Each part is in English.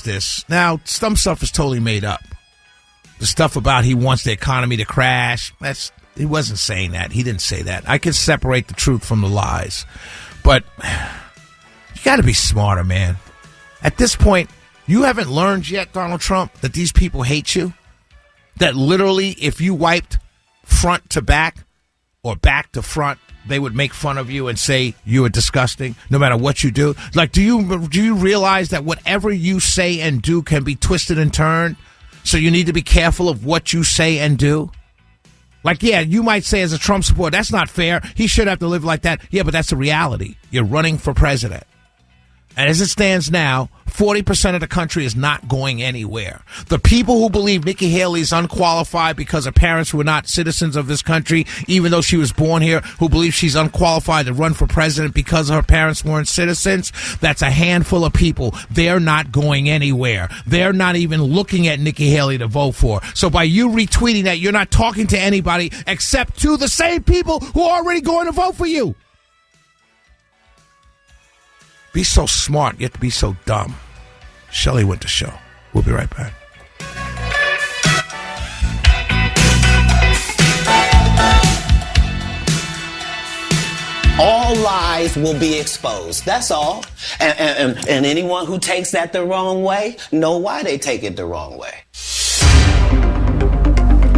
this. Now, some stuff is totally made up. The stuff about he wants the economy to crash, he wasn't saying that. He didn't say that. I can separate the truth from the lies. But you got to be smarter, man. At this point, you haven't learned yet, Donald Trump, that these people hate you? That literally, if you wiped front to back or back to front, they would make fun of you and say you are disgusting no matter what you do? Like, do you realize that whatever you say and do can be twisted and turned? So you need to be careful of what you say and do? Like, yeah, you might say as a Trump supporter, that's not fair. He should have to live like that. Yeah, but that's the reality. You're running for president. And as it stands now, 40% of the country is not going anywhere. The people who believe Nikki Haley is unqualified because her parents were not citizens of this country, even though she was born here, who believe she's unqualified to run for president because her parents weren't citizens, that's a handful of people. They're not going anywhere. They're not even looking at Nikki Haley to vote for. So by you retweeting that, you're not talking to anybody except to the same people who are already going to vote for you. Be so smart, yet to be so dumb. Shelley Winter Show. We'll be right back. All lies will be exposed. That's all. And anyone who takes that the wrong way, know why they take it the wrong way.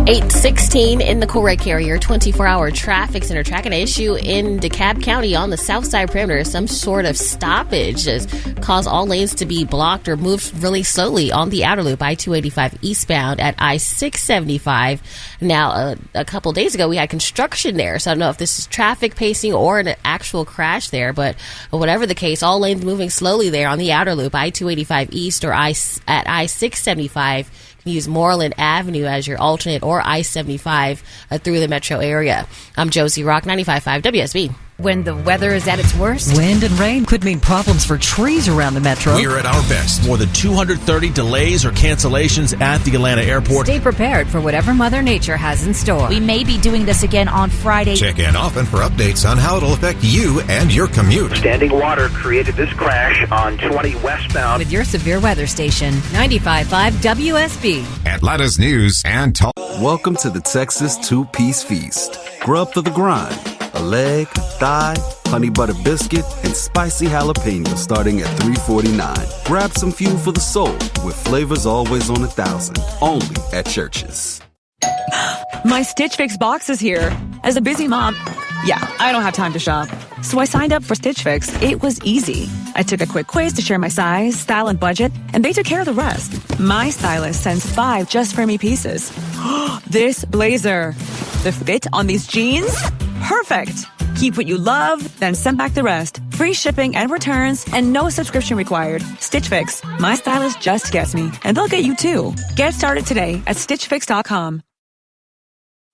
8:16 in the Cool Red Carrier 24-hour traffic center tracking an issue in DeKalb County on the south side perimeter. Some sort of stoppage has caused all lanes to be blocked or moved really slowly on the outer loop, I-285 eastbound at I-675. Now, a couple days ago, we had construction there, so I don't know if this is traffic pacing or an actual crash there, but whatever the case, all lanes moving slowly there on the outer loop, I-285 east or at I-675. Use Moreland Avenue as your alternate or I-75 through the metro area. I'm Josie Rock, 95.5 WSB. When the weather is at its worst, wind and rain could mean problems for trees around the metro. We are at our best. More than 230 delays or cancellations at the Atlanta airport. Stay prepared for whatever Mother Nature has in store. We may be doing this again on Friday. Check in often for updates on how it'll affect you and your commute. Standing water created this crash on 20 westbound. With your severe weather station, 95.5 WSB. Atlanta's news and talk. Welcome to the Texas two-piece feast. Grub for the grind. A leg, thigh, honey butter biscuit, and spicy jalapeno starting at $3.49. Grab some fuel for the soul with flavors always on 1,000. Only at Church's. My Stitch Fix box is here. As a busy mom, I don't have time to shop. So I signed up for Stitch Fix. It was easy. I took a quick quiz to share my size, style, and budget, and they took care of the rest. My stylist sends 5 just for me pieces. This blazer. The fit on these jeans? Perfect. Keep what you love, then send back the rest. Free shipping and returns, and no subscription required. Stitch Fix. My stylist just gets me, and they'll get you too. Get started today at StitchFix.com.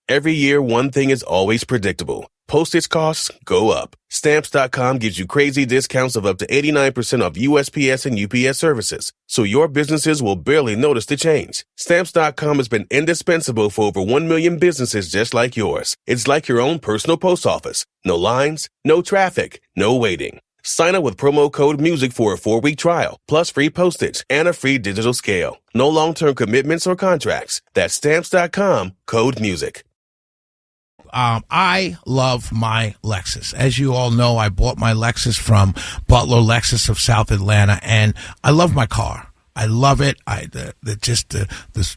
Every year, one thing is always predictable. Postage costs go up. Stamps.com gives you crazy discounts of up to 89% off USPS and UPS services, so your businesses will barely notice the change. Stamps.com has been indispensable for over 1 million businesses just like yours. It's like your own personal post office. No lines, no traffic, no waiting. Sign up with promo code MUSIC for a 4-week trial, plus free postage and a free digital scale. No long-term commitments or contracts. That's Stamps.com, code MUSIC. I love my Lexus. As you all know, I bought my Lexus from Butler Lexus of South Atlanta, and I love my car. I love it. The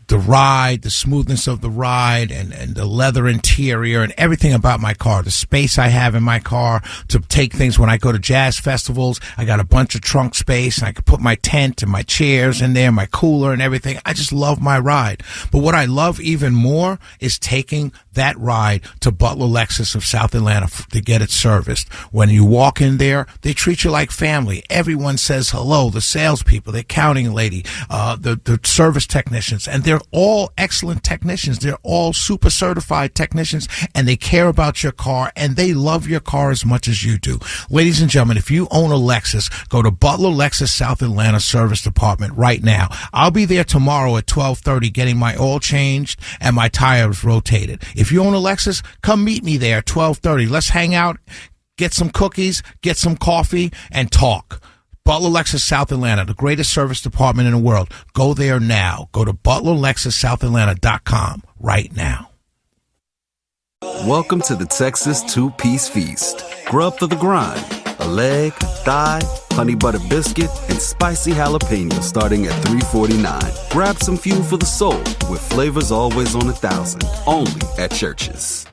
ride, the smoothness of the ride, and the leather interior, and everything about my car. The space I have in my car to take things when I go to jazz festivals. I got a bunch of trunk space, and I can put my tent and my chairs in there, my cooler and everything. I just love my ride. But what I love even more is taking that ride to Butler Lexus of South Atlanta to get it serviced. When you walk in there, they treat you like family. Everyone says hello. The salespeople, the accounting lady, the service technicians, and they're all excellent technicians. They're all super certified technicians, and they care about your car, and they love your car as much as you do. Ladies and gentlemen, if you own a Lexus, go to Butler Lexus South Atlanta Service Department right now. I'll be there tomorrow at 12:30 getting my oil changed and my tires rotated. If you own a Lexus, come meet me there at 12:30. Let's hang out, get some cookies, get some coffee, and talk. Butler Lexus South Atlanta, the greatest service department in the world. Go there now. Go to ButlerLexusSouthAtlanta.com right now. Welcome to the Texas two-piece feast. Grub for the grind. A leg, thigh, honey butter biscuit, and spicy jalapeno starting at $3.49. Grab some fuel for the soul with flavors always on 1,000. Only at Church's.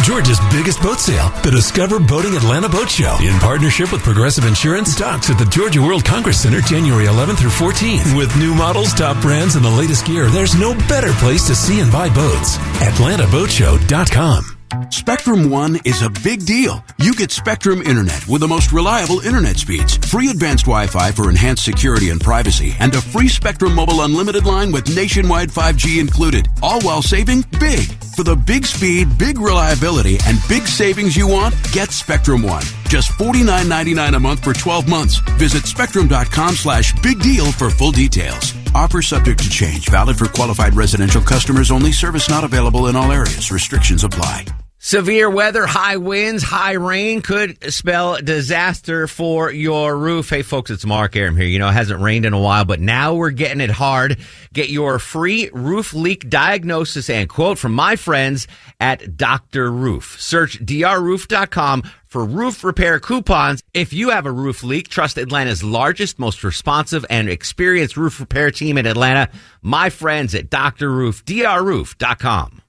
Georgia's biggest boat sale, the Discover Boating Atlanta Boat Show. In partnership with Progressive Insurance, docks at the Georgia World Congress Center January 11th through 14th. With new models, top brands, and the latest gear, there's no better place to see and buy boats. AtlantaBoatShow.com. Spectrum One is a big deal. You get Spectrum Internet with the most reliable internet speeds, free advanced Wi-Fi for enhanced security and privacy, and a free Spectrum Mobile Unlimited line with nationwide 5G included, all while saving big. For the big speed, big reliability, and big savings you want, get Spectrum One. Just $49.99 a month for 12 months. Visit spectrum.com/big deal for full details. Offer subject to change. Valid for qualified residential customers only. Service not available in all areas. Restrictions apply. Severe weather, high winds, high rain could spell disaster for your roof. Hey, folks, it's Mark Aram here. You know, it hasn't rained in a while, but now we're getting it hard. Get your free roof leak diagnosis and quote from my friends at Dr. Roof. Search drroof.com for roof repair coupons. If you have a roof leak, trust Atlanta's largest, most responsive, and experienced roof repair team in Atlanta. My friends at Dr. Roof, drroof.com.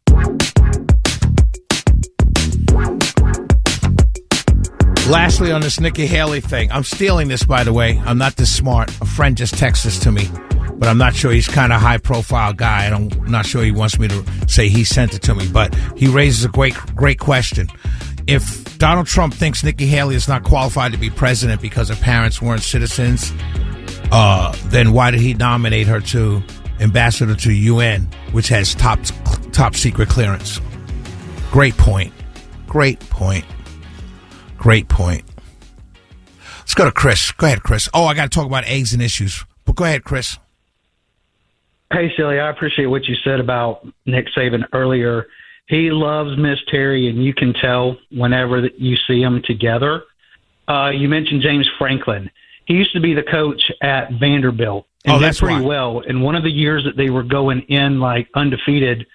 Lastly, on this Nikki Haley thing, I'm stealing this, by the way. I'm not this smart. A friend just texted this to me, but I'm not sure. He's kind of a high-profile guy. I'm not sure he wants me to say he sent it to me, but he raises a great question. If Donald Trump thinks Nikki Haley is not qualified to be president because her parents weren't citizens, then why did he nominate her to ambassador to UN, which has top secret clearance? Great point. Let's go to Chris. Go ahead, Chris. Oh, I got to talk about eggs and issues. But go ahead, Chris. Hey, Silly, I appreciate what you said about Nick Saban earlier. He loves Miss Terry, and you can tell whenever that you see them together. You mentioned James Franklin. He used to be the coach at Vanderbilt. And that's pretty right. well. And one of the years that they were going in like undefeated,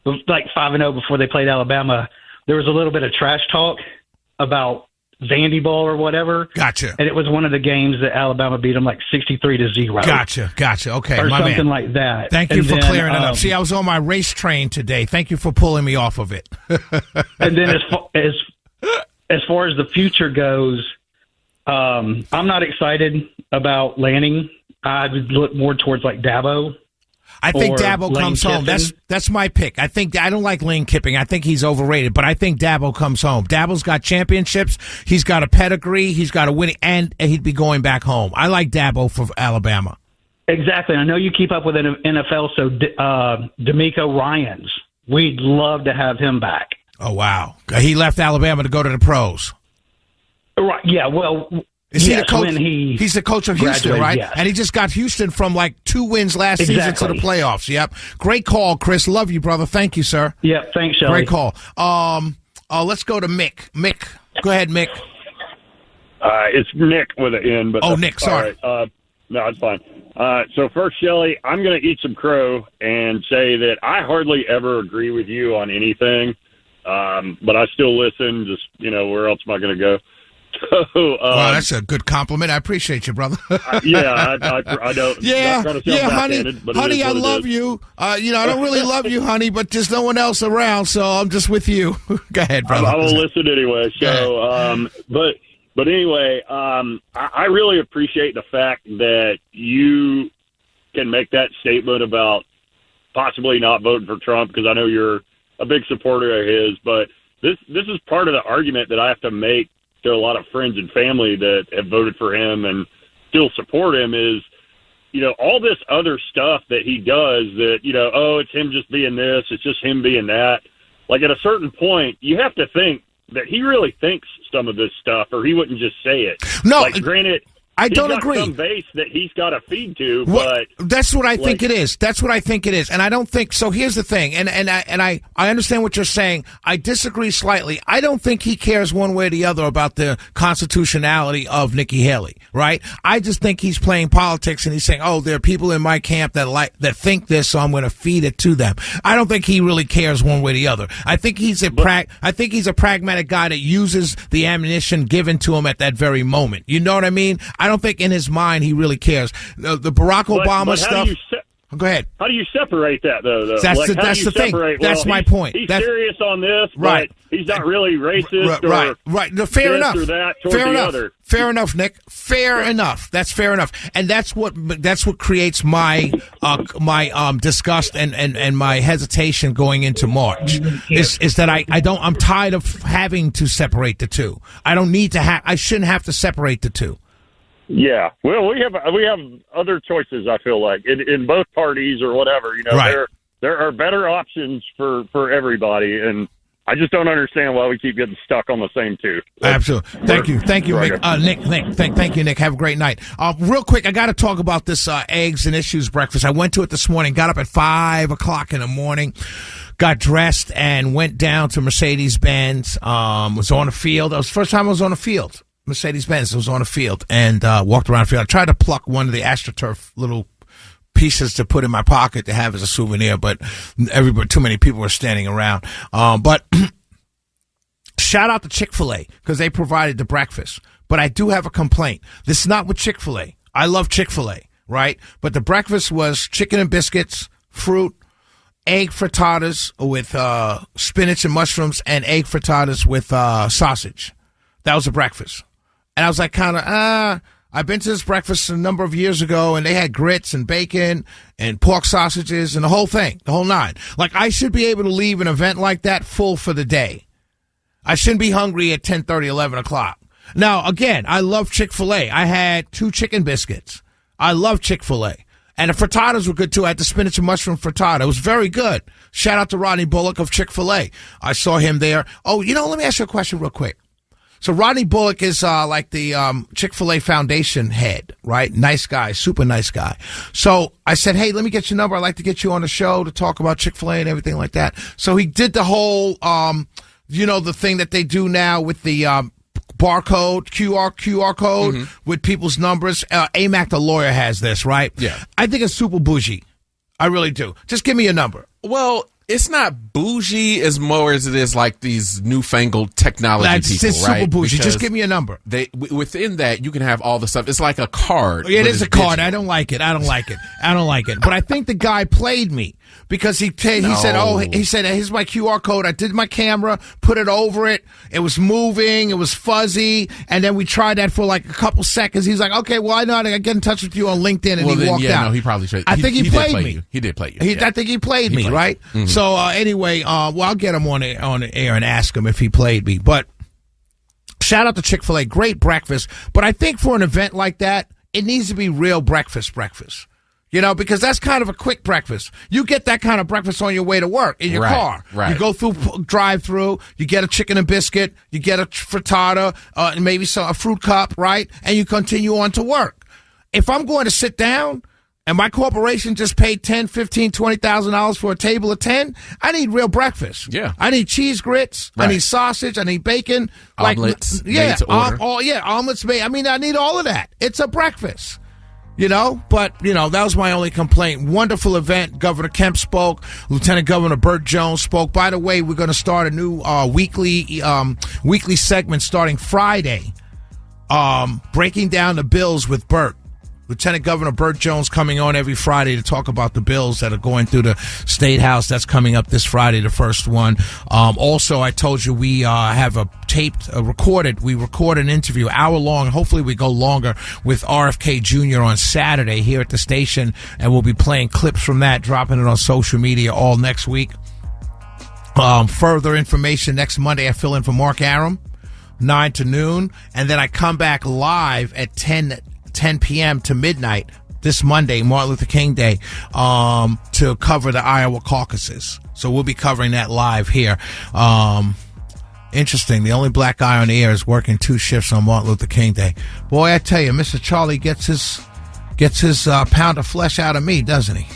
like 5-0 before they played Alabama, there was a little bit of trash talk about Vandy Ball or whatever. Gotcha. And it was one of the games that Alabama beat them like 63-0. Gotcha. Okay, or my something man. Like that. Thank you for clearing it up. See, I was on my race train today. Thank you for pulling me off of it. And then as far as the future goes, I'm not excited about Lanning. I would look more towards like Dabo. I think Dabo comes home. That's my pick. I don't like Lane Kiffin. I think he's overrated, but I think Dabo comes home. Dabo's got championships. He's got a pedigree. He's got a winning, and he'd be going back home. I like Dabo for Alabama. Exactly. I know you keep up with NFL, so D'Amico Ryans, we'd love to have him back. Oh, wow. He left Alabama to go to the pros. Right. Yeah, well... Is he the coach? He's the coach of Houston, right? Yes. And he just got Houston from like 2 wins last season to the playoffs. Yep. Great call, Chris. Love you, brother. Thank you, sir. Yep. Thanks, Shelly. Great call. Let's go to Mick. Mick. Go ahead, Mick. It's Nick with an N. But Nick. Sorry. Right. No, it's fine. So first, Shelly, I'm going to eat some crow and say that I hardly ever agree with you on anything, but I still listen. Just, where else am I going to go? So, wow, that's a good compliment. I appreciate you, brother. I don't. Yeah, honey, I love you. I don't really love you, honey, but there's no one else around, so I'm just with you. Go ahead, brother. I will listen anyway. So, but anyway, I really appreciate the fact that you can make that statement about possibly not voting for Trump, because I know you're a big supporter of his. But this is part of the argument that I have to make to a lot of friends and family that have voted for him and still support him is, all this other stuff that he does that, it's him just being this, it's just him being that. Like at a certain point, you have to think that he really thinks some of this stuff, or he wouldn't just say it. No. Like granted, I don't got agree. Some base that he's got to feed to, Well, but that's what I think it is. That's what I think it is, and I don't think so. Here's the thing, and I understand what you're saying. I disagree slightly. I don't think he cares one way or the other about the constitutionality of Nikki Haley. Right? I just think he's playing politics, and he's saying, "Oh, there are people in my camp that think this, so I'm going to feed it to them." I don't think he really cares one way or the other. I think he's a pragmatic guy that uses the ammunition given to him at that very moment. You know what I mean? I don't think in his mind he really cares. The Barack Obama stuff. Go ahead. How do you separate that, though? That's the thing. That's my point. He's serious on this, right? But he's not really racist, right? No, fair enough. Or that fair enough. Other. Fair enough, Nick. Fair enough. That's fair enough, and that's what creates my disgust and my hesitation going into March. Is that I'm tired of having to separate the two. I don't need to I shouldn't have to separate the two. Yeah, well, we have other choices. I feel like in both parties or whatever, there are better options for everybody, and I just don't understand why we keep getting stuck on the same two. Absolutely. Thank you, Nick. Thank you, Nick. Have a great night. Real quick, I got to talk about this eggs and issues breakfast. I went to it this morning. Got up at 5:00 in the morning. Got dressed and went down to Mercedes-Benz. Was on the field. That was the first time I was on the field. Mercedes-Benz was on the field and walked around the field. I tried to pluck one of the AstroTurf little pieces to put in my pocket to have as a souvenir, but too many people were standing around. But shout out to Chick-fil-A because they provided the breakfast. But I do have a complaint. This is not with Chick-fil-A. I love Chick-fil-A, right? But the breakfast was chicken and biscuits, fruit, egg frittatas with spinach and mushrooms, and egg frittatas with sausage. That was the breakfast. And I was like, I've been to this breakfast a number of years ago, and they had grits and bacon and pork sausages and the whole thing, the whole nine. Like, I should be able to leave an event like that full for the day. I shouldn't be hungry at 10:30, 11 o'clock. Now, again, I love Chick-fil-A. I had 2 chicken biscuits. I love Chick-fil-A. And the frittatas were good, too. I had the spinach and mushroom frittata. It was very good. Shout out to Rodney Bullock of Chick-fil-A. I saw him there. Oh, let me ask you a question real quick. So Rodney Bullock is like the Chick-fil-A Foundation head, right? Nice guy, super nice guy. So I said, hey, let me get your number. I'd like to get you on the show to talk about Chick-fil-A and everything like that. So he did the whole, the thing that they do now with the barcode, QR code with people's numbers. AMAC, the lawyer, has this, right? Yeah. I think it's super bougie. I really do. Just give me your number. Well, it's not bougie as more as it is like these newfangled technology people, it's right? Super bougie. Because just give me a number. Within that, you can have all the stuff. It's like a card. Yeah, it is a card. I don't like it. But I think the guy played me because he said, here's my QR code. I did my camera, put it over it. It was moving. It was fuzzy. And then we tried that for like a couple seconds. He's like, okay, well, I know how to get in touch with you on LinkedIn. And he walked out. No, he probably should. I think he played me. He did play you. I think he played me, right? Mm-hmm. So anyway, I'll get him on the air and ask him if he played me. But shout out to Chick-fil-A, great breakfast. But I think for an event like that, it needs to be real breakfast. Because that's kind of a quick breakfast. You get that kind of breakfast on your way to work in your car. Right. You go through drive-through, you get a chicken and biscuit, you get a frittata, maybe a fruit cup, right? And you continue on to work. If I'm going to sit down and my corporation just paid $10,000, $15,000, $20,000 for a table of 10, I need real breakfast. Yeah. I need cheese grits. Right. I need sausage. I need bacon. Omelets. Omelets. I need all of that. It's a breakfast. But that was my only complaint. Wonderful event. Governor Kemp spoke. Lieutenant Governor Burt Jones spoke. By the way, we're going to start a new weekly segment starting Friday, breaking down the bills with Burt. Lieutenant Governor Burt Jones coming on every Friday to talk about the bills that are going through the State House. That's coming up this Friday, the first one. Also, I told you we have we record an interview, hour long. Hopefully we go longer with RFK Jr. on Saturday here at the station, and we'll be playing clips from that, dropping it on social media all next week. Further information next Monday, I fill in for Mark Aram, 9 to noon, and then I come back live at 10 p.m. to midnight this Monday, Martin Luther King Day, to cover the Iowa caucuses. So we'll be covering that live here. Interesting. The only black guy on the air is working 2 shifts on Martin Luther King Day. Boy, I tell you, Mr. Charlie gets his pound of flesh out of me, doesn't he?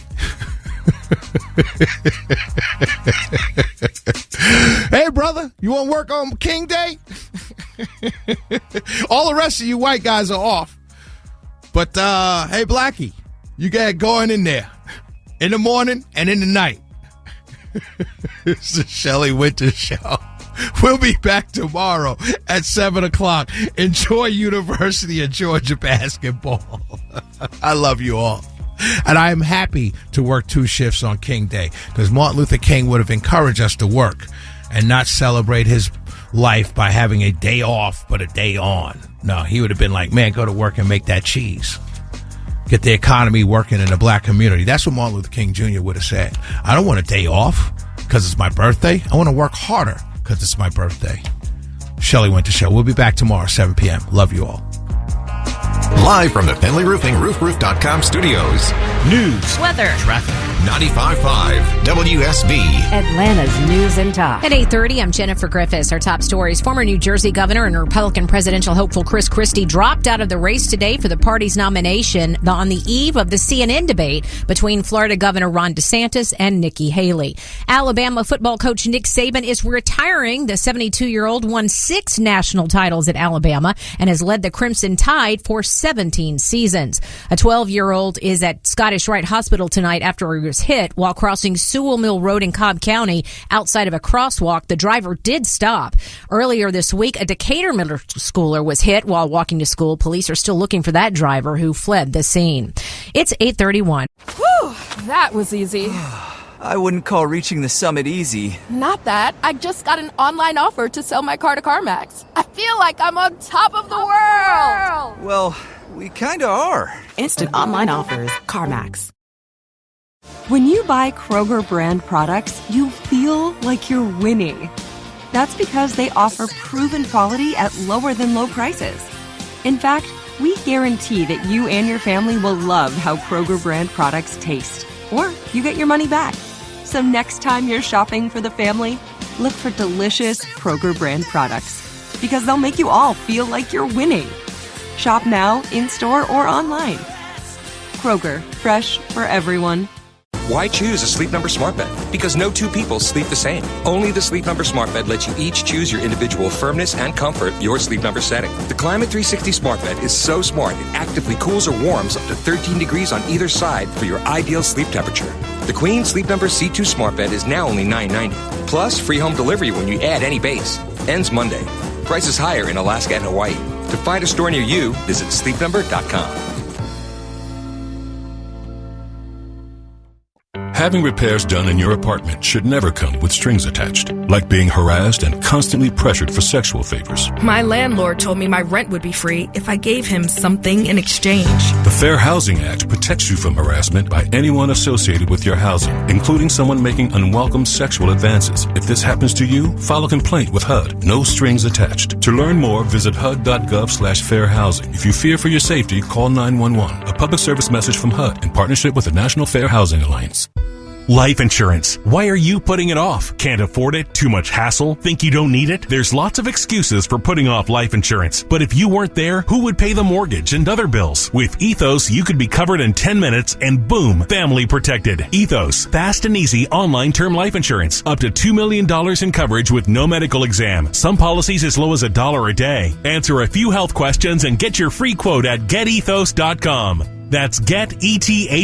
Hey, brother, you want to work on King Day? All the rest of you white guys are off. But, hey, Blackie, you got it going in there. In the morning and in the night. It's the Shelley Winter Show. We'll be back tomorrow at 7 o'clock. Enjoy University of Georgia basketball. I love you all. And I am happy to work 2 shifts on King Day because Martin Luther King would have encouraged us to work and not celebrate his life by having a day off but a day on. No, he would have been like, man, go to work and make that cheese. Get the economy working in the black community. That's what Martin Luther King Jr. would have said. I don't want a day off because it's my birthday. I want to work harder because it's my birthday. Shelley Winter Show. We'll be back tomorrow, 7 p.m. Love you all. Live from the Finley Roofing, roofroof.com studios. News, weather, traffic. 95.5 WSB. Atlanta's News and Talk. At 8:30, I'm Jennifer Griffiths. Our top stories. Former New Jersey governor and Republican presidential hopeful Chris Christie dropped out of the race today for the party's nomination on the eve of the CNN debate between Florida Governor Ron DeSantis and Nikki Haley. Alabama football coach Nick Saban is retiring. The 72-year-old won 6 national titles at Alabama and has led the Crimson Tide for 17 seasons. A 12-year-old is at Scottish Rite Hospital tonight after he was hit while crossing Sewell Mill Road in Cobb County outside of a crosswalk. The driver did stop. Earlier this week, a Decatur middle schooler was hit while walking to school. Police are still looking for that driver who fled the scene. It's 8:31. Whew, that was easy. I wouldn't call reaching the summit easy. Not that. I just got an online offer to sell my car to CarMax. I feel like I'm on top of the world. Well, we kinda are. Instant online offers. CarMax. When you buy Kroger brand products, you feel like you're winning. That's because they offer proven quality at lower than low prices. In fact, we guarantee that you and your family will love how Kroger brand products taste. Or you get your money back. So next time you're shopping for the family, look for delicious Kroger brand products. Because they'll make you all feel like you're winning. Shop now, in-store, or online. Kroger, fresh for everyone. Why choose a Sleep Number smart bed? Because no 2 people sleep the same. Only the Sleep Number smart bed lets you each choose your individual firmness and comfort, your Sleep Number setting. The Climate 360 smart bed is so smart it actively cools or warms up to 13 degrees on either side for your ideal sleep temperature. The Queen Sleep Number C2 smart bed is now only $9.90. Plus, free home delivery when you add any base. Ends Monday. Prices higher in Alaska and Hawaii. To find a store near you, visit sleepnumber.com. Having repairs done in your apartment should never come with strings attached, like being harassed and constantly pressured for sexual favors. My landlord told me my rent would be free if I gave him something in exchange. The Fair Housing Act protects you from harassment by anyone associated with your housing, including someone making unwelcome sexual advances. If this happens to you, file a complaint with HUD. No strings attached. To learn more, visit HUD.gov/fairhousing. If you fear for your safety, call 911. A public service message from HUD in partnership with the National Fair Housing Alliance. Life insurance. Why are you putting it off? Can't afford it? Too much hassle? Think you don't need it? There's lots of excuses for putting off life insurance. But if you weren't there, who would pay the mortgage and other bills? With Ethos, you could be covered in 10 minutes and boom, family protected. Ethos, fast and easy online term life insurance. Up to $2 million in coverage with no medical exam. Some policies as low as $1 a day. Answer a few health questions and get your free quote at getethos.com. That's getethos.com.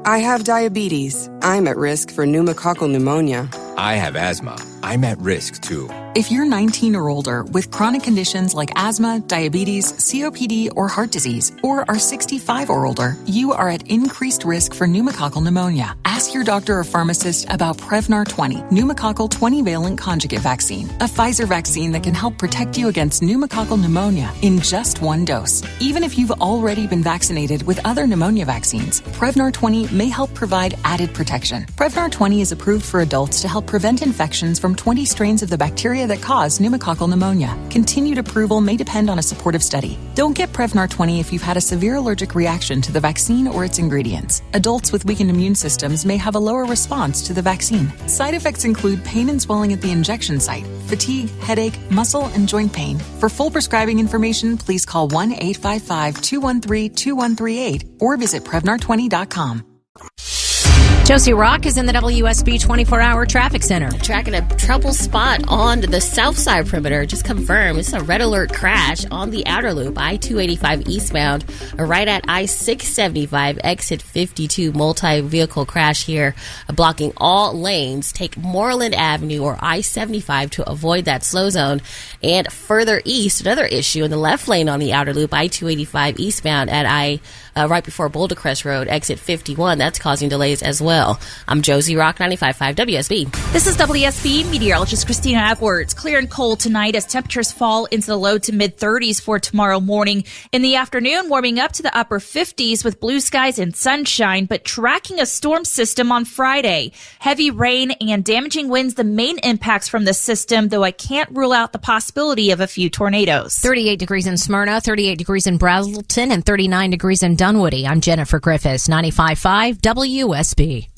I have diabetes. I'm at risk for pneumococcal pneumonia. I have asthma. I'm at risk too. If you're 19 or older with chronic conditions like asthma, diabetes, COPD, or heart disease, or are 65 or older, you are at increased risk for pneumococcal pneumonia. Ask your doctor or pharmacist about Prevnar 20, pneumococcal 20-valent conjugate vaccine, a Pfizer vaccine that can help protect you against pneumococcal pneumonia in just 1 dose. Even if you've already been vaccinated with other pneumonia vaccines, Prevnar 20 may help provide added protection. Prevnar 20 is approved for adults to help prevent infections from 20 strains of the bacteria bacteria that cause pneumococcal pneumonia. Continued approval may depend on a supportive study. Don't get Prevnar 20 if you've had a severe allergic reaction to the vaccine or its ingredients. Adults with weakened immune systems may have a lower response to the vaccine. Side effects include pain and swelling at the injection site, fatigue, headache, muscle, and joint pain. For full prescribing information, please call 1-855-213-2138 or visit Prevnar20.com. Josie Rock is in the WSB 24-hour traffic center. Tracking a trouble spot on the south side perimeter. Just confirmed it's a red alert crash on the outer loop, I-285 eastbound, right at I-675, exit 52. Multi-vehicle crash here, blocking all lanes. Take Moreland Avenue or I-75 to avoid that slow zone. And further east, another issue in the left lane on the outer loop, I-285 eastbound at right before Boulder Crest Road, exit 51. That's causing delays as well. I'm Josie Rock, 95.5 WSB. This is WSB meteorologist Christina Edwards. Clear and cold tonight as temperatures fall into the low to mid 30s for tomorrow morning. In the afternoon, warming up to the upper 50s with blue skies and sunshine, but tracking a storm system on Friday. Heavy rain and damaging winds, the main impacts from the system, though I can't rule out the possibility of a few tornadoes. 38 degrees in Smyrna, 38 degrees in Brazelton, and 39 degrees in Dunwoody. I'm Jennifer Griffiths, 95.5 WSB.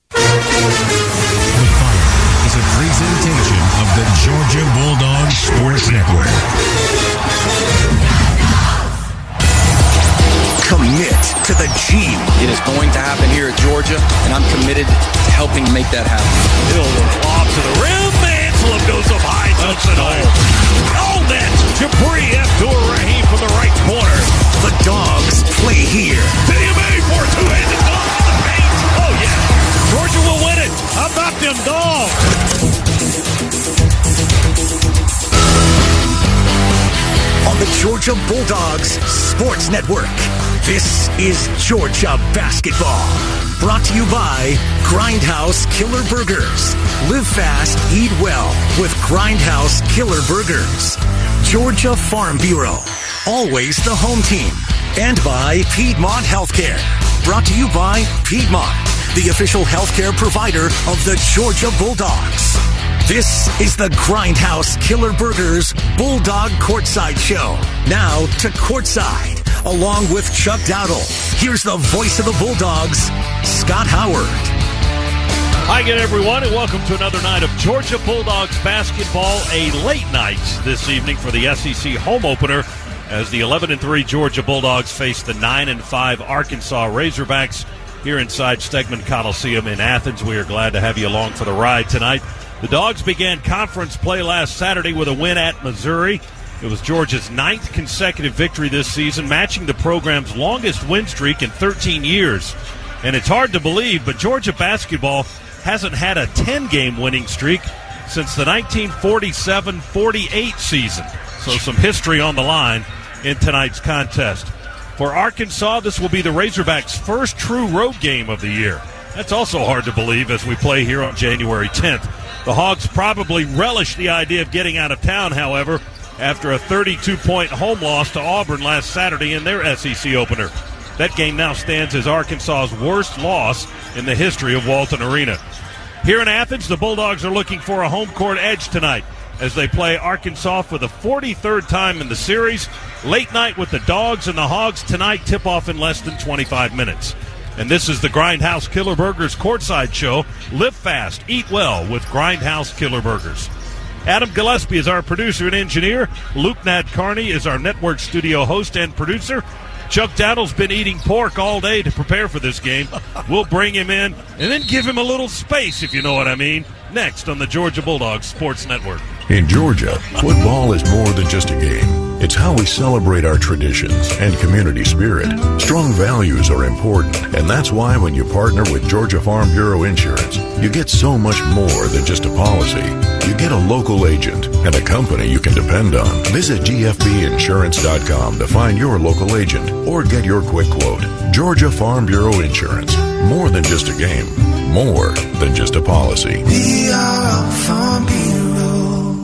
Is a presentation of the Georgia Bulldogs Sports Network. Commit to the G. It is going to happen here at Georgia, and I'm committed to helping make that happen. Hill will lob to the rim. Anselm goes up high, touch it all. All net. Jabri Abdur-Rahim from the right corner. The Dogs play here. DMA for a two-handed dunk in the paint. Oh, yeah. Georgia will win it. How about them Dogs? On the Georgia Bulldogs Sports Network, this is Georgia Basketball. Brought to you by Grindhouse Killer Burgers. Live fast, eat well with Grindhouse Killer Burgers. Georgia Farm Bureau, always the home team. And by Piedmont Healthcare. Brought to you by Piedmont, the official healthcare provider of the Georgia Bulldogs. This is the Grindhouse Killer Burgers Bulldog Courtside Show. Now to Courtside, along with Chuck Dowdle. Here's the voice of the Bulldogs, Scott Howard. Hi again, everyone, and welcome to another night of Georgia Bulldogs basketball. A late night this evening for the SEC home opener as the 11-3 Georgia Bulldogs face the 9-5 Arkansas Razorbacks here inside Stegman Coliseum in Athens. We are glad to have you along for the ride tonight. The Dogs began conference play last Saturday with a win at Missouri. It was Georgia's 9th consecutive victory this season, matching the program's longest win streak in 13 years. And it's hard to believe, but Georgia basketball hasn't had a 10-game winning streak since the 1947-48 season. So some history on the line in tonight's contest. For Arkansas, this will be the Razorbacks' first true road game of the year. That's also hard to believe as we play here on January 10th. The Hogs probably relish the idea of getting out of town, however, after a 32-point home loss to Auburn last Saturday in their SEC opener. That game now stands as Arkansas's worst loss in the history of Walton Arena. Here in Athens, the Bulldogs are looking for a home court edge tonight as they play Arkansas for the 43rd time in the series. Late night with the Dogs and the Hogs tonight, tip-off in less than 25 minutes. And this is the Grindhouse Killer Burgers Courtside Show. Live fast, eat well with Grindhouse Killer Burgers. Adam Gillespie is our producer and engineer. Luke Nadkarni is our network studio host and producer. Chuck Dowdle's been eating pork all day to prepare for this game. We'll bring him in and then give him a little space, if you know what I mean, next on the Georgia Bulldogs Sports Network. In Georgia, football is more than just a game. It's how we celebrate our traditions and community spirit. Strong values are important, and that's why when you partner with Georgia Farm Bureau Insurance, you get so much more than just a policy. You get a local agent and a company you can depend on. Visit gfbinsurance.com to find your local agent or get your quick quote. Georgia Farm Bureau Insurance. More than just a game. More than just a policy. We are Farm Bureau.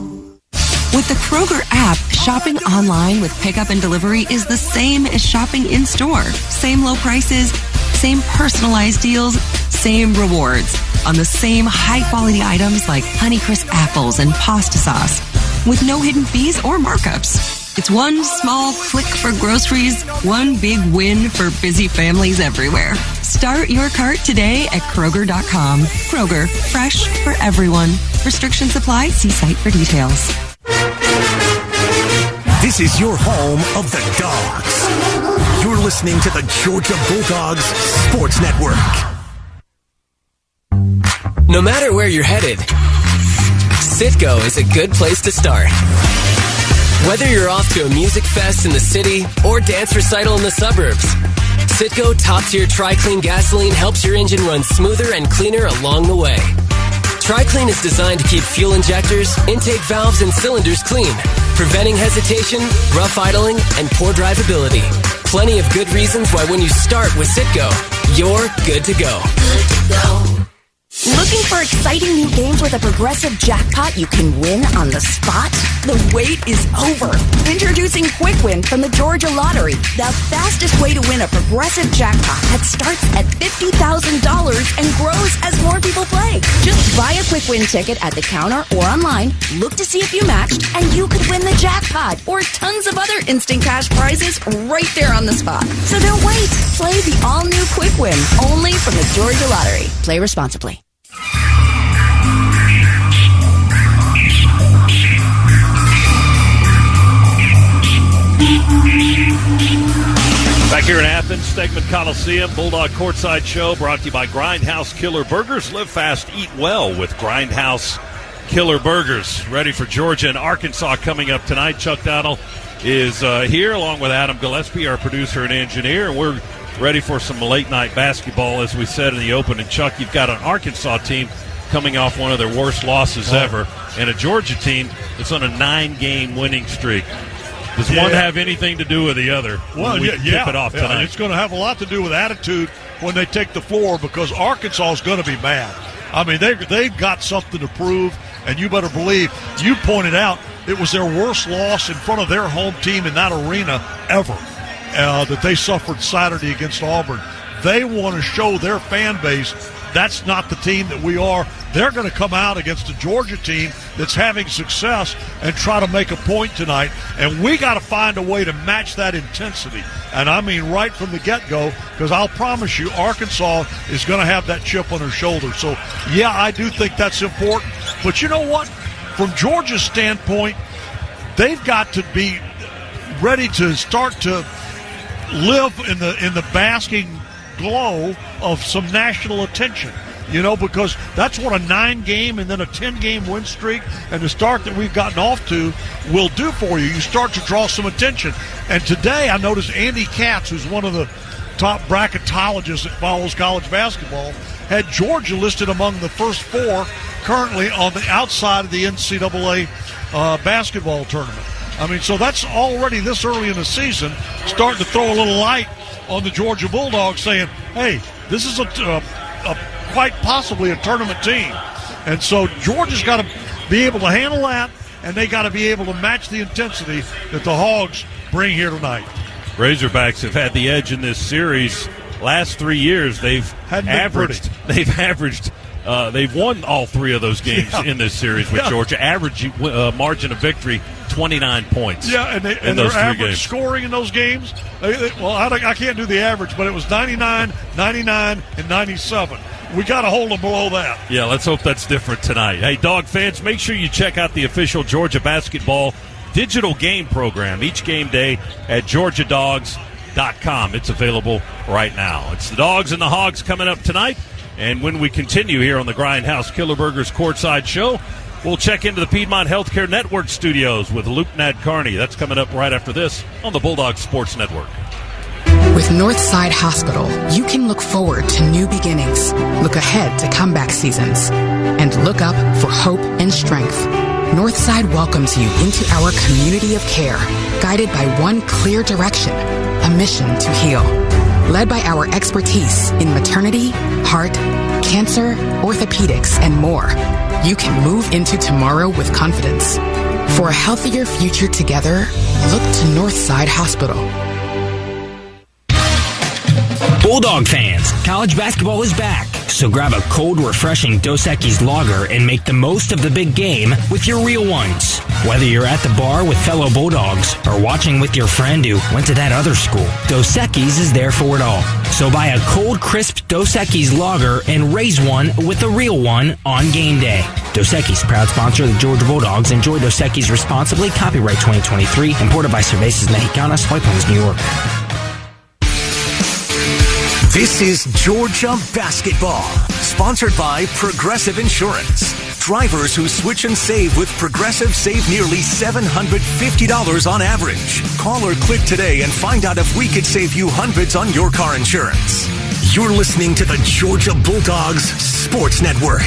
With the Kroger app, shopping online with pickup and delivery is the same as shopping in-store. Same low prices, same personalized deals, same rewards on the same high-quality items like Honeycrisp apples and pasta sauce with no hidden fees or markups. It's one small click for groceries, one big win for busy families everywhere. Start your cart today at Kroger.com. Kroger, fresh for everyone. Restrictions apply. See site for details. This is your home of the Dogs. You're listening to the Georgia Bulldogs Sports Network. No matter where you're headed, Citgo is a good place to start. Whether you're off to a music fest in the city or dance recital in the suburbs, Citgo top-tier Tri-Clean gasoline helps your engine run smoother and cleaner along the way. Tri-Clean is designed to keep fuel injectors, intake valves, and cylinders clean, preventing hesitation, rough idling, and poor drivability. Plenty of good reasons why when you start with Citgo, you're good to go. Good to go. Looking for exciting new games with a progressive jackpot you can win on the spot? The wait is over. Introducing Quick Win from the Georgia Lottery, the fastest way to win a progressive jackpot that starts at $50,000 and grows as more people play. Just buy a Quick Win ticket at the counter or online, look to see if you matched, and you could win the jackpot or tons of other instant cash prizes right there on the spot. So don't wait. Play the all-new Quick Win, only from the Georgia Lottery. Play responsibly. Back here in Athens, Stegman Coliseum, Bulldog Courtside Show brought to you by Grindhouse Killer Burgers. Live fast, eat well with Grindhouse Killer Burgers. Ready for Georgia and Arkansas coming up tonight. Chuck Donnell is here along with Adam Gillespie, our producer and engineer. And we're ready for some late-night basketball, as we said in the open. And, Chuck, you've got an Arkansas team coming off one of their worst losses ever, and a Georgia team that's on a 9-game winning streak. Does one have anything to do with the other? Well, tip it off tonight? It's going to have a lot to do with attitude when they take the floor, because Arkansas is going to be mad. I mean, they've got something to prove, and you better believe, you pointed out, it was their worst loss in front of their home team in that arena ever that they suffered Saturday against Auburn. They want to show their fan base that's not the team that we are. They're going to come out against a Georgia team that's having success and try to make a point tonight. And we got to find a way to match that intensity. And I mean right from the get-go, because I'll promise you Arkansas is going to have that chip on their shoulder. So, yeah, I do think that's important. But you know what? From Georgia's standpoint, they've got to be ready to start to live in the basking glow of some national attention, because that's what a 9-game and then a 10-game win streak and the start that we've gotten off to will do for you. You start to draw some attention. And today I noticed Andy Katz, who's one of the top bracketologists that follows college basketball, had Georgia listed among the first 4 currently on the outside of the NCAA basketball tournament. I mean, so that's already this early in the season starting to throw a little light on the Georgia Bulldogs, saying, hey, this is a quite possibly a tournament team. And so Georgia's got to be able to handle that, and they got to be able to match the intensity that the Hogs bring here tonight. Razorbacks have had the edge in this series. Last 3 years, they've won all 3 of those games in this series with Georgia. Average margin of victory, 29 points. Yeah, and their average scoring in those games, I can't do the average, but it was 99, 99, and 97. We got to hold them below that. Yeah, let's hope that's different tonight. Hey, Dog fans, make sure you check out the official Georgia basketball digital game program each game day at GeorgiaDogs.com. It's available right now. It's the Dogs and the Hogs coming up tonight. And when we continue here on the Grindhouse Killer Burgers Courtside Show, we'll check into the Piedmont Healthcare Network studios with Luke Nadkarni. That's coming up right after this on the Bulldog Sports Network. With Northside Hospital, you can look forward to new beginnings, look ahead to comeback seasons, and look up for hope and strength. Northside welcomes you into our community of care, guided by one clear direction, a mission to heal. Led by our expertise in maternity, heart, cancer, orthopedics, and more, you can move into tomorrow with confidence. For a healthier future together, look to Northside Hospital. Bulldog fans, college basketball is back. So grab a cold, refreshing Dos Equis lager and make the most of the big game with your real ones. Whether you're at the bar with fellow Bulldogs or watching with your friend who went to that other school, Dos Equis is there for it all. So buy a cold, crisp Dos Equis lager and raise one with a real one on game day. Dos Equis, proud sponsor of the Georgia Bulldogs. Enjoy Dos Equis responsibly. Copyright 2023. Imported by Cervezas Mexicanas, White Plains, New York. This is Georgia Basketball, sponsored by Progressive Insurance. Drivers who switch and save with Progressive save nearly $750 on average. Call or click today and find out if we could save you hundreds on your car insurance. You're listening to the Georgia Bulldogs Sports Network.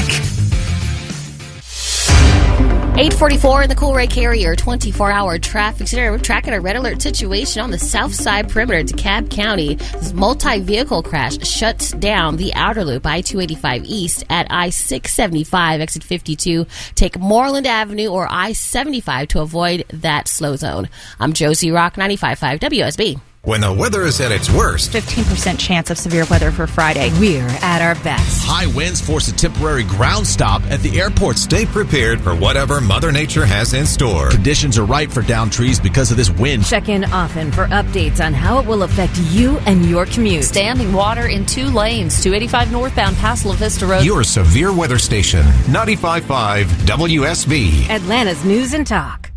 844 in the Cool Ray Carrier 24-hour traffic center. We're tracking a red alert situation on the south side perimeter of DeKalb County. This multi-vehicle crash shuts down the outer loop, I-285 East at I-675, exit 52. Take Moreland Avenue or I-75 to avoid that slow zone. I'm Josie Rock, 95.5 WSB. When the weather is at its worst, 15% chance of severe weather for Friday. We're at our best. High winds force a temporary ground stop at the airport. Stay prepared for whatever Mother Nature has in store. Conditions are ripe for downed trees because of this wind. Check in often for updates on how it will affect you and your commute. Standing water in 2 lanes, 285 northbound past La Vista Road. Your severe weather station, 95.5 WSB. Atlanta's News and Talk.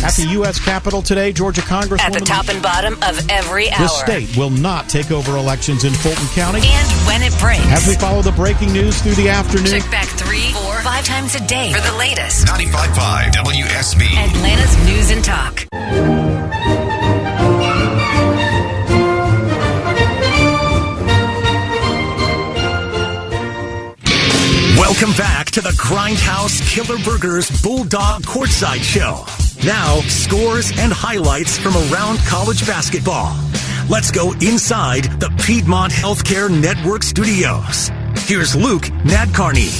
At the U.S. Capitol today, Georgia Congresswoman... At the top and bottom of every hour. The state will not take over elections in Fulton County. And when it breaks. As we follow the breaking news through the afternoon. Check back 3, 4, 5 times a day for the latest. 95.5 WSB. Atlanta's News and Talk. Welcome back to the Grindhouse Killer Burgers Bulldog Courtside Show. Now, scores and highlights from around college basketball. Let's go inside the Piedmont Healthcare Network studios. Here's Luke Nadkarni.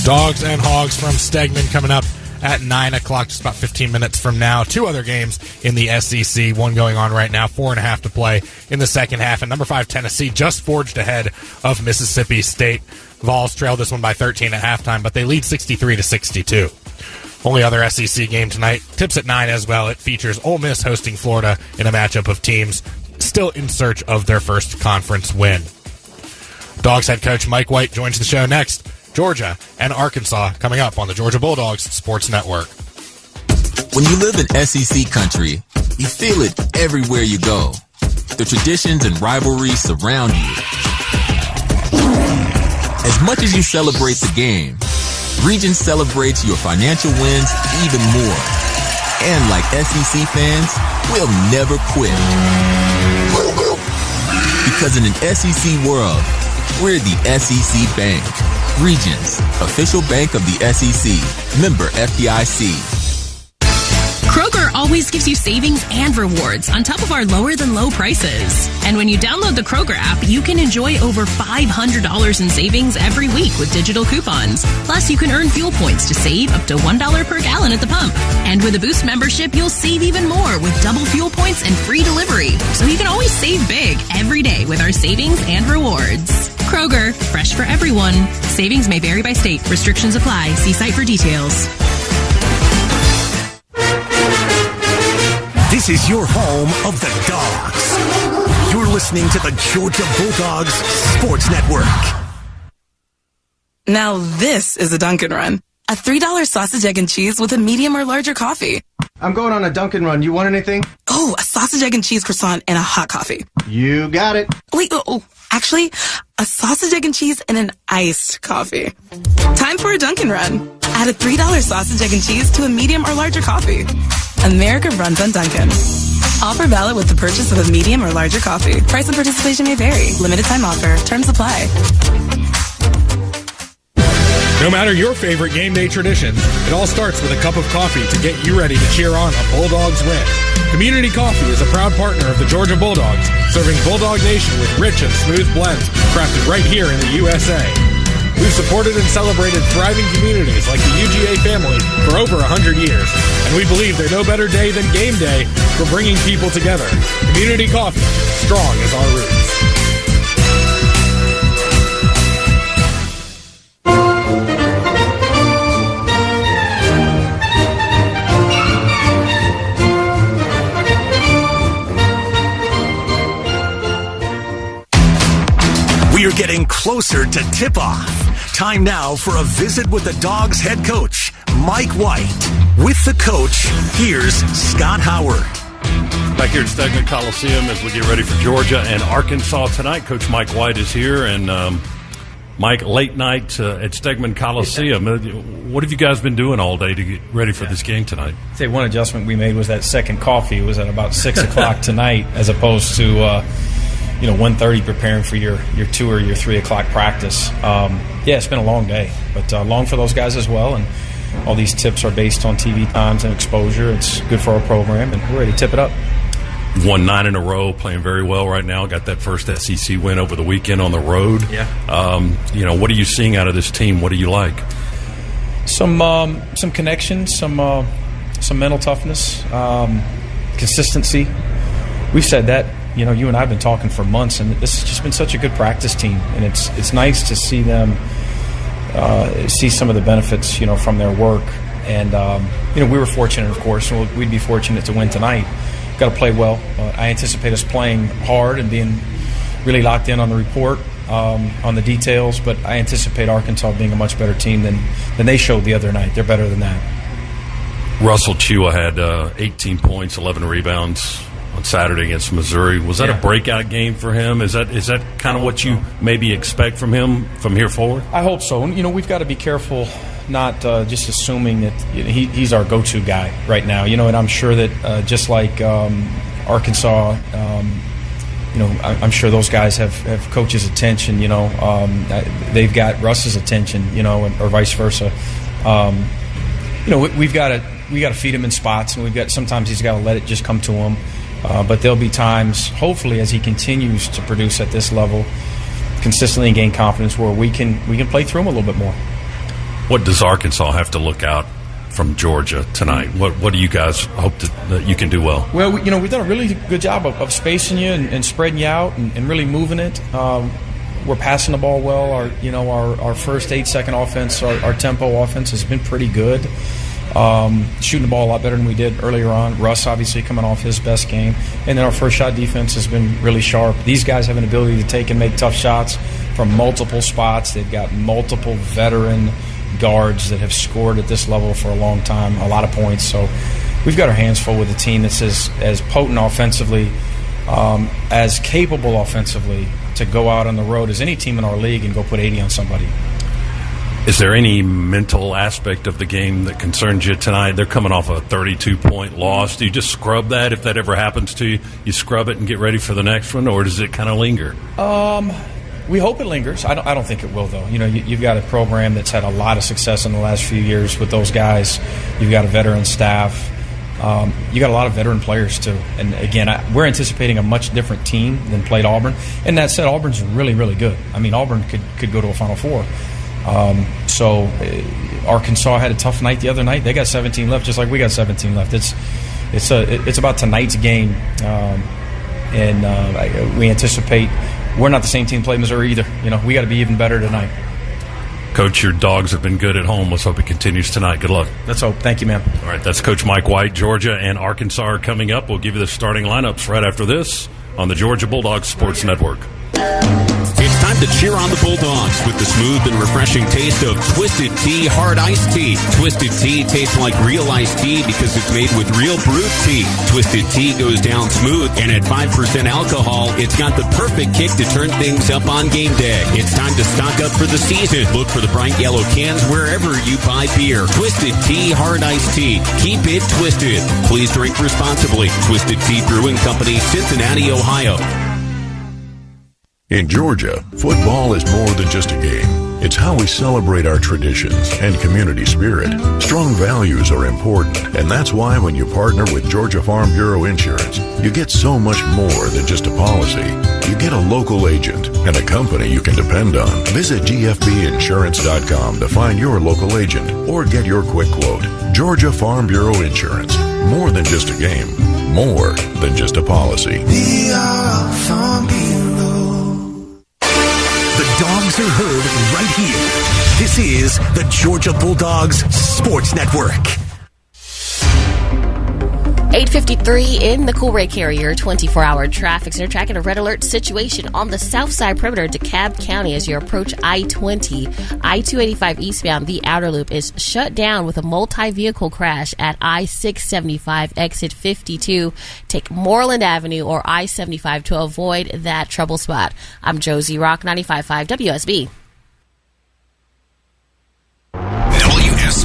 Dogs and Hogs from Stegman coming up at 9 o'clock, just about 15 minutes from now. 2 other games in the SEC, one going on right now, 4.5 to play in the second half. And number 5 Tennessee just forged ahead of Mississippi State. Vols trailed this one by 13 at halftime, but they lead 63-62. Only other SEC game tonight, tips at 9 as well. It features Ole Miss hosting Florida in a matchup of teams still in search of their first conference win. Dogs head coach Mike White joins the show next. Georgia and Arkansas coming up on the Georgia Bulldogs Sports Network. When you live in SEC country, you feel it everywhere you go. The traditions and rivalries surround you. As much as you celebrate the game, Regions celebrates your financial wins even more. And like SEC fans, we'll never quit. Because in an SEC world, we're the SEC Bank. Regions, official bank of the SEC. Member FDIC. Kroger always gives you savings and rewards on top of our lower-than-low prices. And when you download the Kroger app, you can enjoy over $500 in savings every week with digital coupons. Plus, you can earn fuel points to save up to $1 per gallon at the pump. And with a Boost membership, you'll save even more with double fuel points and free delivery. So you can always save big every day with our savings and rewards. Kroger, fresh for everyone. Savings may vary by state. Restrictions apply. See site for details. This is your home of the Dogs. You're listening to the Georgia Bulldogs Sports Network. Now this is a Dunkin' Run. A $3 sausage, egg, and cheese with a medium or larger coffee. I'm going on a Dunkin' Run. You want anything? Oh, a sausage, egg, and cheese croissant and a hot coffee. You got it. Wait, actually, a sausage, egg, and cheese and an iced coffee. Time for a Dunkin' Run. Add a $3 sausage, egg, and cheese to a medium or larger coffee. America runs on Dunkin'. Offer valid with the purchase of a medium or larger coffee. Price and participation may vary. Limited time offer. Terms apply. No matter your favorite game day tradition, it all starts with a cup of coffee to get you ready to cheer on a Bulldogs win. Community Coffee is a proud partner of the Georgia Bulldogs, serving Bulldog Nation with rich and smooth blends crafted right here in the USA. We've supported and celebrated thriving communities like the UGA family for over 100 years, and we believe there's no better day than game day for bringing people together. Community Coffee, strong as our roots. closer to tip-off. Time now for a visit with the Dogs head coach, Mike White. With the coach, here's Scott Howard. Back here at Stegman Coliseum as we get ready for Georgia and Arkansas tonight. Coach Mike White is here, and Mike, late night at Stegman Coliseum. What have you guys been doing all day to get ready for this game tonight? I'd say one adjustment we made was that second coffee. It was at about 6 o'clock tonight as opposed to 1:30 preparing for your 2 or your 3 o'clock practice. It's been a long day, but long for those guys as well. And all these tips are based on TV times and exposure. It's good for our program, and we're ready to tip it up. Won 9 in a row, playing very well right now. Got that first SEC win over the weekend on the road. Yeah. What are you seeing out of this team? What do you like? Some connections, some mental toughness, consistency. We've said that. You and I have been talking for months, and this has just been such a good practice team, and it's nice to see them see some of the benefits, from their work. And we were fortunate, of course, and we'd be fortunate to win tonight. Got to play well. I anticipate us playing hard and being really locked in on the report, on the details. But I anticipate Arkansas being a much better team than they showed the other night. They're better than that. Russell Chua had 18 points, 11 rebounds on Saturday against Missouri. Was that a breakout game for him? Is that kind of what you maybe expect from him from here forward? I hope so. And, we've got to be careful not just assuming that he's our go-to guy right now. And I'm sure that just like Arkansas, I'm sure those guys have coaches' attention. They've got Russ's attention. Or vice versa. We've got to feed him in spots, and sometimes he's got to let it just come to him. But there'll be times, hopefully, as he continues to produce at this level, consistently and gain confidence, where we can play through him a little bit more. What does Arkansas have to look out from Georgia tonight? What do you guys hope that you can do well? Well, we've done a really good job of spacing you and spreading you out and really moving it. We're passing the ball well. Our first 8-second offense, our tempo offense has been pretty good. Shooting the ball a lot better than we did earlier on. Russ obviously coming off his best game. And then our first shot defense has been really sharp. These guys have an ability to take and make tough shots from multiple spots. They've got multiple veteran guards that have scored at this level for a long time, a lot of points. So we've got our hands full with a team that's as potent offensively, as capable offensively to go out on the road as any team in our league and go put 80 on somebody. Is there any mental aspect of the game that concerns you tonight? They're coming off a 32-point loss. Do you just scrub that if that ever happens to you? You scrub it and get ready for the next one, or does it kind of linger? We hope it lingers. I don't think it will, though. You've got a program that's had a lot of success in the last few years with those guys. You've got a veteran staff. You got a lot of veteran players, too. And, again, we're anticipating a much different team than played Auburn. And that said, Auburn's really, really good. I mean, Auburn could go to a Final Four. Arkansas had a tough night the other night. They got 17 left, just like we got 17 left. It's about tonight's game, and we anticipate we're not the same team played Missouri either. We got to be even better tonight. Coach, your Dogs have been good at home. Let's hope it continues tonight. Good luck. Let's hope. Thank you, man. All right, that's Coach Mike White. Georgia and Arkansas are coming up. We'll give you the starting lineups right after this on the Georgia Bulldogs Sports Network. It's time to cheer on the Bulldogs with the smooth and refreshing taste of Twisted Tea Hard Iced Tea. Twisted Tea tastes like real iced tea because it's made with real brewed tea. Twisted Tea goes down smooth, and at 5% alcohol, it's got the perfect kick to turn things up on game day. It's time to stock up for the season. Look for the bright yellow cans wherever you buy beer. Twisted Tea Hard Iced Tea. Keep it twisted. Please drink responsibly. Twisted Tea Brewing Company, Cincinnati, Ohio. In Georgia, football is more than just a game. It's how we celebrate our traditions and community spirit. Strong values are important, and that's why when you partner with Georgia Farm Bureau Insurance, you get so much more than just a policy. You get a local agent and a company you can depend on. Visit gfbinsurance.com to find your local agent or get your quick quote. Georgia Farm Bureau Insurance. More than just a game. More than just a policy. We are Farm Bureau. The Dogs are heard right here. This is the Georgia Bulldogs Sports Network. 8:53 in the Cool Ray Carrier 24-hour traffic center. Tracking a red alert situation on the south side perimeter of DeKalb County as you approach I-20. I-285 eastbound, the outer loop is shut down with a multi-vehicle crash at I-675 exit 52. Take Moreland Avenue or I-75 to avoid that trouble spot. I'm Josie Rock, 95.5 WSB.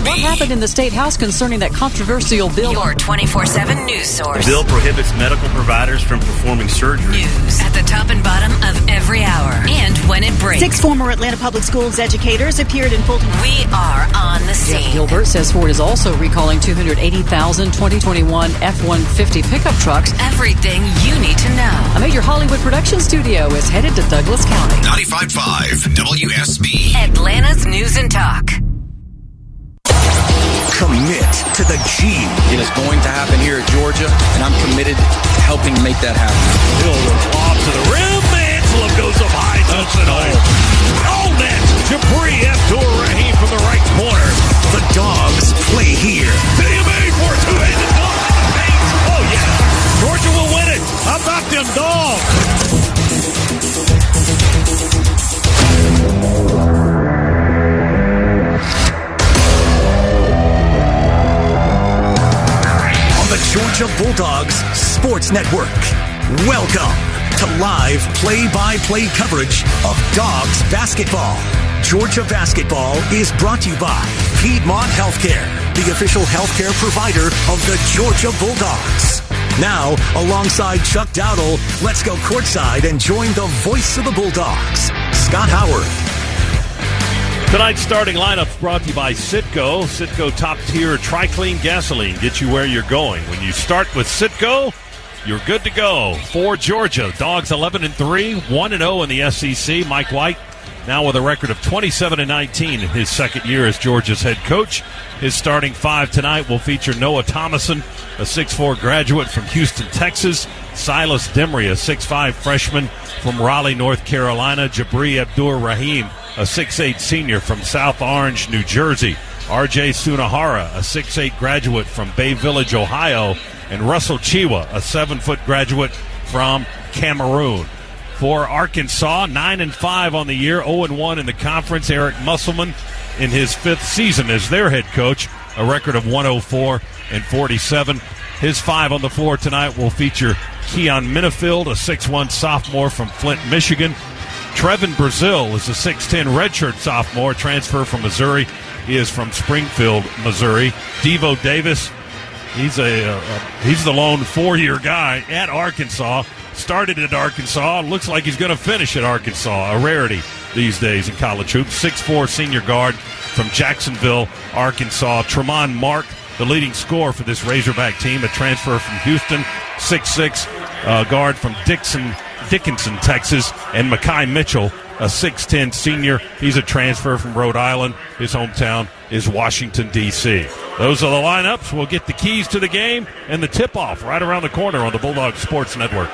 What happened in the State House concerning that controversial bill? Your 24/7 news source. The bill prohibits medical providers from performing surgery. News at the top and bottom of every hour and when it breaks. 6 former Atlanta Public Schools educators appeared in Fulton. We are on the scene. Jeff Gilbert says Ford is also recalling 280,000 2021 F-150 pickup trucks. Everything you need to know. A major Hollywood production studio is headed to Douglas County. 95.5 WSB. Atlanta's News and Talk. Commit to the G. It is going to happen here at Georgia, and I'm committed to helping make that happen. Hill lob to the rim. Anselm goes up high. Touch it home. Oh, net. Jabri Abdur-Rahim from the right corner. The Dogs play here. TMA for a two-handed dunk in the paint. Oh, yeah. Georgia will win it. How about them Dogs? Georgia Bulldogs Sports Network. Welcome to live play-by-play coverage of Dogs basketball. Georgia basketball is brought to you by Piedmont Healthcare, the official healthcare provider of the Georgia Bulldogs. Now, alongside Chuck Dowdle, let's go courtside and join the voice of the Bulldogs, Scott Howard. Tonight's starting lineup brought to you by Citgo. Citgo top-tier Tri-Clean gasoline gets you where you're going. When you start with Citgo, you're good to go. For Georgia, Dogs 11-3, 1-0 in the SEC. Mike White now with a record of 27-19 in his second year as Georgia's head coach. His starting five tonight will feature Noah Thomason, a 6'4 graduate from Houston, Texas. Silas Demry, a 6'5 freshman from Raleigh, North Carolina. Jabri Abdur-Rahim, a 6'8 senior from South Orange, New Jersey. R.J. Sunahara, a 6'8 graduate from Bay Village, Ohio. And Russell Chiwa, a 7-foot graduate from Cameroon. For Arkansas, 9-5 on the year, 0-1 in the conference. Eric Musselman in his 5th season as their head coach, a record of 104-47. His 5 on the floor tonight will feature Keon Minifield, a 6'1 sophomore from Flint, Michigan. Trevin Brazil is a 6'10 redshirt sophomore, transfer from Missouri. He is from Springfield, Missouri. Devo Davis, he's the lone 4-year guy at Arkansas. Started at Arkansas. Looks like he's going to finish at Arkansas, a rarity these days in college hoops. 6'4 senior guard from Jacksonville, Arkansas. Tremont Mark, the leading scorer for this Razorback team, a transfer from Houston. 6'6 guard from Dickinson, Texas. And Mekhi Mitchell, a 6'10 senior. He's a transfer from Rhode Island. His hometown is Washington, D.C. Those are the lineups. We'll get the keys to the game and the tip-off right around the corner on the Bulldog Sports Network.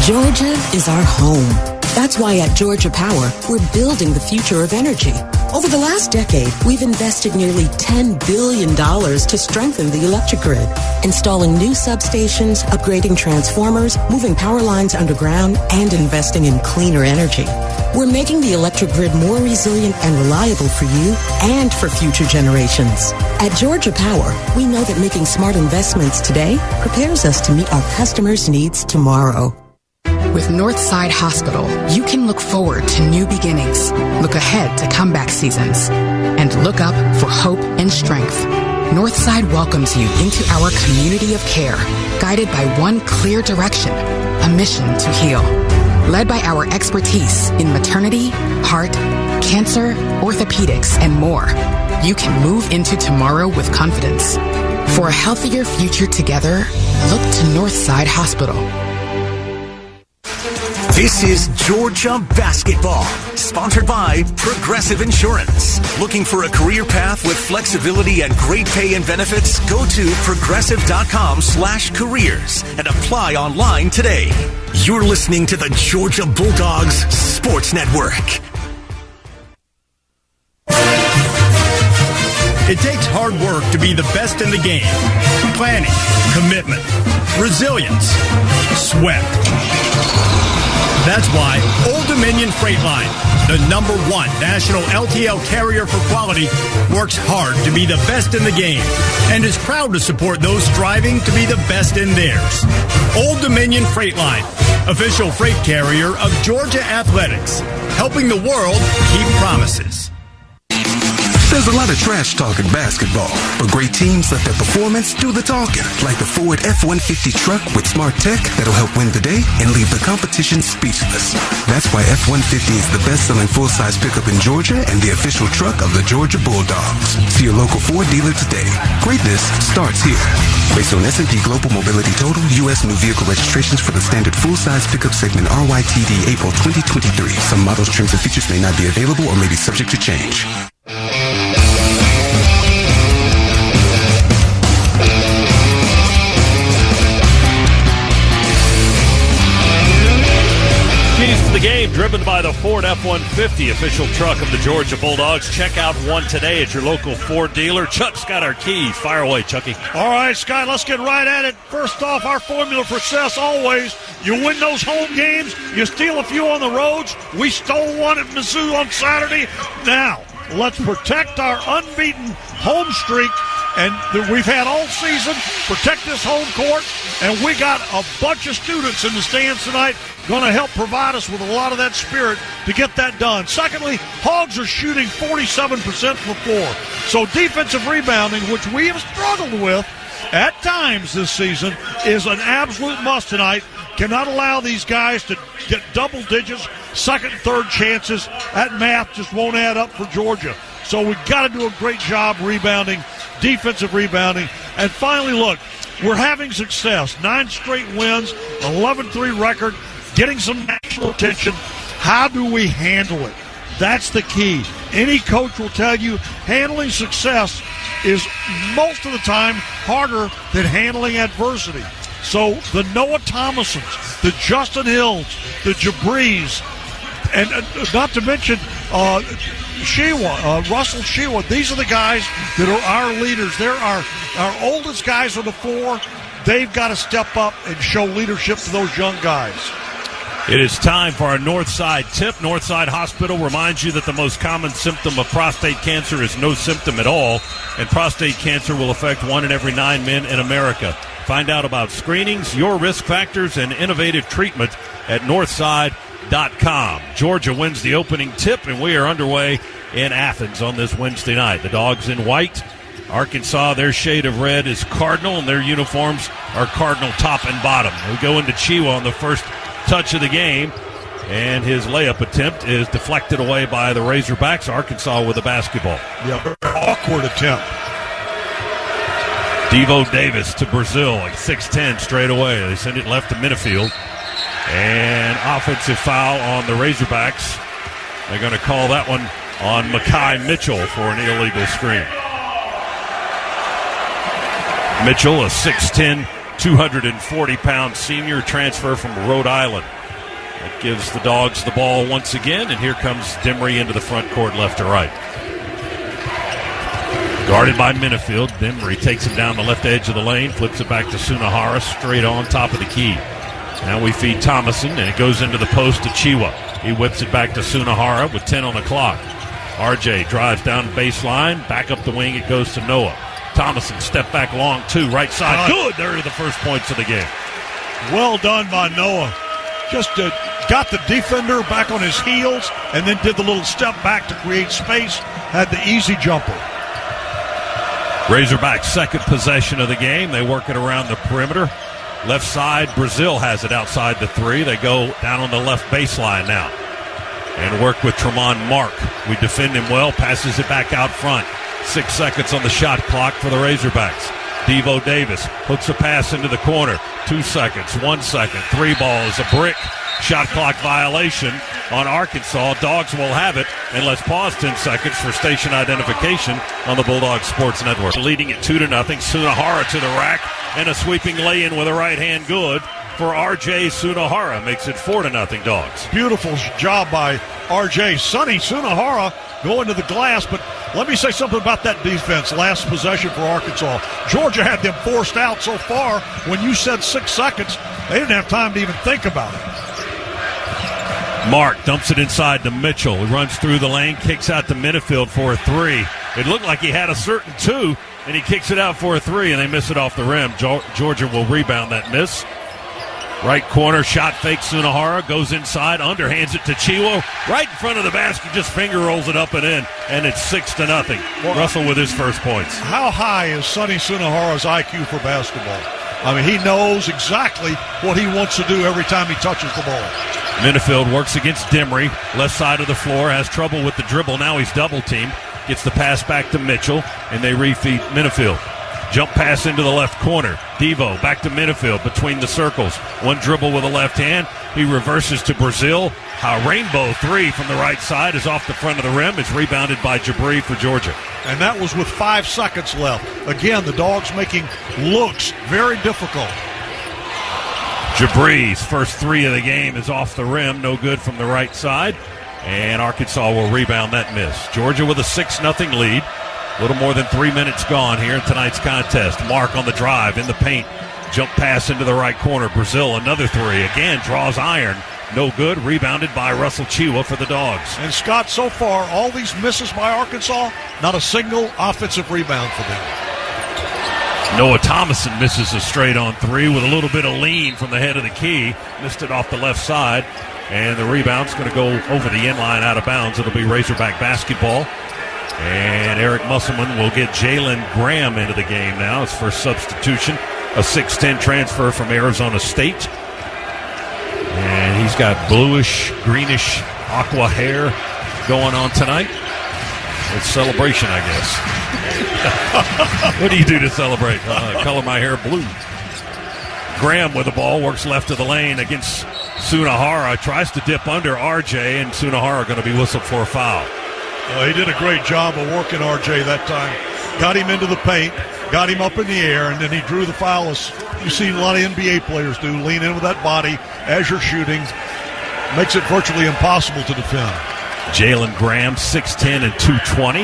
Georgia is our home. That's why at Georgia Power, we're building the future of energy. Over the last decade, we've invested nearly $10 billion to strengthen the electric grid, installing new substations, upgrading transformers, moving power lines underground, and investing in cleaner energy. We're making the electric grid more resilient and reliable for you and for future generations. At Georgia Power, we know that making smart investments today prepares us to meet our customers' needs tomorrow. With Northside Hospital, you can look forward to new beginnings, look ahead to comeback seasons, and look up for hope and strength. Northside welcomes you into our community of care, guided by one clear direction, a mission to heal. Led by our expertise in maternity, heart, cancer, orthopedics, and more, you can move into tomorrow with confidence. For a healthier future together, look to Northside Hospital. This is Georgia Basketball, sponsored by Progressive Insurance. Looking for a career path with flexibility and great pay and benefits? Go to progressive.com/careers and apply online today. You're listening to the Georgia Bulldogs Sports Network. It takes hard work to be the best in the game. Planning, commitment, resilience, sweat. That's why Old Dominion Freight Line, the #1 national LTL carrier for quality, works hard to be the best in the game and is proud to support those striving to be the best in theirs. Old Dominion Freight Line, official freight carrier of Georgia Athletics, helping the world keep promises. There's a lot of trash talk in basketball, but great teams let their performance do the talking, like the Ford F-150 truck with smart tech that'll help win the day and leave the competition speechless. That's why F-150 is the best-selling full-size pickup in Georgia and the official truck of the Georgia Bulldogs. See your local Ford dealer today. Greatness starts here. Based on S&P Global Mobility Total, U.S. new vehicle registrations for the standard full-size pickup segment RYTD April 2023. Some models, trims, and features may not be available or may be subject to change. Keys to the game driven by the Ford F-150, official truck of the Georgia Bulldogs. Check out one today at your local Ford dealer. Chuck's got our keys. Fire away, Chucky. All right, Scott, let's get right at it. First off, our formula for success always, you win those home games, you steal a few on the roads. We stole one at Mizzou on Saturday. Now, let's protect our unbeaten home streak and we've had all season. Protect this home court, and we got a bunch of students in the stands tonight going to help provide us with a lot of that spirit to get that done. Secondly, Hogs are shooting 47% from the floor. So defensive rebounding, which we have struggled with at times this season, is an absolute must tonight. Cannot allow these guys to get double digits, second, third chances. That math just won't add up for Georgia. So we've got to do a great job rebounding, defensive rebounding. And finally, look, we're having success. 9 straight wins, 11-3 record, getting some national attention. How do we handle it? That's the key. Any coach will tell you handling success is most of the time harder than handling adversity. So the Noah Thomasons, the Justin Hills, the Jabrees, and not to mention Russell Shewa. These are the guys that are our leaders. They're our oldest guys on the floor. They've got to step up and show leadership to those young guys. It is time for our Northside tip. Northside Hospital reminds you that the most common symptom of prostate cancer is no symptom at all, and prostate cancer will affect 1 in every 9 men in America. Find out about screenings, your risk factors, and innovative treatment at Northside.com. Georgia wins the opening tip, and we are underway in Athens on this Wednesday night. The Dogs in white. Arkansas, their shade of red is cardinal, and their uniforms are cardinal top and bottom. We go into Chiwa on the first touch of the game, and his layup attempt is deflected away by the Razorbacks. Arkansas with the basketball. Yeah, awkward attempt. Devo Davis to Brazil, like 6'10" straight away. They send it left to Minifield. And offensive foul on the Razorbacks. They're going to call that one on Mekhi Mitchell for an illegal screen. Mitchell, a 6'10", 240-pound senior transfer from Rhode Island. That gives the Dogs the ball once again, and here comes Dimry into the front court left to right. Guarded by Minifield. Dimry takes him down the left edge of the lane, flips it back to Sunahara, straight on top of the key. Now we feed Thomason, and it goes into the post to Chiwa. He whips it back to Sunahara with 10 on the clock. RJ drives down the baseline, back up the wing, it goes to Noah. Thomason, step back long, 2, right side. Good. There are the first points of the game. Well done by Noah. Just got the defender back on his heels and then did the little step back to create space. Had the easy jumper. Razorbacks' second possession of the game. They work it around the perimeter. Left side, Brazil has it outside the 3. They go down on the left baseline now and work with Tremont Mark. We defend him well, passes it back out front. 6 seconds on the shot clock for the Razorbacks. Devo Davis hooks a pass into the corner. 2 seconds, 1 second. 3 balls, a brick. Shot clock violation on Arkansas. Dogs will have it. And let's pause 10 seconds for station identification on the Bulldogs Sports Network. Leading it 2-0. Sunahara to the rack. And a sweeping lay-in with a right hand good for R.J. Sunahara. Makes it 4-0 Dogs. Beautiful job by R.J. Sonny Sunahara going to the glass, but Let me say something about that defense. Last possession for Arkansas. Georgia had them forced out so far. When you said 6 seconds, they didn't have time to even think about it. Mark dumps it inside to Mitchell. He runs through the lane, kicks out to Minifield for a 3. It looked like he had a certain 2, and he kicks it out for a 3, and they miss it off the rim. Georgia will rebound that miss. Right corner, shot fake Sunahara, goes inside, underhands it to Chiwo. Right in front of the basket, just finger rolls it up and in, and it's 6-0. Russell with his first points. How high is Sonny Sunahara's IQ for basketball? I mean, he knows exactly what he wants to do every time he touches the ball. Minifield works against Demery. Left side of the floor, has trouble with the dribble. Now he's double-teamed. Gets the pass back to Mitchell, and they refeed Minifield. Jump pass into the left corner. Devo back to Minifield between the circles. One dribble with a left hand. He reverses to Brazil. A rainbow 3 from the right side is off the front of the rim. It's rebounded by Jabri for Georgia. And that was with 5 seconds left. Again, the Dogs making looks very difficult. Jabri's first 3 of the game is off the rim. No good from the right side. And Arkansas will rebound that miss. Georgia with a 6-0 lead. A little more than 3 minutes gone here in tonight's contest. Mark on the drive in the paint. Jump pass into the right corner. Brazil, another 3. Again, draws iron. No good. Rebounded by Russell Chiwa for the Dogs. And Scott, so far, all these misses by Arkansas, not a single offensive rebound for them. Noah Thomason misses a straight-on 3 with a little bit of lean from the head of the key. Missed it off the left side. And the rebound's going to go over the inline out of bounds. It'll be Razorback basketball. And Eric Musselman will get Jalen Graham into the game now. His first substitution, a 6'10 transfer from Arizona State. And he's got bluish, greenish, aqua hair going on tonight. It's celebration, I guess. What do you do to celebrate? Color my hair blue. Graham with the ball, works left of the lane against Sunahara. Tries to dip under RJ, and Sunahara going to be whistled for a foul. He did a great job of working RJ that time. Got him into the paint, got him up in the air, and then he drew the foul as you've seen a lot of NBA players do. Lean in with that body as you're shooting. Makes it virtually impossible to defend. Jalen Graham, 6'10 and 220.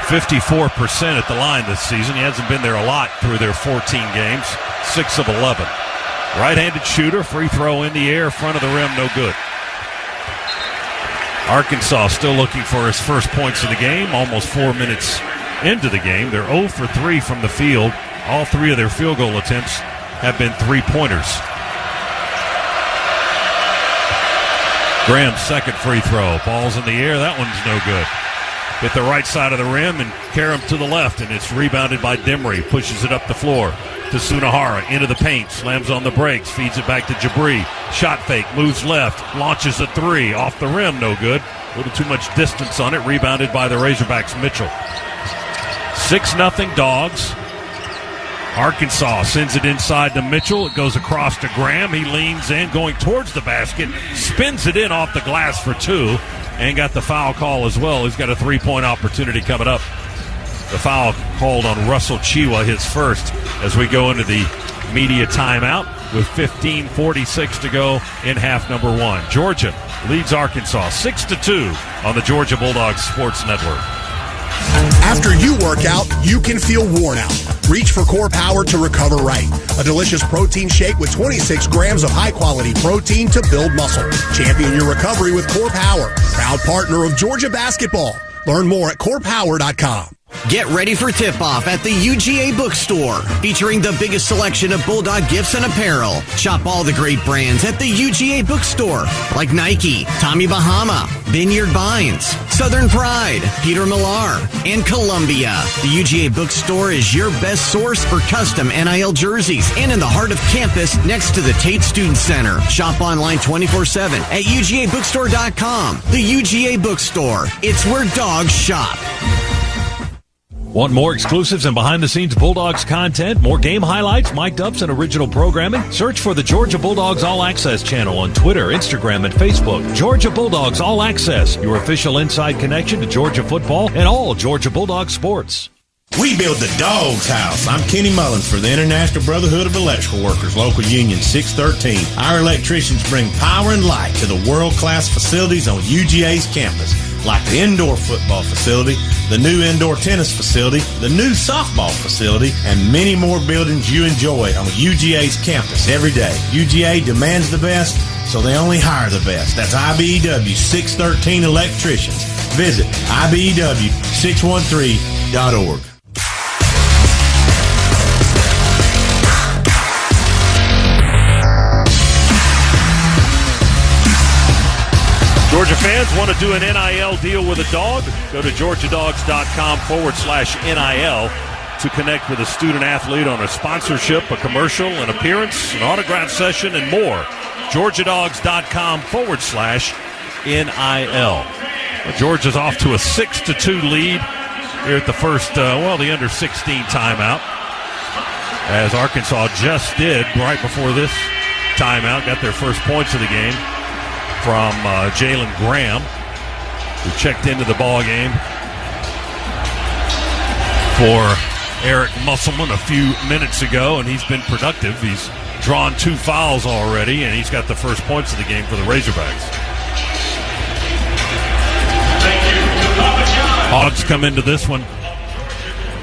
54% at the line this season. He hasn't been there a lot through their 14 games. 6 of 11. Right-handed shooter, free throw in the air, front of the rim, no good. Arkansas still looking for his first points of the game, almost 4 minutes into the game. They're 0 for 3 from the field. All 3 of their field goal attempts have been three-pointers. Graham's second free throw. Ball's in the air. That one's no good. Hit the right side of the rim and Karam to the left, and it's rebounded by Demery. Pushes it up the floor to Sunahara. Into the paint. Slams on the brakes. Feeds it back to Jabri. Shot fake. Moves left. Launches a 3. Off the rim. No good. A little too much distance on it. Rebounded by the Razorbacks' Mitchell. 6-0 Dogs. Arkansas sends it inside to Mitchell. It goes across to Graham. He leans in, going towards the basket. Spins it in off the glass for 2. And got the foul call as well. He's got a 3-point opportunity coming up. The foul called on Russell Chiwa, his first, as we go into the media timeout with 15:46 to go in half number 1. Georgia leads Arkansas 6-2 on the Georgia Bulldogs Sports Network. After you work out, you can feel worn out. Reach for Core Power to recover right. A delicious protein shake with 26 grams of high-quality protein to build muscle. Champion your recovery with Core Power, proud partner of Georgia basketball. Learn more at corepower.com. Get ready for tip-off at the UGA Bookstore, featuring the biggest selection of Bulldog gifts and apparel. Shop all the great brands at the UGA Bookstore, like Nike, Tommy Bahama, Vineyard Vines, Southern Pride, Peter Millar, and Columbia. The UGA Bookstore is your best source for custom NIL jerseys, and in the heart of campus next to the Tate Student Center. Shop online 24/7 at UGABookstore.com. The UGA Bookstore. It's where dogs shop. Want more exclusives and behind-the-scenes Bulldogs content, more game highlights, mic'd ups, and original programming? Search for the Georgia Bulldogs All Access channel on Twitter, Instagram, and Facebook. Georgia Bulldogs All Access, your official inside connection to Georgia football and all Georgia Bulldogs sports. We build the Dog's House. I'm Kenny Mullins for the International Brotherhood of Electrical Workers, Local Union 613. Our electricians bring power and light to the world-class facilities on UGA's campus. like the indoor football facility, the new indoor tennis facility, the new softball facility, and many more buildings you enjoy on UGA's campus every day. UGA demands the best, so they only hire the best. That's IBEW 613 Electricians. Visit IBEW613.org. Georgia fans want to do an NIL deal with a dog? Go to georgiadogs.com/NIL to connect with a student athlete on a sponsorship, a commercial, an appearance, an autograph session, and more. georgiadogs.com/NIL. Georgia's off to a 6-2 lead here at the first, the under 16 timeout. As Arkansas just did right before this timeout, got their first points of the game from Jalen Graham, who checked into the ball game for Eric Musselman a few minutes ago, and he's been productive. He's drawn 2 fouls already, and he's got the first points of the game for the Razorbacks. Hogs come into this one,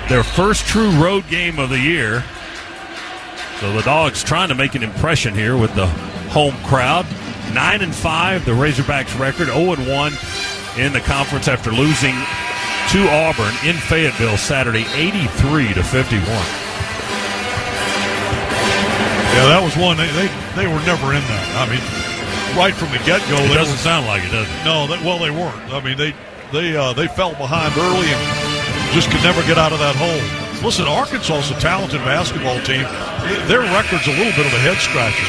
their first true road game of the year. So the Dogs trying to make an impression here with the home crowd. 9-5, the Razorbacks record, 0-1 in the conference after losing to Auburn in Fayetteville Saturday, 83-51. Yeah, that was one. They were never in that. I mean, right from the get-go. It doesn't sound like it, does it? No, they weren't. I mean, they fell behind early and just could never get out of that hole. Listen, Arkansas is a talented basketball team. Their record's a little bit of a head-scratcher,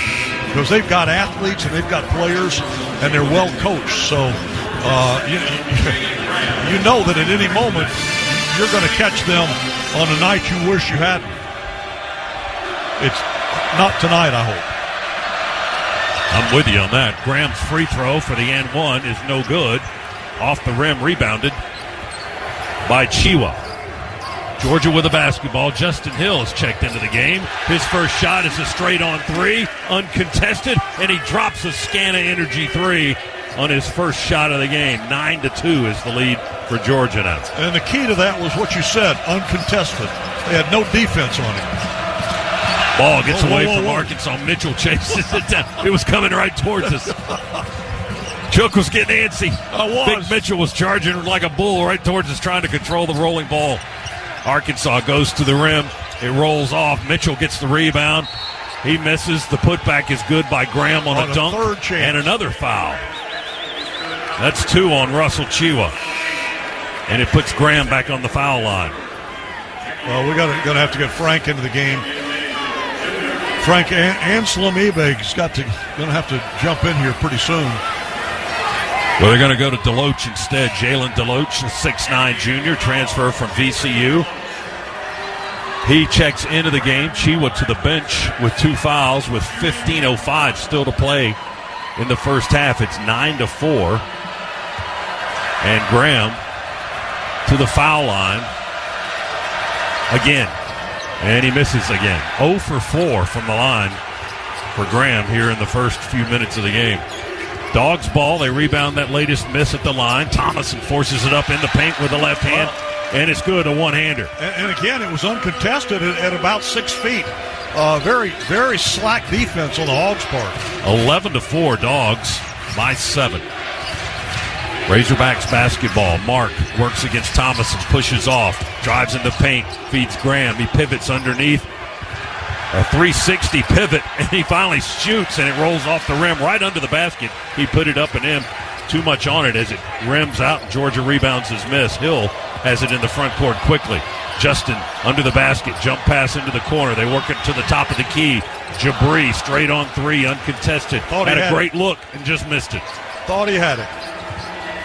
because they've got athletes and they've got players and they're well coached. So you know that at any moment you're going to catch them on a night you wish you hadn't. It's not tonight, I hope. I'm with you on that. Graham's free throw for the and one is no good. Off the rim, rebounded by Chiwa. Georgia with the basketball. Justin Hill has checked into the game. His first shot is a straight-on 3, uncontested, and he drops a Scana Energy 3 on his first shot of the game. 9-2 is the lead for Georgia now. And the key to that was what you said, uncontested. They had no defense on it. Ball gets away from Arkansas. Mitchell chases it down. It was coming right towards us. Chook was getting antsy. Big Mitchell was charging like a bull right towards us, trying to control the rolling ball. Arkansas goes to the rim. It rolls off. Mitchell gets the rebound. He misses. The putback is good by Graham on a dunk. Third chance. And another foul. That's 2 on Russell Chiwa. And it puts Graham back on the foul line. Well, we're going to have to get Frank into the game. Frank and Slim Ebeg's going to have to jump in here pretty soon. Well, they're going to go to Deloach instead. Jalen Deloach, a 6'9 junior, transfer from VCU. He checks into the game. Chiwa to the bench with 2 fouls with 15:05 still to play in the first half. It's 9-4. And Graham to the foul line again. And he misses again. 0 for 4 from the line for Graham here in the first few minutes of the game. Dogs ball. They rebound that latest miss at the line. Thomason forces it up in the paint with the left hand, and it's good, a one-hander. And again, it was uncontested at about 6 feet. Very, very slack defense on the Hogs' part. 11-4 Dogs by 7. Razorbacks basketball. Mark works against Thomason, pushes off, drives in the paint, feeds Graham. He pivots underneath. A 360 pivot, and he finally shoots, and it rolls off the rim right under the basket. He put it up and in. Too much on it as it rims out. Georgia rebounds his miss. Hill has it in the front court quickly. Justin under the basket. Jump pass into the corner. They work it to the top of the key. Jabri straight on 3, uncontested. Had a great look and just missed it. Thought he had it.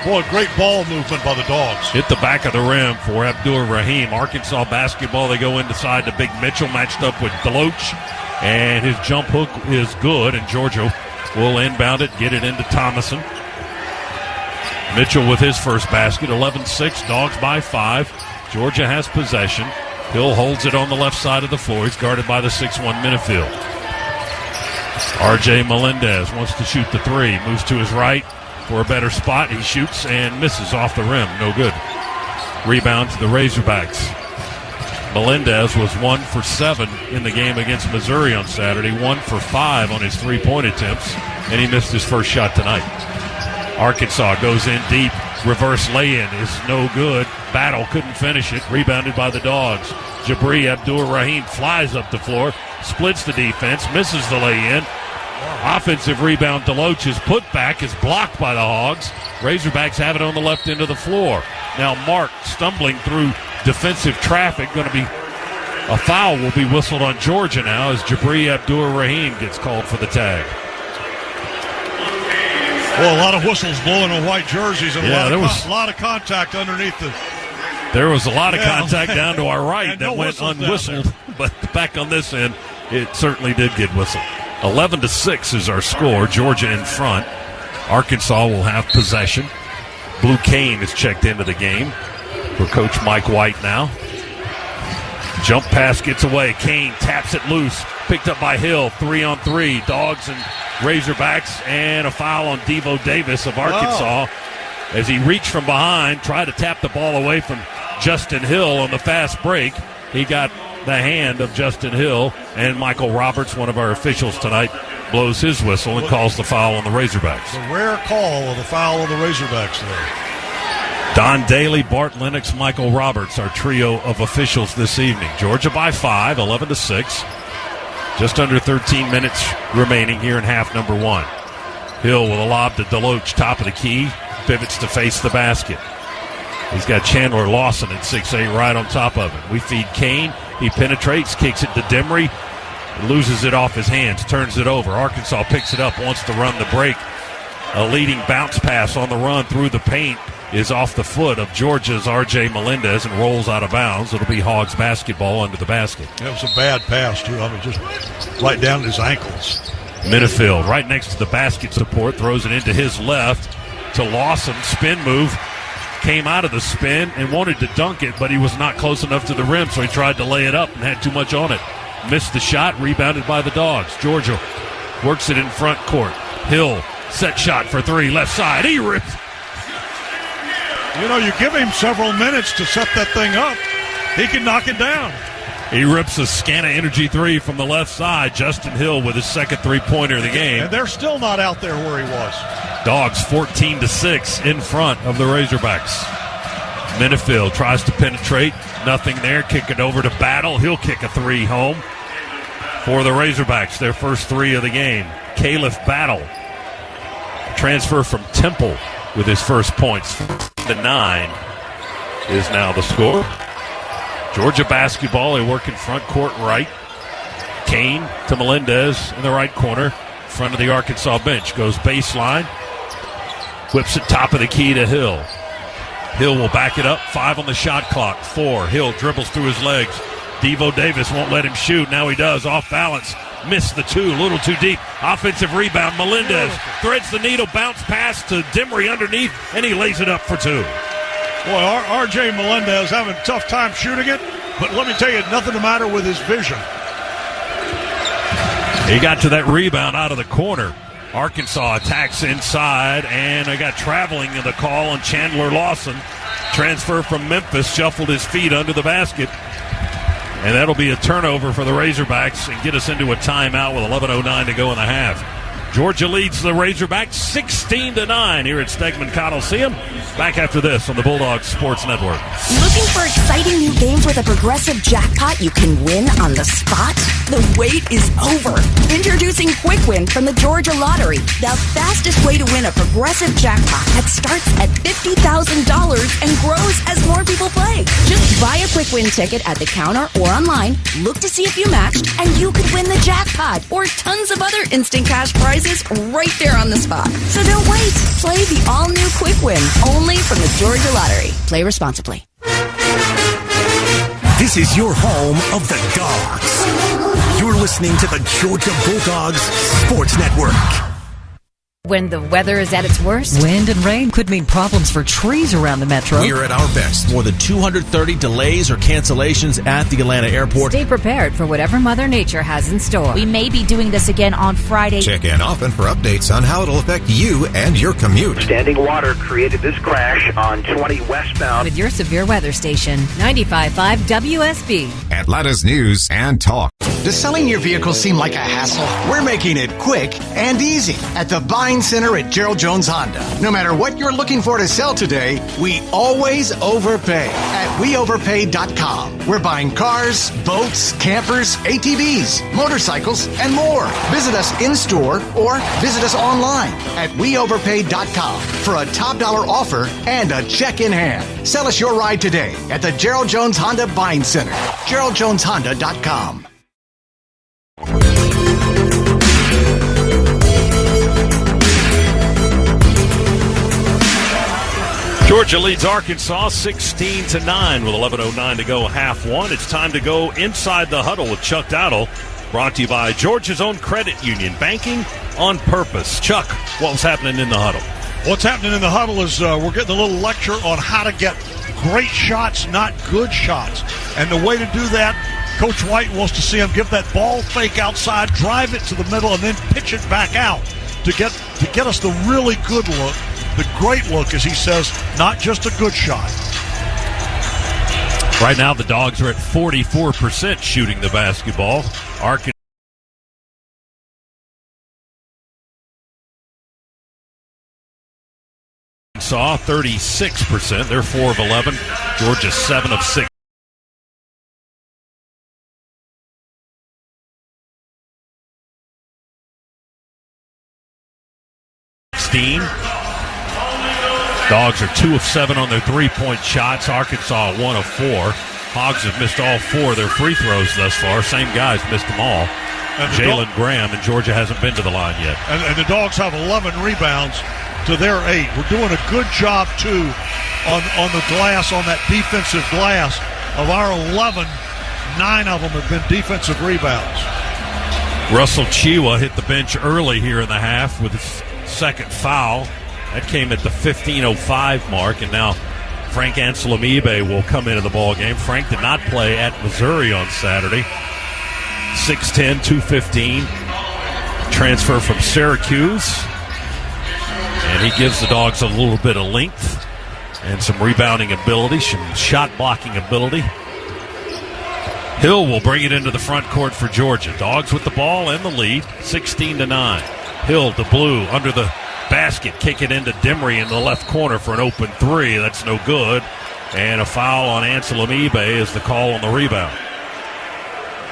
Boy, great ball movement by the Dogs. Hit the back of the rim for Abdur Rahim. Arkansas basketball, they go inside to Big Mitchell, matched up with Deloach. And his jump hook is good, and Georgia will inbound it, get it into Thomason. Mitchell with his first basket, 11-6, Dogs by 5. Georgia has possession. Hill holds it on the left side of the floor. He's guarded by the 6'1 Minifield. R.J. Melendez wants to shoot the 3, moves to his right. for a better spot. He shoots and misses off the rim. No good. Rebound to the Razorbacks. Melendez was 1 for 7 in the game against Missouri on Saturday, 1 for 5 on his three-point attempts, and he missed his first shot tonight. Arkansas goes in deep. Reverse lay-in is no good. Battle couldn't finish it. Rebounded by the Dogs. Jabri Abdur-Rahim flies up the floor, splits the defense, misses the lay-in. Offensive rebound. Deloach's putback is blocked by the Hogs. Razorbacks have it on the left end of the floor. Now Mark stumbling through defensive traffic. Going to be a foul will be whistled on Georgia now as Jabri Abdur-Rahim gets called for the tag. Well, a lot of whistles blowing on white jerseys and a lot of contact underneath the. There was a lot of contact down to our right that went unwhistled, but back on this end, it certainly did get whistled. 11-6 is our score. Georgia in front. Arkansas will have possession. Blue Kane is checked into the game for Coach Mike White now. Jump pass gets away. Kane taps it loose. Picked up by Hill. 3-on-3. Dogs and Razorbacks, and a foul on Devo Davis of Arkansas as he reached from behind, tried to tap the ball away from Justin Hill on the fast break. He got the hand of Justin Hill, and Michael Roberts, one of our officials tonight, blows his whistle and calls the foul on the Razorbacks. The rare call of the foul on the Razorbacks there. Don Daly, Bart Lennox, Michael Roberts, our trio of officials this evening. Georgia by 5, 11-6. Just under 13 minutes remaining here in half number 1. Hill with a lob to Deloach, top of the key, pivots to face the basket. He's got Chandler Lawson at 6'8", right on top of him. We feed Kane. He penetrates, kicks it to Demery, loses it off his hands, turns it over. Arkansas picks it up, wants to run the break. A leading bounce pass on the run through the paint is off the foot of Georgia's R.J. Melendez and rolls out of bounds. It'll be Hogs basketball under the basket. That was a bad pass, too. I mean, just right down his ankles. Minifield, right next to the basket support, throws it into his left to Lawson. Spin move. Came out of the spin and wanted to dunk it, but he was not close enough to the rim, so he tried to lay it up and had too much on it. Missed the shot, rebounded by the Dogs. Georgia works it in front court. Hill, set shot for 3, left side. He rips. You know, you give him several minutes to set that thing up, he can knock it down. He rips a Scana Energy 3 from the left side. Justin Hill with his second three-pointer of the game. And they're still not out there where he was. Dogs 14-6 in front of the Razorbacks. Minifield tries to penetrate. Nothing there. Kick it over to Battle. He'll kick a 3 home for the Razorbacks. Their first 3 of the game. Caliph Battle. Transfer from Temple with his first points. 9 is now the score. Georgia basketball, they work in front court right. Kane to Melendez in the right corner, front of the Arkansas bench. Goes baseline, whips it top of the key to Hill. Hill will back it up, 5 on the shot clock, 4. Hill dribbles through his legs. Devo Davis won't let him shoot. Now he does, off balance. Missed the 2, a little too deep. Offensive rebound, Melendez threads the needle, bounce pass to Demery underneath, and he lays it up for 2. Boy, R.J. Melendez having a tough time shooting it, but let me tell you, nothing the matter with his vision. He got to that rebound out of the corner. Arkansas attacks inside, and they got traveling in the call on Chandler Lawson. Transfer from Memphis, shuffled his feet under the basket. And that'll be a turnover for the Razorbacks and get us into a timeout with 11:09 to go in the half. Georgia leads the Razorbacks 16-9 here at Stegman Coliseum. Back after this on the Bulldogs Sports Network. Looking for exciting new games with a progressive jackpot you can win on the spot? The wait is over. Introducing Quick Win from the Georgia Lottery, the fastest way to win a progressive jackpot that starts at $50,000 and grows as more people play. Just buy a Quick Win ticket at the counter or online, look to see if you matched, and you could win the jackpot or tons of other instant cash prizes right there on the spot. So don't wait. Play the all-new Quick Win, only from the Georgia Lottery. Play responsibly. This is your home of the Dogs. You're listening to the Georgia Bulldogs Sports Network. When the weather is at its worst, Wind and rain could mean problems for trees around the metro. We are at our best. More than 230 delays or cancellations at the Atlanta airport. Stay prepared for whatever Mother Nature has in store. We may be doing this again on Friday. Check in often for updates on how it'll affect you and your commute. Standing water created this crash on 20 westbound. With your severe weather station, 95.5 WSB. Atlanta's news and talk. Does selling your vehicle seem like a hassle? We're making it quick and easy at the Buying Center at Gerald Jones Honda. No matter what you're looking for to sell today, we always overpay at weoverpay.com. We're buying cars, boats, campers, ATVs, motorcycles, and more. Visit us in-store or visit us online at weoverpay.com for a top dollar offer and a check in hand. Sell us your ride today at the Gerald Jones Honda Buying Center. GeraldJonesHonda.com. Georgia leads Arkansas 16-9 with 11:09 to go, half one. It's time to go inside the huddle with Chuck Dowdle, brought to you by Georgia's own credit union, banking on purpose. Chuck, what was happening in the huddle? What's happening in the huddle is we're getting a little lecture on how to get great shots, not good shots. And the way to do that, Coach White wants to see him give that ball fake outside, drive it to the middle, and then pitch it back out to get us the really good look. The great look, as he says, not just a good shot. Right now, the Dogs are at 44% shooting the basketball. Arkansas 36%. They're 4 of 11. Georgia 7 of 6. Dogs are 2 of 7 on their three-point shots. Arkansas 1 of 4. Hogs have missed all 4 of their free throws thus far. Same guys missed them all. Jalen Graham, and Georgia hasn't been to the line yet. And the Dogs have 11 rebounds to their 8. We're doing a good job, too, on the glass, on that defensive glass. Of our 11, 9 of them have been defensive rebounds. Russell Chiwa hit the bench early here in the half with his second foul. That came at the 15:05 mark, and now Frank Anselamibe will come into the ball game. Frank did not play at Missouri on Saturday. 6'10", 215, transfer from Syracuse, and he gives the Dogs a little bit of length and some rebounding ability, some shot blocking ability. Hill will bring it into the front court for Georgia. Dogs with the ball and the lead, 16-9. Hill to Blue under the basket, kick it into Demery in the left corner for an open 3. That's no good. And a foul on Anselamibe is the call on the rebound.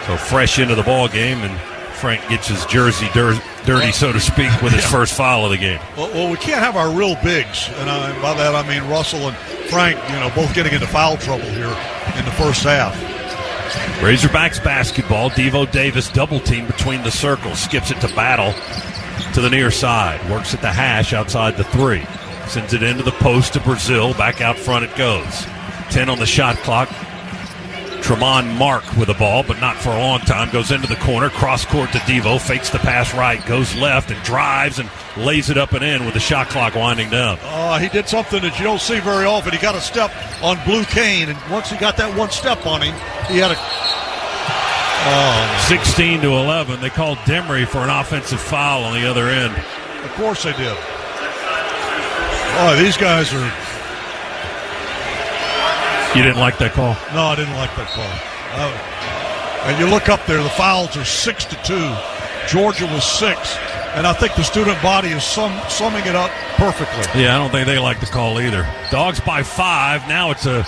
So fresh into the ball game, and Frank gets his jersey dirty, so to speak, with his first foul of the game. Well, we can't have our real bigs, and by that I mean Russell and Frank, both getting into foul trouble here in the first half. Razorbacks basketball. Devo Davis double team between the circles, skips it to Battle to the near side, works at the hash outside the 3, sends it into the post to Brazil. Back out front it goes. 10 on the shot clock. Tremont Mark with the ball, but not for a long time. Goes into the corner, cross court to Devo, fakes the pass right, goes left and drives and lays it up and in with the shot clock winding down. He did something that you don't see very often. He got a step on Blue Kane, and once he got that one step on him, he had a 16-11. They called Demery for an offensive foul on the other end. Of course they did. These guys are... You didn't like that call? No, I didn't like that call. And you look up there, the fouls are 6-2. Georgia was 6. And I think the student body is summing it up perfectly. Yeah, I don't think they like the call either. Dogs by 5. Now it's a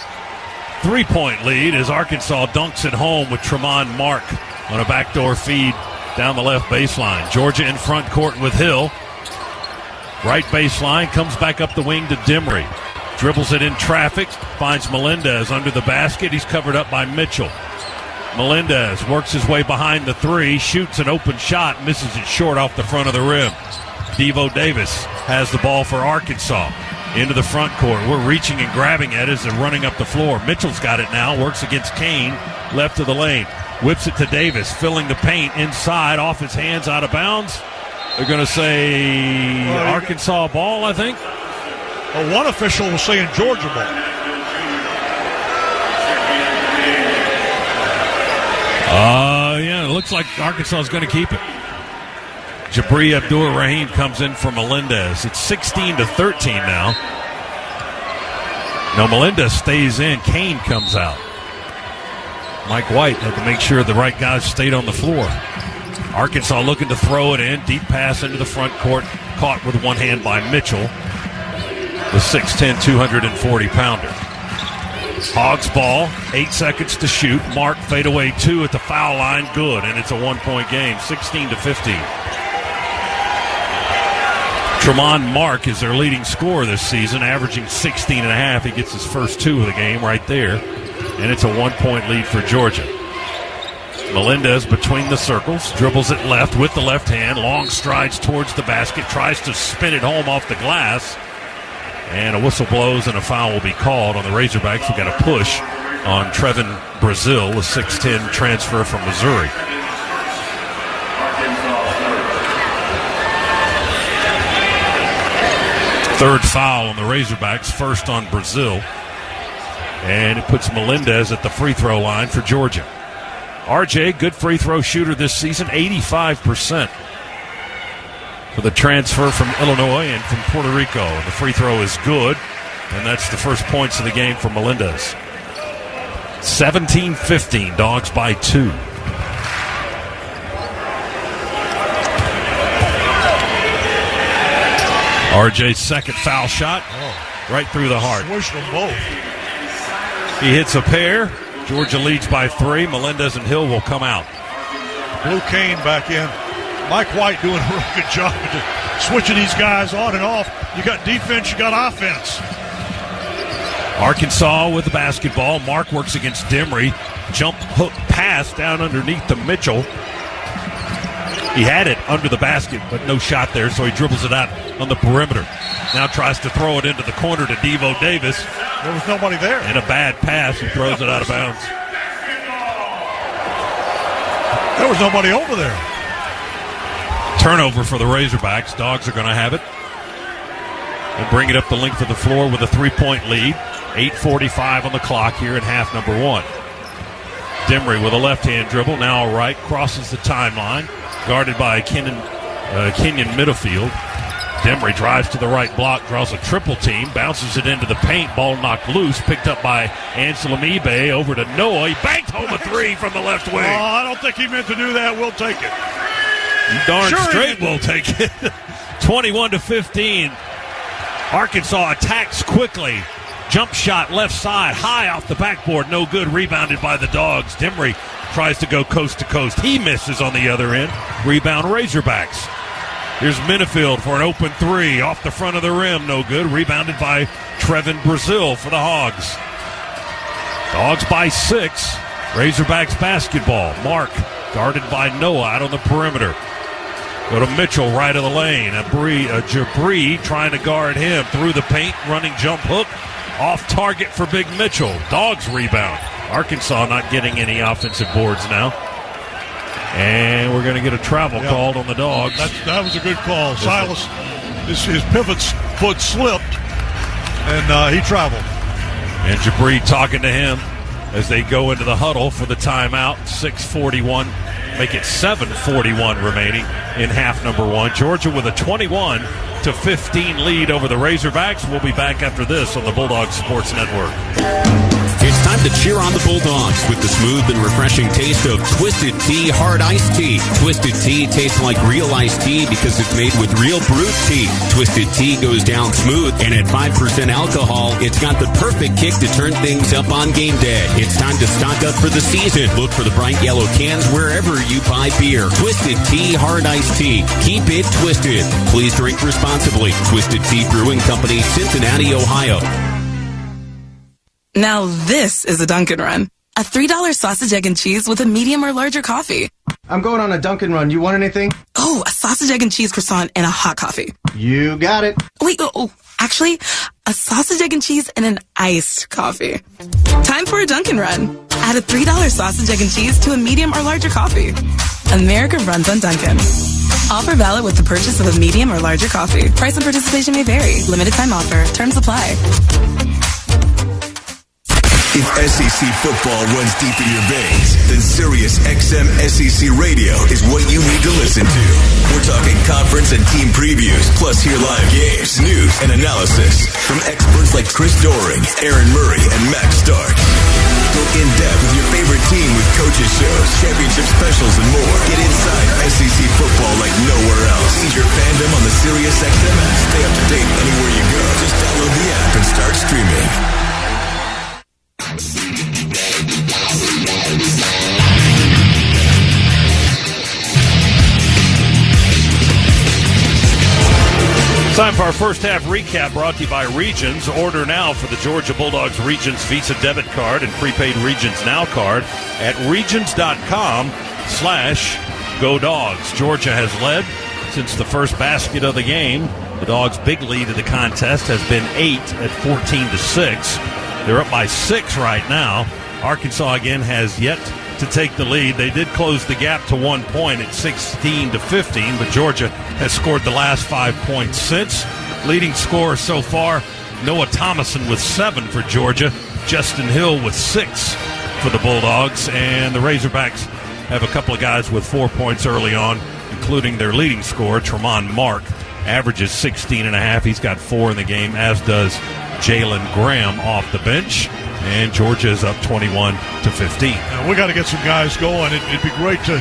3-point lead as Arkansas dunks it home with Tremont Mark on a backdoor feed down the left baseline. Georgia in front court with Hill. Right baseline, comes back up the wing to Demery. Dribbles it in traffic, finds Melendez under the basket. He's covered up by Mitchell. Melendez works his way behind the 3, shoots an open shot, misses it short off the front of the rim. Devo Davis has the ball for Arkansas. Into the front court. We're reaching and grabbing it as they're running up the floor. Mitchell's got it now, works against Kane, left of the lane. Whips it to Davis, filling the paint inside, off his hands, out of bounds. They're going to say Arkansas ball, I think. Well, one official was saying Georgia ball. Yeah, it looks like Arkansas is going to keep it. Jabri Abdur-Rahim comes in for Melendez. It's 16-13 now. No, Melendez stays in. Kane comes out. Mike White had to make sure the right guys stayed on the floor. Arkansas looking to throw it in. Deep pass into the front court. Caught with one hand by Mitchell, the 6'10", 240-pounder. Hogs ball, 8 seconds to shoot. Mark fadeaway 2 at the foul line. Good, and it's a 1-point game, 16-15. Tremont Mark is their leading scorer this season, averaging 16.5. He gets his first 2 of the game right there, and it's a 1-point lead for Georgia. Melendez between the circles, dribbles it left with the left hand, long strides towards the basket, tries to spin it home off the glass, and a whistle blows and a foul will be called on the Razorbacks. We got a push on Trevin Brazil, a 6'10" transfer from Missouri. Third foul on the Razorbacks, first on Brazil, and it puts Melendez at the free throw line for Georgia. RJ, good free throw shooter this season, 85%. For the transfer from Illinois and from Puerto Rico. The free throw is good, and that's the first points of the game for Melendez. 17-15, Dogs by 2. RJ's second foul shot, right through the heart. Swished them both. He hits a pair. Georgia leads by 3. Melendez and Hill will come out. Blue Kane back in. Mike White doing a really good job of just switching these guys on and off. You got defense, you got offense. Arkansas with the basketball. Mark works against Demery. Jump hook pass down underneath to Mitchell. He had it under the basket, but no shot there, so he dribbles it out on the perimeter. Now tries to throw it into the corner to Devo Davis. There was nobody there. And a bad pass. He throws it out of bounds. There was nobody over there. Turnover for the Razorbacks. Dogs are going to have it. And bring it up the length of the floor with a 3-point lead. 8:45 on the clock here in half number 1. Demery with a left-hand dribble. Now a right. Crosses the timeline. Guarded by Kenyon Middlefield. Demery drives to the right block, draws a triple team, bounces it into the paint, ball knocked loose, picked up by Anselm Ebe over to Noah. He banked home a 3 from the left wing. I don't think he meant to do that. We'll take it. You darn straight we'll take it. 21-15. Arkansas attacks quickly. Jump shot left side, high off the backboard, no good. Rebounded by the Dogs. Demery tries to go coast to coast. He misses on the other end. Rebound Razorbacks. Here's Minifield for an open 3 off the front of the rim. No good. Rebounded by Trevin Brazil for the Hogs. Dogs by 6. Razorbacks basketball. Mark guarded by Noah out on the perimeter. Go to Mitchell right of the lane. Jabri trying to guard him through the paint. Running jump hook. Off target for Big Mitchell. Dogs rebound. Arkansas not getting any offensive boards now. And we're going to get a travel called on the Dogs. That was a good call. Silas, his pivot foot slipped, and he traveled. And Jabri talking to him as they go into the huddle for the timeout. 6:41, make it 7:41 remaining in half number 1. Georgia with a 21-15 lead over the Razorbacks. We'll be back after this on the Bulldogs Sports Network. It's time to cheer on the Bulldogs with the smooth and refreshing taste of Twisted Tea Hard Iced Tea. Twisted Tea tastes like real iced tea because it's made with real brewed tea. Twisted Tea goes down smooth, and at 5% alcohol, it's got the perfect kick to turn things up on game day. It's time to stock up for the season. Look for the bright yellow cans wherever you buy beer. Twisted Tea Hard Iced Tea. Keep it twisted. Please drink responsibly. Twisted Tea Brewing Company, Cincinnati, Ohio. Now this is a Dunkin' Run. A $3 sausage, egg, and cheese with a medium or larger coffee. I'm going on a Dunkin' Run. You want anything? Oh, a sausage, egg, and cheese croissant and a hot coffee. You got it. Wait, actually, a sausage, egg, and cheese and an iced coffee. Time for a Dunkin' Run. Add a $3 sausage, egg, and cheese to a medium or larger coffee. America runs on Dunkin'. Offer valid with the purchase of a medium or larger coffee. Price and participation may vary. Limited time offer. Terms apply. If SEC football runs deep in your veins, then Sirius XM SEC Radio is what you need to listen to. We're talking conference and team previews, plus hear live games, news, and analysis from experts like Chris Doering, Aaron Murray, and Max Stark. Go in-depth with your favorite team with coaches shows, championship specials, and more. Get inside SEC football like nowhere else. Change your fandom on the Sirius XM app. Stay up to date anywhere you go. Just download the app and start streaming. Time for our first half recap brought to you by Regions. Order now for the Georgia Bulldogs Regions Visa debit card and prepaid Regions Now card at regions.com/GoDogs. Georgia has led since the first basket of the game. The Dogs' big lead of the contest has been 8 at 14-6. They're up by 6 right now. Arkansas again has yet to take the lead. They did close the gap to 1 point at 16-15, but Georgia has scored the last 5 points since. Leading scorer so far, Noah Thomason with 7 for Georgia, Justin Hill with 6 for the Bulldogs, and the Razorbacks have a couple of guys with 4 points early on, including their leading scorer, Tremont Mark, averages 16.5. He's got 4 in the game, as does Jalen Graham off the bench. And Georgia is up 21-15. We got to get some guys going. It'd be great to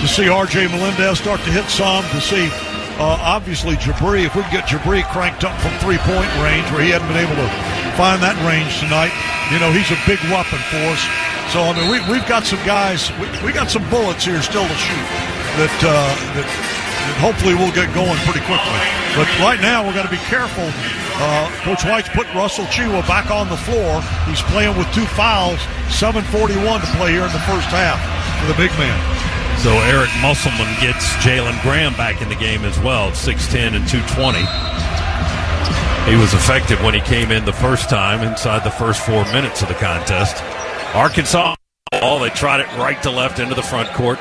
see R.J. Melendez start to hit some, to see, obviously, Jabri. If we can get Jabri cranked up from three-point range, where he hadn't been able to find that range tonight, he's a big weapon for us. So, I mean, we've got some guys, we got some bullets here still to shoot that hopefully we'll get going pretty quickly. But right now, we've got to be careful. Coach White's put Russell Chiwa back on the floor. He's playing with 2 fouls, 7:41 to play here in the first half for the big man. So Eric Musselman gets Jalen Graham back in the game as well, 6'10 and 220. He was effective when he came in the first time inside the first 4 minutes of the contest. Arkansas, they tried it right to left into the front court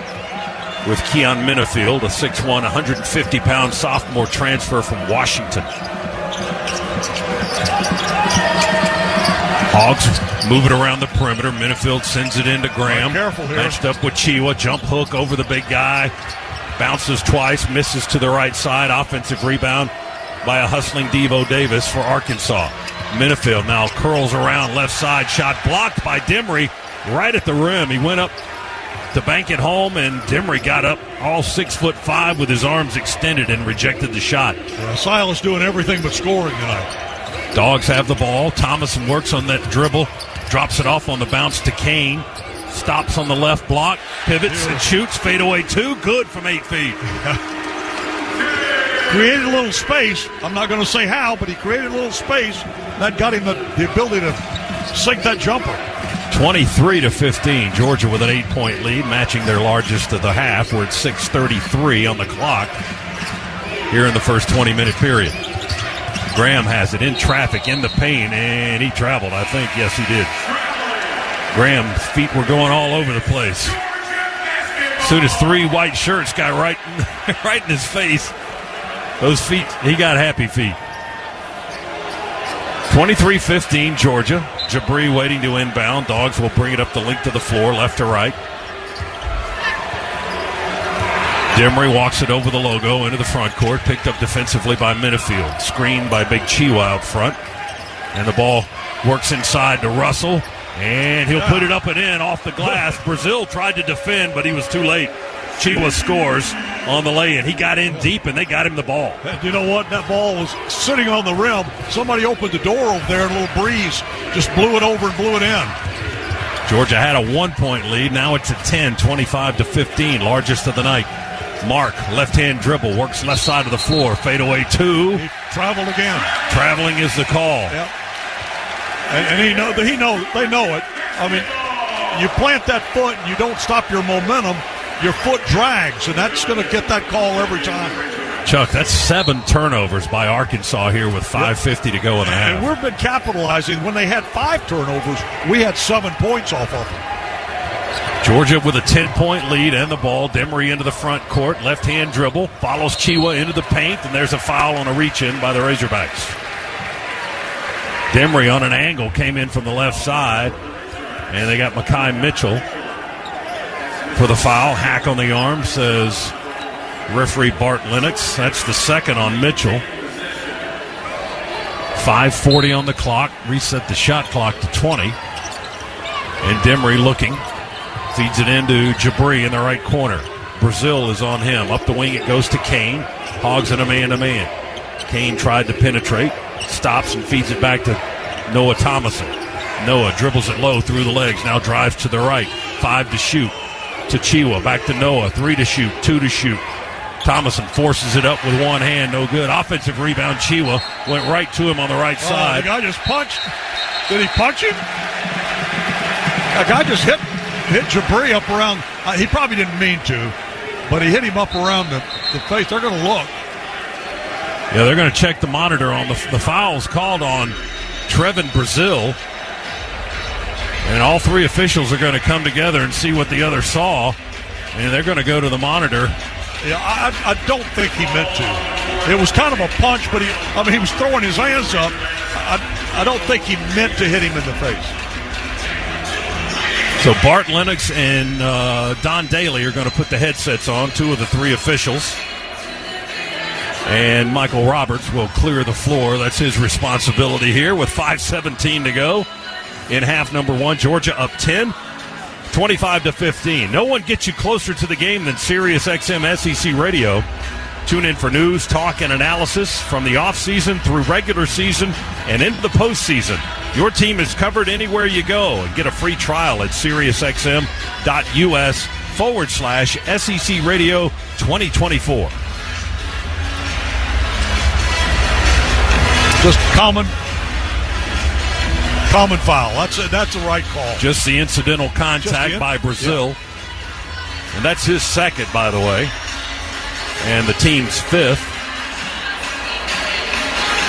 with Keon Minifield, a 6'1", 150-pound sophomore transfer from Washington. Hogs move it around the perimeter. Minifield sends it into Graham. Careful here. Matched up with Chiwa. Jump hook over the big guy. Bounces twice. Misses to the right side. Offensive rebound by a hustling Devo Davis for Arkansas. Minifield now curls around left side. Shot blocked by Demery right at the rim. He went up to bank it home, and Demery got up all 6'5" with his arms extended and rejected the shot. Silas doing everything but scoring tonight. Dogs have the ball. Thomason works on that dribble, drops it off on the bounce to Kane, stops on the left block, pivots and shoots, fadeaway 2, good from 8 feet. Created a little space. I'm not going to say how, but he created a little space that got him the ability to sink that jumper. 23-15, Georgia with an 8-point lead, matching their largest of the half. We're at 6:33 on the clock here in the first 20-minute period. Graham has it in traffic, in the paint, and he traveled, I think. Yes, he did. Graham's feet were going all over the place. As soon as 3 white shirts got right in his face, those feet, he got happy feet. 23-15, Georgia. Jabri waiting to inbound. Dogs will bring it up the length of the floor, left to right. Demery walks it over the logo into the front court, picked up defensively by Minifield, screened by Big Chiwa out front, and the ball works inside to Russell, and he'll put it up and in off the glass. Brazil tried to defend, but he was too late. Chiwa scores on the lay-in. He got in deep, and they got him the ball. And you know what? That ball was sitting on the rim. Somebody opened the door over there, and a little breeze just blew it over and blew it in. Georgia had a 1-point lead. Now it's at 10, 25-15, largest of the night. Mark, left-hand dribble, works left side of the floor, fadeaway 2. He traveled again. Traveling is the call. Yep. And they know it. I mean, you plant that foot and you don't stop your momentum, your foot drags, and that's going to get that call every time. Chuck, that's 7 turnovers by Arkansas here with 5:50 to go in the half. And we've been capitalizing. When they had 5 turnovers, we had 7 points off of them. Georgia with a 10-point lead and the ball. Demery into the front court. Left-hand dribble. Follows Chiwa into the paint, and there's a foul on a reach-in by the Razorbacks. Demery on an angle came in from the left side, and they got Mekhi Mitchell for the foul. Hack on the arm, says referee Bart Lennox. That's the second on Mitchell. 5:40 on the clock. Reset the shot clock to 20. And Demery looking. Feeds it into Jabri in the right corner. Brazil is on him. Up the wing it goes to Kane. Hogs in a man-to-man. Kane tried to penetrate. Stops and feeds it back to Noah Thomason. Noah dribbles it low through the legs. Now drives to the right. 5 to shoot. To Chiwa. Back to Noah. 3 to shoot. 2 to shoot. Thomason forces it up with one hand. No good. Offensive rebound. Chiwa went right to him on the right side. The guy just punched. Did he punch him? A guy just hit Jabri up around. He probably didn't mean to, but he hit him up around the face. They're going to look. Yeah, they're going to check the monitor on the fouls called on Trevin Brazil. And all three officials are going to come together and see what the other saw. And they're going to go to the monitor. Yeah, I don't think he meant to. It was kind of a punch, but he was throwing his hands up. I don't think he meant to hit him in the face. So Bart Lennox and Don Daly are going to put the headsets on, 2 of the 3 officials. And Michael Roberts will clear the floor. That's his responsibility here with 5:17 to go in half number 1. Georgia up 10, 25-15. No one gets you closer to the game than Sirius XM SEC Radio. Tune in for news, talk, and analysis from the offseason through regular season and into the postseason. Your team is covered anywhere you go. And get a free trial at SiriusXM.us/SEC Radio 2024. Just common foul. That's a right call. Just the incidental contact by Brazil. Yeah. And that's his second, by the way. And the team's 5th.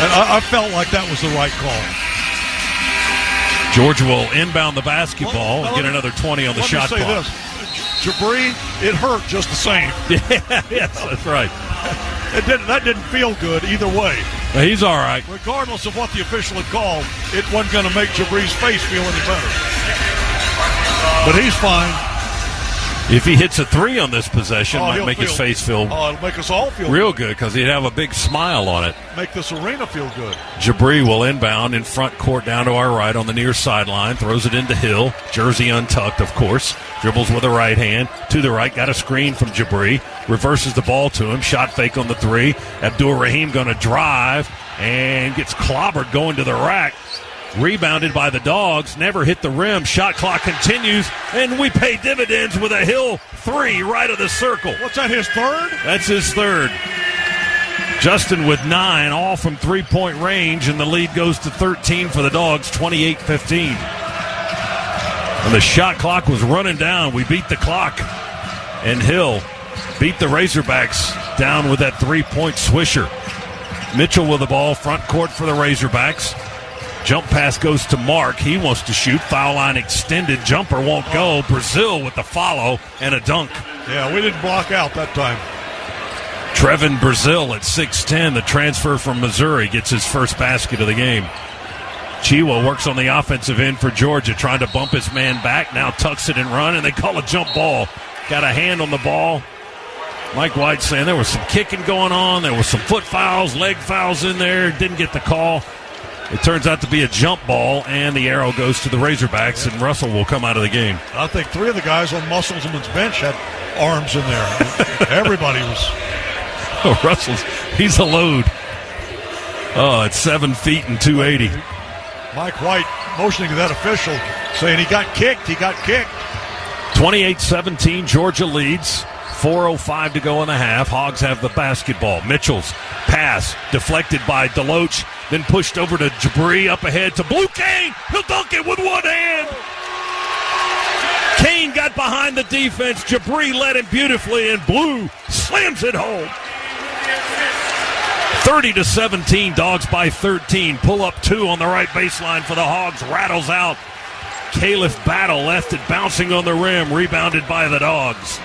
And I felt like that was the right call. Georgia will inbound the basketball and get another 20 on the shot clock. Let me say this. Jabri, it hurt just the same. Yes, that's right. That didn't feel good either way. He's all right. Regardless of what the official had called, it wasn't going to make Jabri's face feel any better. But he's fine. If he hits a 3 on this possession, it might make his face feel it'll make us all feel real good because he'd have a big smile on it. Make this arena feel good. Jabri will inbound in front court down to our right on the near sideline. Throws it into Hill. Jersey untucked, of course. Dribbles with the right hand. To the right. Got a screen from Jabri. Reverses the ball to him. Shot fake on the 3. Abdul-Rahim going to drive and gets clobbered going to the rack. Rebounded by the Dogs, never hit the rim. Shot clock continues, and we pay dividends with a Hill 3 right of the circle. What's that, his third? That's his third. Justin with 9, all from three-point range, and the lead goes to 13 for the Dogs, 28-15. And the shot clock was running down. We beat the clock, and Hill beat the Razorbacks down with that three-point swisher. Mitchell with the ball, front court for the Razorbacks. Jump pass goes to Mark. He wants to shoot. Foul line extended. Jumper won't go. Brazil with the follow and a dunk. Yeah, we didn't block out that time. Trevin Brazil at 6'10", the transfer from Missouri, gets his first basket of the game. Chiwa works on the offensive end for Georgia, trying to bump his man back. Now tucks it and run, and they call a jump ball. Got a hand on the ball. Mike White saying there was some kicking going on. There was some foot fouls, leg fouls in there. Didn't get the call. It turns out to be a jump ball, and the arrow goes to the Razorbacks, and Russell will come out of the game. I think 3 of the guys on Musselman's bench had arms in there. Everybody was. Oh, Russell's, he's a load. Oh, it's 7 feet and 280. Mike White motioning to that official, saying he got kicked. 28-17, Georgia leads. 4:05 to go in the half. Hogs have the basketball. Mitchell's pass deflected by Deloach, then pushed over to Jabri, up ahead to Blue Kane. He'll dunk it with one hand. Kane got behind the defense. Jabri led him beautifully, and Blue slams it home. 30-17, Dogs by 13. Pull up 2 on the right baseline for the Hogs. Rattles out. Caliph Battle left it bouncing on the rim, rebounded by the Dogs.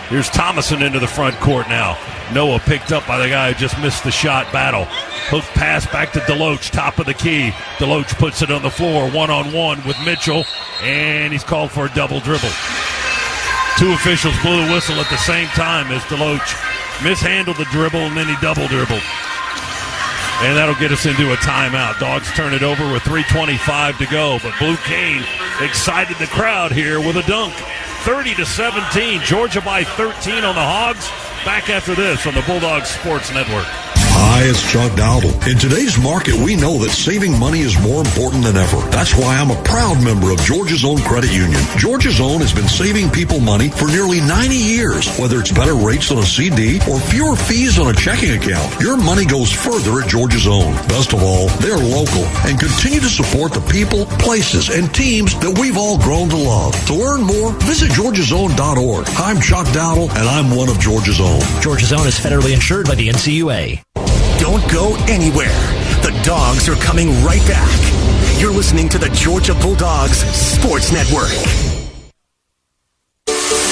Here's Thomason into the front court now. Noah picked up by the guy who just missed the shot. Battle. Hook pass back to Deloach, top of the key. Deloach puts it on the floor, one-on-one with Mitchell, and he's called for a double dribble. Two officials blew the whistle at the same time as Deloach mishandled the dribble, and then he double dribbled. And that'll get us into a timeout. Dogs turn it over with 3:25 to go, but Blue Cane excited the crowd here with a dunk. 30-17, Georgia by 13 on the Hogs. Back after this on the Bulldogs Sports Network. Hi, it's Chuck Dowdle. In today's market, we know that saving money is more important than ever. That's why I'm a proud member of Georgia's Own Credit Union. Georgia's Own has been saving people money for nearly 90 years. Whether it's better rates on a CD or fewer fees on a checking account, your money goes further at Georgia's Own. Best of all, they're local and continue to support the people, places, and teams that we've all grown to love. To learn more, visit georgiasown.org. I'm Chuck Dowdle, and I'm one of Georgia's Own. Georgia's Own is federally insured by the NCUA. Don't go anywhere. The Dogs are coming right back. You're listening to the Georgia Bulldogs Sports Network.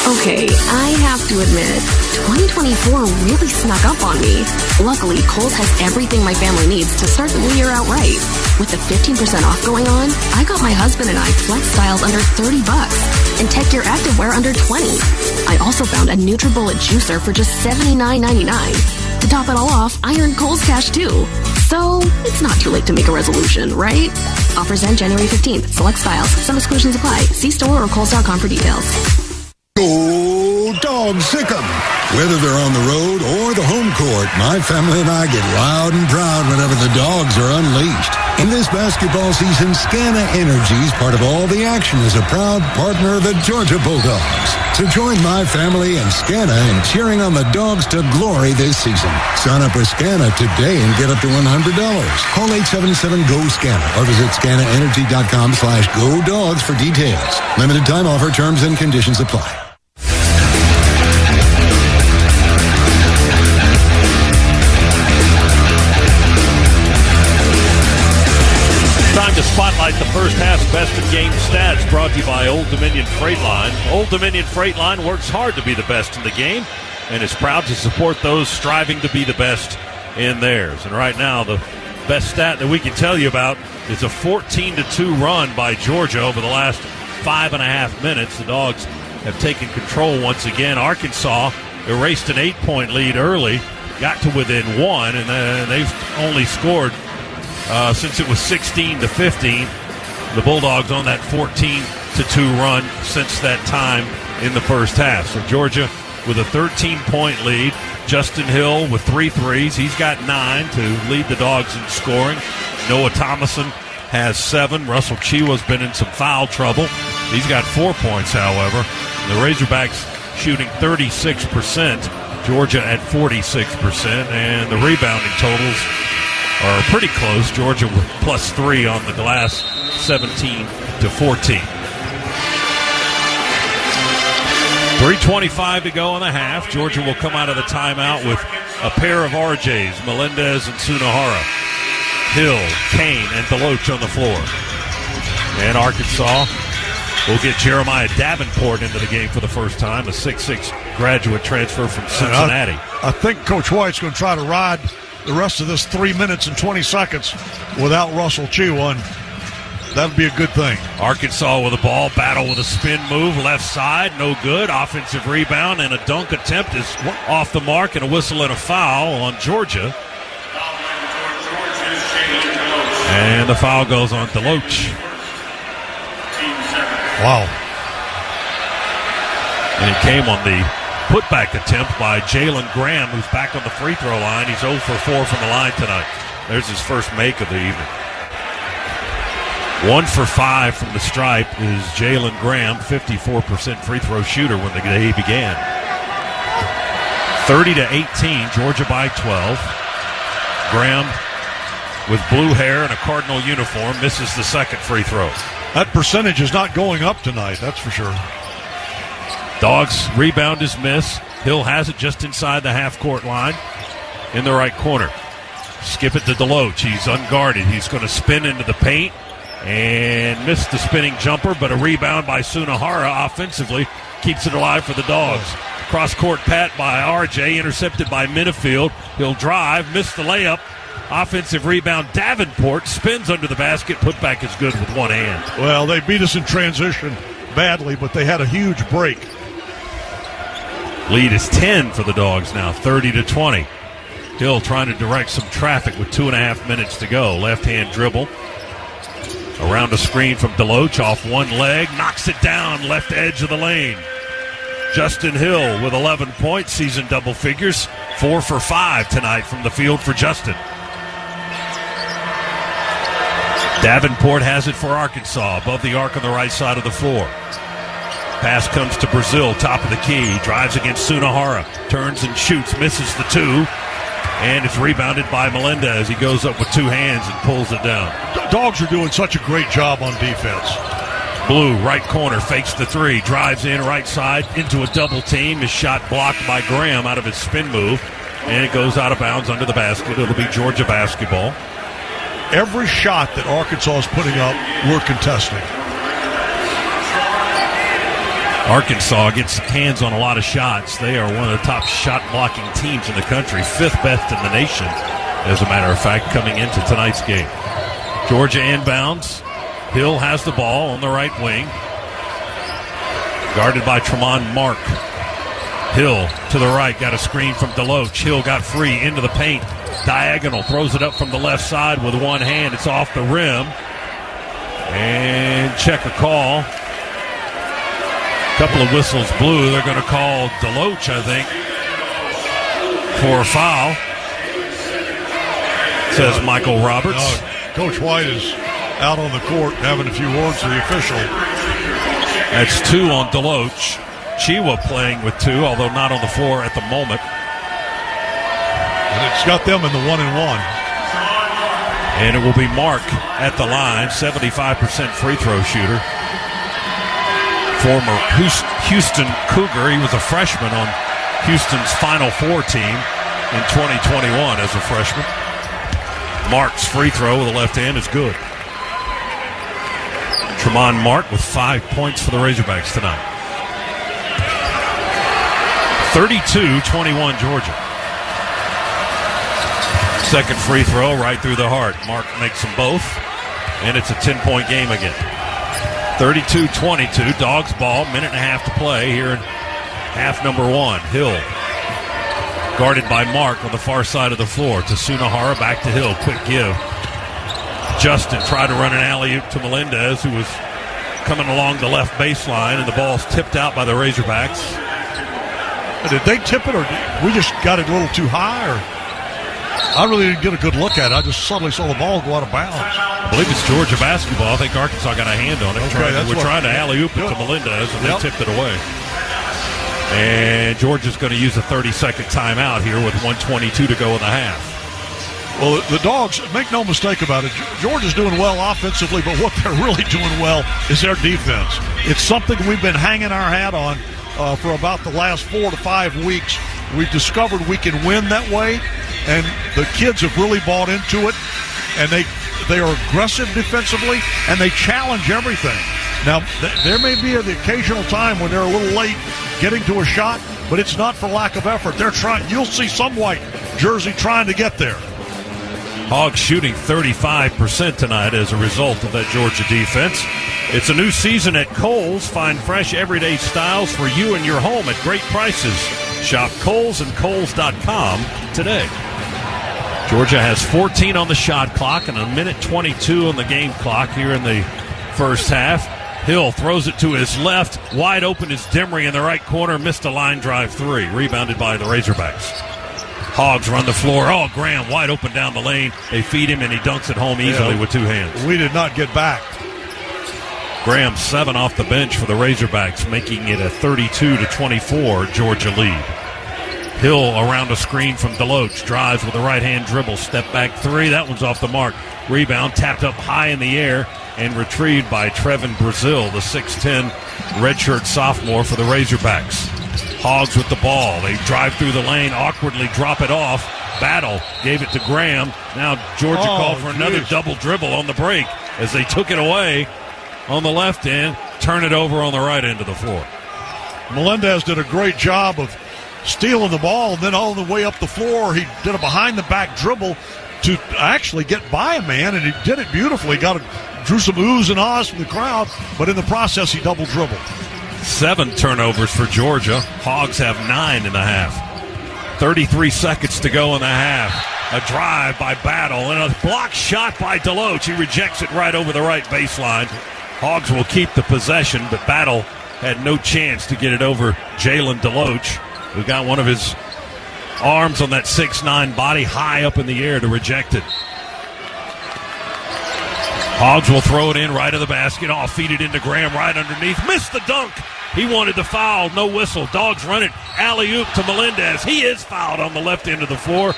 Okay, I have to admit, 2024 really snuck up on me. Luckily, Kohl's has everything my family needs to start the new year out right. With the 15% off going on, I got my husband and I Flex Styles under $30 and Tech Gear Activewear under $20. I also found a NutriBullet juicer for just $79.99. To top it all off, I earned Kohl's cash too. So, it's not too late to make a resolution, right? Offers end January 15th. Select styles. Some exclusions apply. See store or Kohls.com for details. Go Dogs, sick 'em! Whether they're on the road or the home court, my family and I get loud and proud whenever the Dogs are unleashed. In this basketball season, Scana Energy is part of all the action as a proud partner of the Georgia Bulldogs. So join my family and Scana in cheering on the Dogs to glory this season. Sign up with Scana today and get up to $100. Call 877-GO-SCANA or visit scanaenergy.com/GoDogs for details. Limited time offer, terms and conditions apply. Time to spotlight the first half's best in game stats, brought to you by Old Dominion Freight Line. Old Dominion Freight Line works hard to be the best in the game and is proud to support those striving to be the best in theirs. And right now, the best stat that we can tell you about is a 14-2 run by Georgia over the last 5.5 minutes. The Dogs have taken control once again. Arkansas erased an 8-point lead early, got to within one, and then they've only scored since it was 16-15. The Bulldogs on that 14-2 run since that time in the first half. So Georgia with a 13-point lead. Justin Hill with 3 threes. He's got 9 to lead the Dogs in scoring. Noah Thomason has 7. Russell Chiwa's been in some foul trouble. He's got 4 points, however. The Razorbacks shooting 36%. Georgia at 46%. And the rebounding totals are pretty close. Georgia with +3 on the glass, 17-14. 3:25 to go in the half. Georgia will come out of the timeout with a pair of RJs, Melendez and Sunahara. Hill, Kane, and Deloach on the floor. And Arkansas will get Jeremiah Davenport into the game for the first time, a 6'6 graduate transfer from Cincinnati. I think Coach White's going to try to ride the rest of this 3 minutes and 20 seconds without Russell Chiwa, and that'd be a good thing. Arkansas with the ball, Battle with a spin move, left side, no good. Offensive rebound and a dunk attempt is off the mark, and a whistle and a foul on Georgia. And the foul goes on Deloach. Wow. And it came on the putback attempt by Jalen Graham, who's back on the free throw line. He's 0 for 4 from the line tonight. There's his first make of the evening. 1 for 5 from the stripe is Jalen Graham, 54% free throw shooter when the day began. 30-18, Georgia by 12. Graham, with blue hair and a Cardinal uniform, misses the second free throw. That percentage is not going up tonight, that's for sure. Dogs rebound his miss. Hill has it just inside the half-court line in the right corner. Skip it to Deloach. He's unguarded. He's going to spin into the paint. And missed the spinning jumper, but a rebound by Sunahara offensively keeps it alive for the Dogs. Cross-court pat by RJ, intercepted by Minifield. He'll drive, miss the layup. Offensive rebound, Davenport spins under the basket. Putback is good with one hand. Well, they beat us in transition badly, but they had a huge break. Lead is 10 for the Dogs now, 30-20. Hill trying to direct some traffic with 2.5 minutes to go. Left-hand dribble. Around a screen from Deloach, off one leg, knocks it down, left edge of the lane. Justin Hill with 11 points, season double figures, 4 for 5 tonight from the field for Justin. Davenport has it for Arkansas, above the arc on the right side of the floor. Pass comes to Brazil, top of the key, drives against Sunahara, turns and shoots, misses the two, and it's rebounded by Melendez. He goes up with two hands and pulls it down. Dogs are doing such a great job on defense. Blue, right corner, fakes the three, drives in right side into a double team. His shot blocked by Graham out of his spin move, and it goes out of bounds under the basket. It'll be Georgia basketball. Every shot that Arkansas is putting up, we're contesting. Arkansas gets hands on a lot of shots. They are one of the top shot-blocking teams in the country, 5th best in the nation, as a matter of fact, coming into tonight's game. Georgia inbounds. Hill has the ball on the right wing. Guarded by Tremont Mark. Hill to the right, got a screen from Deloach. Hill got free into the paint. Diagonal, throws it up from the left side with one hand. It's off the rim. And check a call. Couple of whistles blew. They're going to call Deloach, I think, for a foul. Says Michael Roberts. Coach White is out on the court having a few words with the official. That's 2 on Deloach. Chiwa playing with 2, although not on the floor at the moment. And it's got them in the 1-and-1. And it will be Mark at the line, 75% free throw shooter. Former Houston Cougar. He was a freshman on Houston's Final Four team in 2021 as a freshman. Mark's free throw with the left hand is good. Tremont Mark with 5 points for the Razorbacks tonight. 32-21 Georgia. Second free throw right through the heart. Mark makes them both, and it's a 10-point game again. 32-22, Dogs ball, minute and a half to play here in half number 1. Hill, guarded by Mark on the far side of the floor. To Sunahara, back to Hill, quick give. Justin tried to run an alley-oop to Melendez, who was coming along the left baseline, and the ball's tipped out by the Razorbacks. Did they tip it, or we just got it a little too high? Or I really didn't get a good look at it. I just suddenly saw the ball go out of bounds. I believe it's Georgia basketball. I think Arkansas got a hand on it. Okay, we're trying to alley-oop it to Melendez, and they tipped it away. And Georgia's going to use a 30-second timeout here with 1:22 to go in the half. Well, the Dogs, make no mistake about it, Georgia's doing well offensively, but what they're really doing well is their defense. It's something we've been hanging our hat on for about the last 4 to 5 weeks. We've discovered we can win that way, and the kids have really bought into it, and they are aggressive defensively, and they challenge everything. Now, there may be the occasional time when they're a little late getting to a shot, but it's not for lack of effort. They're trying. You'll see some white jersey trying to get there. Hogs shooting 35% tonight as a result of that Georgia defense. It's a new season at Kohl's. Find fresh everyday styles for you and your home at great prices. Shop Kohl's and Kohl's.com today. Georgia has 14 on the shot clock and a minute 22 on the game clock here in the first half. Hill throws it to his left. Wide open is Demery in the right corner. Missed a line drive 3. Rebounded by the Razorbacks. Hogs run the floor. Oh, Graham wide open down the lane. They feed him, and he dunks it home easily with 2 hands. We did not get back. Graham 7 off the bench for the Razorbacks, making it a 32-24 Georgia lead. Hill around a screen from Deloach. Drives with a right-hand dribble. Step back 3. That one's off the mark. Rebound tapped up high in the air and retrieved by Trevin Brazil, the 6'10 redshirt sophomore for the Razorbacks. Hogs with the ball. They drive through the lane, awkwardly drop it off. Battle gave it to Graham. Now Georgia called for another double dribble on the break. as they took it away on the left end, turn it over on the right end of the floor. Melendez did a great job of stealing the ball, and then all the way up the floor, he did a behind-the-back dribble to actually get by a man, and he did it beautifully. Drew some oohs and ahs from the crowd, but in the process, he double-dribbled. 7 turnovers for Georgia. Hogs have 9.5. 33 seconds to go in the half. A drive by Battle and a block shot by Deloach. He rejects it right over the right baseline. Hogs will keep the possession, but Battle had no chance to get it over Jalen Deloach, who got one of his arms on that 6'9" body high up in the air to reject it. Hogs will throw it in right of the basket. Feed it into Graham right underneath. Missed the dunk. He wanted the foul. No whistle. Dogs run it. Alley-oop to Melendez. He is fouled on the left end of the floor,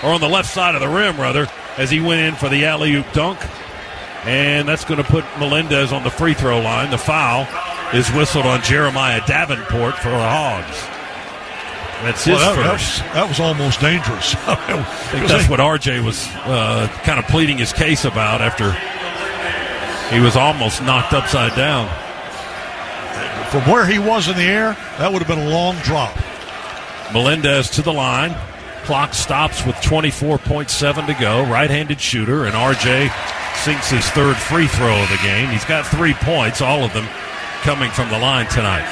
or on the left side of the rim, rather, as he went in for the alley-oop dunk. And that's going to put Melendez on the free throw line. The foul is whistled on Jeremiah Davenport for the Hogs. That's his first. That was almost dangerous. I think that's what RJ was kind of pleading his case about after he was almost knocked upside down. From where he was in the air, that would have been a long drop. Melendez to the line. Clock stops with 24.7 to go. Right-handed shooter, and RJ sinks his third free throw of the game. He's got 3 points, all of them coming from the line tonight.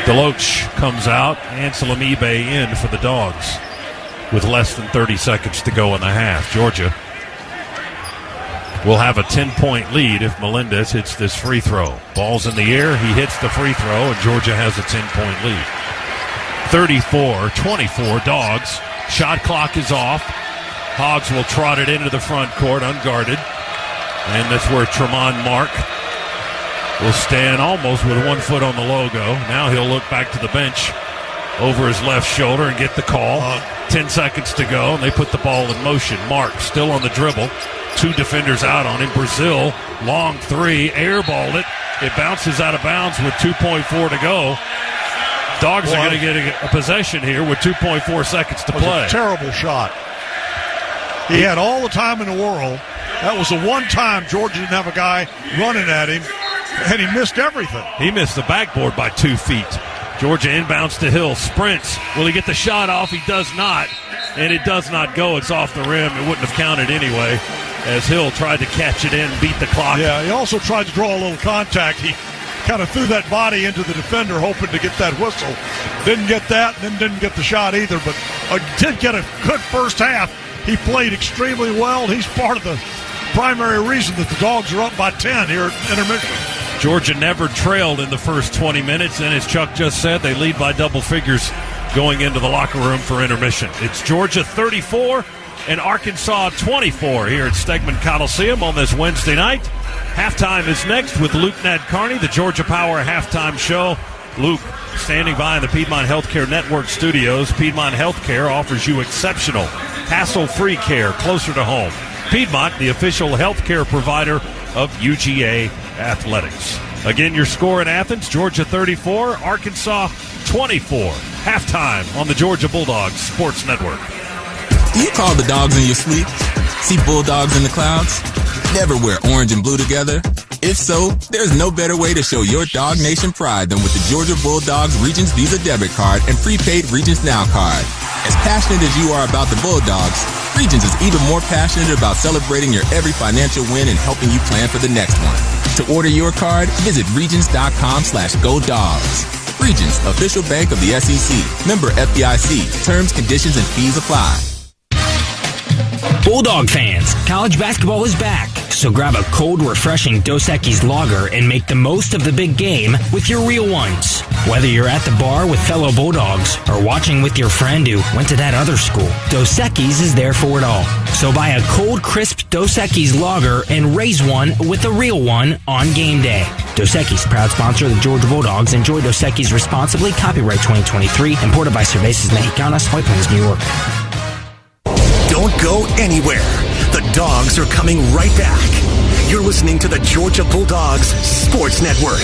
Deloach comes out. Ansel Amibe in for the Dogs with less than 30 seconds to go in the half. Georgia will have a 10-point lead if Melendez hits this free throw. Ball's in the air. He hits the free throw, and Georgia has a 10-point lead. 34-24 Dogs. Shot clock is off. Hogs will trot it into the front court unguarded. And that's where Tremont Mark will stand almost with 1 foot on the logo. Now he'll look back to the bench over his left shoulder and get the call. 10 seconds to go, and they put the ball in motion. Mark still on the dribble. 2 defenders out on him. Brazil, long 3, airballed it. It bounces out of bounds with 2.4 to go. Dogs are going to get a possession here with 2.4 seconds to play. A terrible shot. He had all the time in the world. That was the one time Georgia didn't have a guy running at him, and he missed everything. He missed the backboard by 2 feet. Georgia inbounds to Hill, sprints. Will he get the shot off? He does not, and it does not go. It's off the rim. It wouldn't have counted anyway, as Hill tried to catch it in, beat the clock. Yeah, he also tried to draw a little contact. He kind of threw that body into the defender, hoping to get that whistle. Didn't get that, and then didn't get the shot either, but did get a good first half. He played extremely well. He's part of the primary reason that the Dogs are up by 10 here at intermission. Georgia never trailed in the first 20 minutes, and as Chuck just said, they lead by double figures going into the locker room for intermission. It's Georgia 34 and Arkansas 24 here at Stegman Coliseum on this Wednesday night. Halftime is next with Luke Nadkarni, the Georgia Power halftime show. Luke standing by in the Piedmont Healthcare Network studios. Piedmont Healthcare offers you exceptional, hassle-free care closer to home. Piedmont, the official healthcare provider of UGA Athletics. Again, your score in Athens, Georgia 34, Arkansas 24. Halftime on the Georgia Bulldogs Sports Network. Do you call the dogs in your sleep? See bulldogs in the clouds? Never wear orange and blue together? If so, there's no better way to show your Dog Nation pride than with the Georgia Bulldogs Regions Visa debit card and prepaid Regions Now card. As passionate as you are about the Bulldogs, Regions is even more passionate about celebrating your every financial win and helping you plan for the next one. To order your card, visit Regions.com/GoDogs. Regions, official bank of the SEC. Member FDIC. Terms, conditions, and fees apply. Bulldog fans, college basketball is back, so grab a cold, refreshing Dos Equis lager and make the most of the big game with your real ones. Whether you're at the bar with fellow Bulldogs or watching with your friend who went to that other school, Dos Equis is there for it all. So buy a cold, crisp Dos Equis lager and raise one with a real one on game day. Dos Equis, proud sponsor of the Georgia Bulldogs. Enjoy Dos Equis responsibly. Copyright 2023. Imported by Cervezas Mexicanas, White Plains, New York. Don't go anywhere. The Dogs are coming right back. You're listening to the Georgia Bulldogs Sports Network.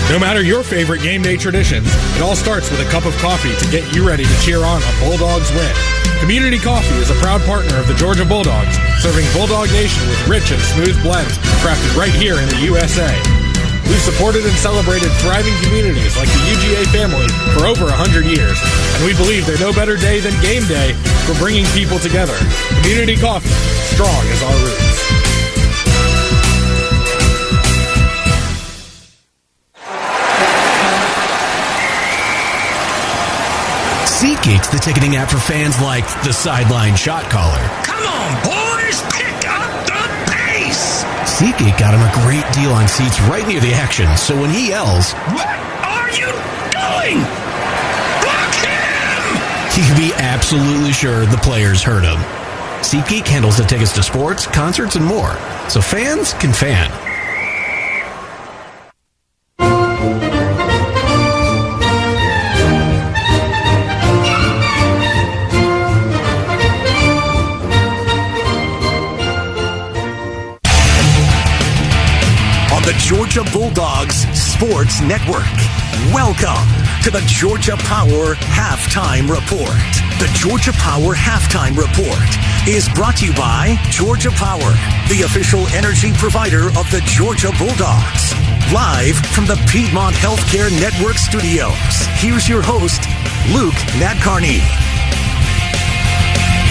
No matter your favorite game day traditions, it all starts with a cup of coffee to get you ready to cheer on a Bulldogs win. Community Coffee is a proud partner of the Georgia Bulldogs, serving Bulldog Nation with rich and smooth blends crafted right here in the USA. We've supported and celebrated thriving communities like the UGA family for over 100 years, and we believe there's no better day than game day for bringing people together. Community Coffee, strong as our roots. SeatGeek's the ticketing app for fans like the sideline shot caller. Come on, boys, pick up the pace! SeatGeek got him a great deal on seats right near the action, so when he yells, "What are you doing? Block him!" he can be absolutely sure the players heard him. SeatGeek handles the tickets to sports, concerts, and more, so fans can fan. The Georgia Bulldogs Sports Network. Welcome to the Georgia Power Halftime Report. The Georgia Power Halftime Report is brought to you by Georgia Power, the official energy provider of the Georgia Bulldogs. Live from the Piedmont Healthcare Network studios, here's your host, Luke Nadkarni.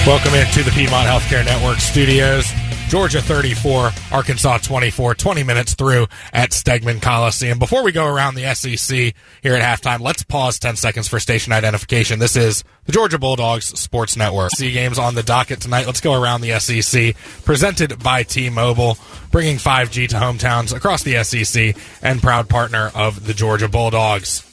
Welcome into the Piedmont Healthcare Network studios. Georgia 34, Arkansas 24, 20 minutes through at Stegman Coliseum. Before we go around the SEC here at halftime, let's pause 10 seconds for station identification. This is the Georgia Bulldogs Sports Network. SEC games on the docket tonight. Let's go around the SEC, presented by T-Mobile, bringing 5G to hometowns across the SEC and proud partner of the Georgia Bulldogs.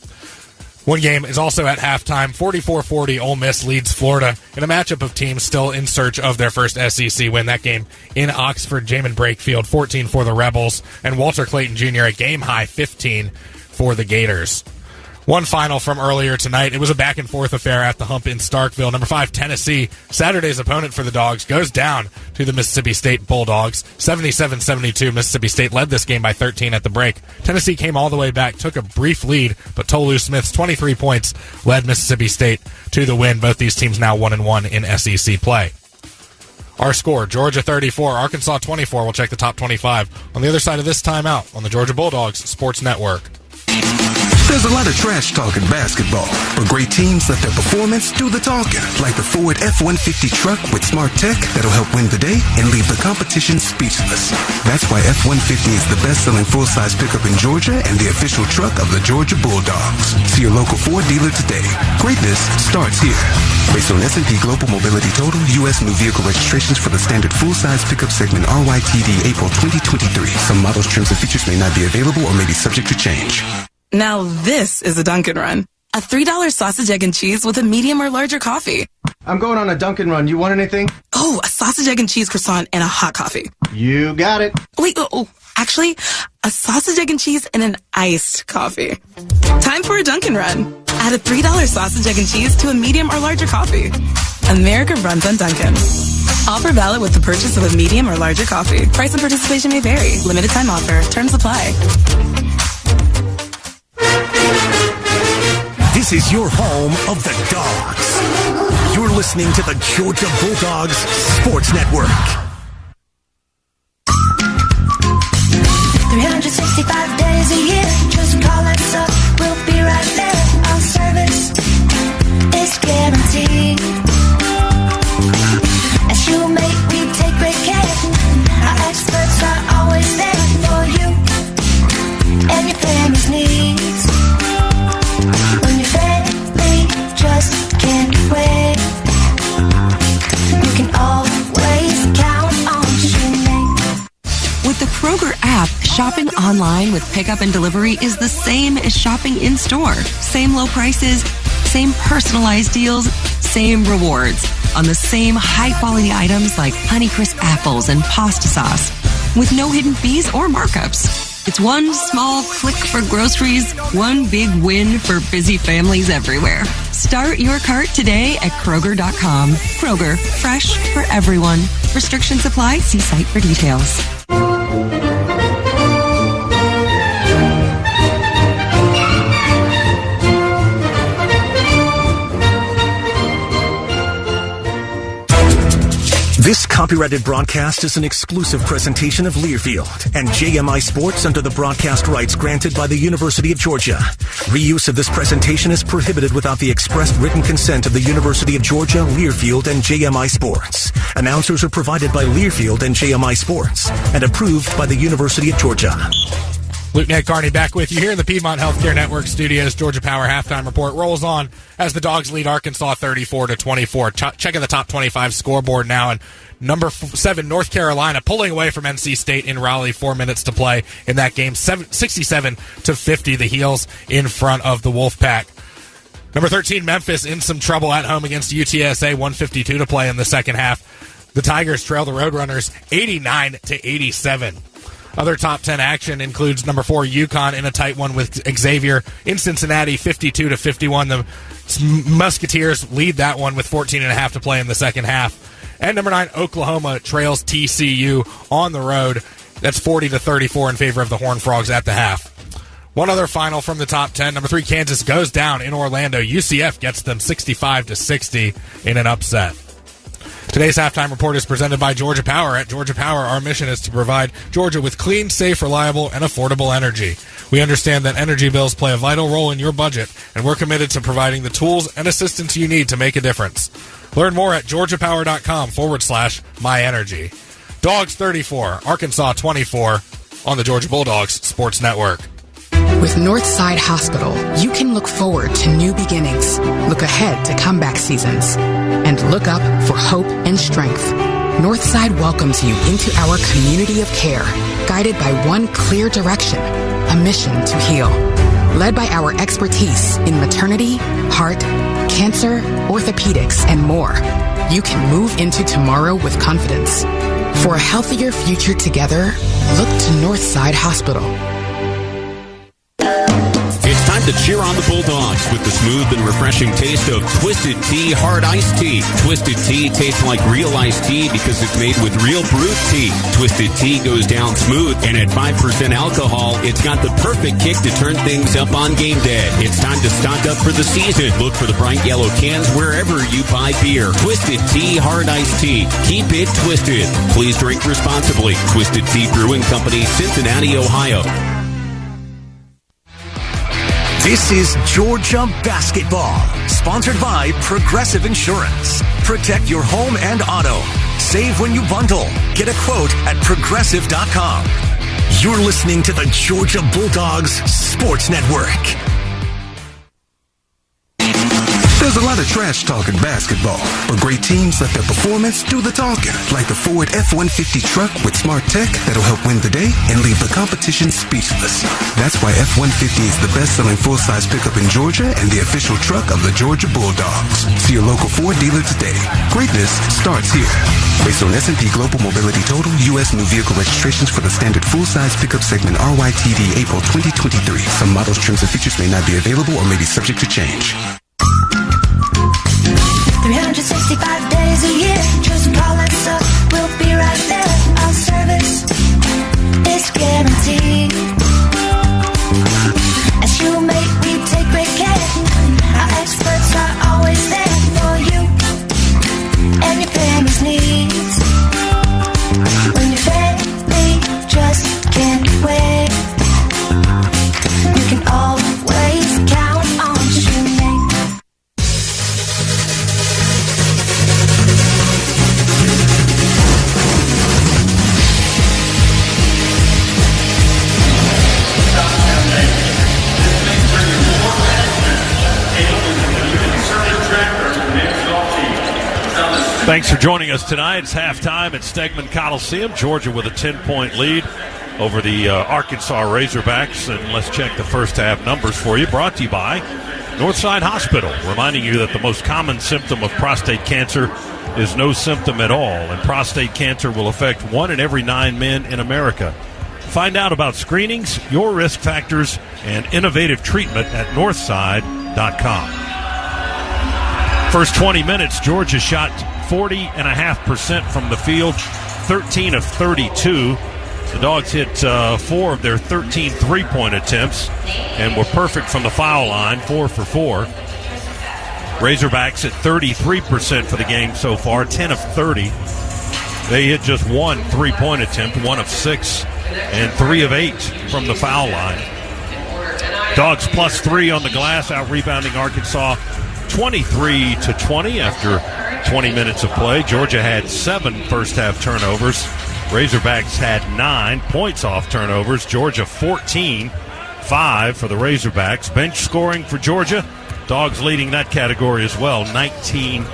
One game is also at halftime. 44-40, Ole Miss leads Florida in a matchup of teams still in search of their first SEC win. That game in Oxford, Jamin Brakefield, 14 for the Rebels, and Walter Clayton Jr. a game-high 15 for the Gators. One final from earlier tonight. It was a back-and-forth affair at the Hump in Starkville. Number 5, Tennessee, Saturday's opponent for the Dogs, goes down to the Mississippi State Bulldogs. 77-72, Mississippi State led this game by 13 at the break. Tennessee came all the way back, took a brief lead, but Tolu Smith's 23 points led Mississippi State to the win. Both these teams now 1-1 in SEC play. Our score, Georgia 34, Arkansas 24. We'll check the top 25 on the other side of this timeout on the Georgia Bulldogs Sports Network. There's a lot of trash talk in basketball, but great teams let their performance do the talking, like the Ford F-150 truck with smart tech that'll help win the day and leave the competition speechless. That's why F-150 is the best-selling full-size pickup in Georgia and the official truck of the Georgia Bulldogs. See your local Ford dealer today. Greatness starts here. Based on S&P Global Mobility Total, U.S. new vehicle registrations for the standard full-size pickup segment RYTD April 2023. Some models, trims, and features may not be available or may be subject to change. Now this is a Dunkin' Run. A $3 sausage, egg, and cheese with a medium or larger coffee. I'm going on a Dunkin' Run. You want anything? Oh, a sausage, egg, and cheese croissant and a hot coffee. You got it. Wait, actually, a sausage, egg, and cheese and an iced coffee. Time for a Dunkin' Run. Add a $3 sausage, egg, and cheese to a medium or larger coffee. America runs on Dunkin'. Offer valid with the purchase of a medium or larger coffee. Price and participation may vary. Limited time offer. Terms apply. This is your home of the Dogs. You're listening to the Georgia Bulldogs Sports Network. 365 days a year. Just call us up. We'll be right there. Our service is guaranteed. As you make, we take great care. Our experts are always there for you and your family's needs. When your family just can't wait, you can always count on Shanae. With the Kroger app, shopping online with pickup and delivery is the same as shopping in store. Same low prices, same personalized deals, same rewards on the same high-quality items like Honeycrisp apples and pasta sauce with no hidden fees or markups. It's one small click for groceries, one big win for busy families everywhere. Start your cart today at Kroger.com. Kroger, fresh for everyone. Restrictions apply. See site for details. This copyrighted broadcast is an exclusive presentation of Learfield and JMI Sports under the broadcast rights granted by the University of Georgia. Reuse of this presentation is prohibited without the expressed written consent of the University of Georgia, Learfield, and JMI Sports. Announcers are provided by Learfield and JMI Sports and approved by the University of Georgia. Luke Ned Carney back with you here in the Piedmont Healthcare Network studios. Georgia Power halftime report rolls on as the Dogs lead Arkansas 34-24. Checking the top 25 scoreboard now, and number 7 North Carolina pulling away from NC State in Raleigh. 4 minutes to play in that game. 67-50. The Heels in front of the Wolfpack. Number 13 Memphis in some trouble at home against UTSA. 1:52 to play in the second half. The Tigers trail the Roadrunners 89-87. Other top 10 action includes number 4 UConn in a tight one with Xavier in Cincinnati, 52-51. The Musketeers lead that one with 14.5 to play in the second half. And number 9 Oklahoma trails TCU on the road. That's 40-34 in favor of the Horned Frogs at the half. One other final from the top 10. Number 3 Kansas goes down in Orlando. UCF gets them 65-60 in an upset. Today's halftime report is presented by Georgia Power. At Georgia Power, our mission is to provide Georgia with clean, safe, reliable, and affordable energy. We understand that energy bills play a vital role in your budget, and we're committed to providing the tools and assistance you need to make a difference. Learn more at georgiapower.com/myenergy. Dogs 34, Arkansas 24 on the Georgia Bulldogs Sports Network. With Northside Hospital, you can look forward to new beginnings, look ahead to comeback seasons, and look up for hope and strength. Northside welcomes you into our community of care, guided by one clear direction, a mission to heal. Led by our expertise in maternity, heart, cancer, orthopedics, and more, you can move into tomorrow with confidence. For a healthier future together, look to Northside Hospital. It's time to cheer on the Bulldogs with the smooth and refreshing taste of Twisted Tea Hard Iced Tea. Twisted Tea tastes like real iced tea because it's made with real brewed tea. Twisted Tea goes down smooth, and at 5% alcohol, it's got the perfect kick to turn things up on game day. It's time to stock up for the season. Look for the bright yellow cans wherever you buy beer. Twisted Tea Hard Iced Tea. Keep it twisted. Please drink responsibly. Twisted Tea Brewing Company, Cincinnati, Ohio. This is Georgia Basketball, sponsored by Progressive Insurance. Protect your home and auto. Save when you bundle. Get a quote at progressive.com. You're listening to the Georgia Bulldogs Sports Network. There's a lot of trash talk in basketball, but great teams let their performance do the talking, like the Ford F-150 truck with smart tech that'll help win the day and leave the competition speechless. That's why F-150 is the best-selling full-size pickup in Georgia and the official truck of the Georgia Bulldogs. See your local Ford dealer today. Greatness starts here. Based on S&P Global Mobility Total, U.S. new vehicle registrations for the standard full-size pickup segment RYTD April 2023. Some models, trims, and features may not be available or may be subject to change. 365 days a year, just call us up, we'll be right there. Our service is guaranteed. As you make, we take great care. Our experts are always there for you and your family's needs. When your family just can't wait, you can always count on Shoemake. Thanks for joining us tonight. It's halftime at Stegman Coliseum. Georgia with a 10-point lead over the Arkansas Razorbacks. And let's check the first half numbers for you. Brought to you by Northside Hospital, reminding you that the most common symptom of prostate cancer is no symptom at all. And prostate cancer will affect 1 in every 9 men in America. Find out about screenings, your risk factors, and innovative treatment at northside.com. First 20 minutes, Georgia shot 40.5% from the field, 13 of 32. The Dogs hit 4 of their 13 three-point attempts and were perfect from the foul line, 4 for 4. Razorbacks at 33% for the game so far, 10 of 30. They hit just one 3-point attempt, 1 of 6, and 3 of 8 from the foul line. Dogs +3 on the glass, out-rebounding Arkansas 23-20 after 20 minutes of play. Georgia had 7 first-half turnovers. Razorbacks had 9 points off turnovers. Georgia 14, 5 for the Razorbacks. Bench scoring for Georgia. Dogs leading that category as well, 19-12.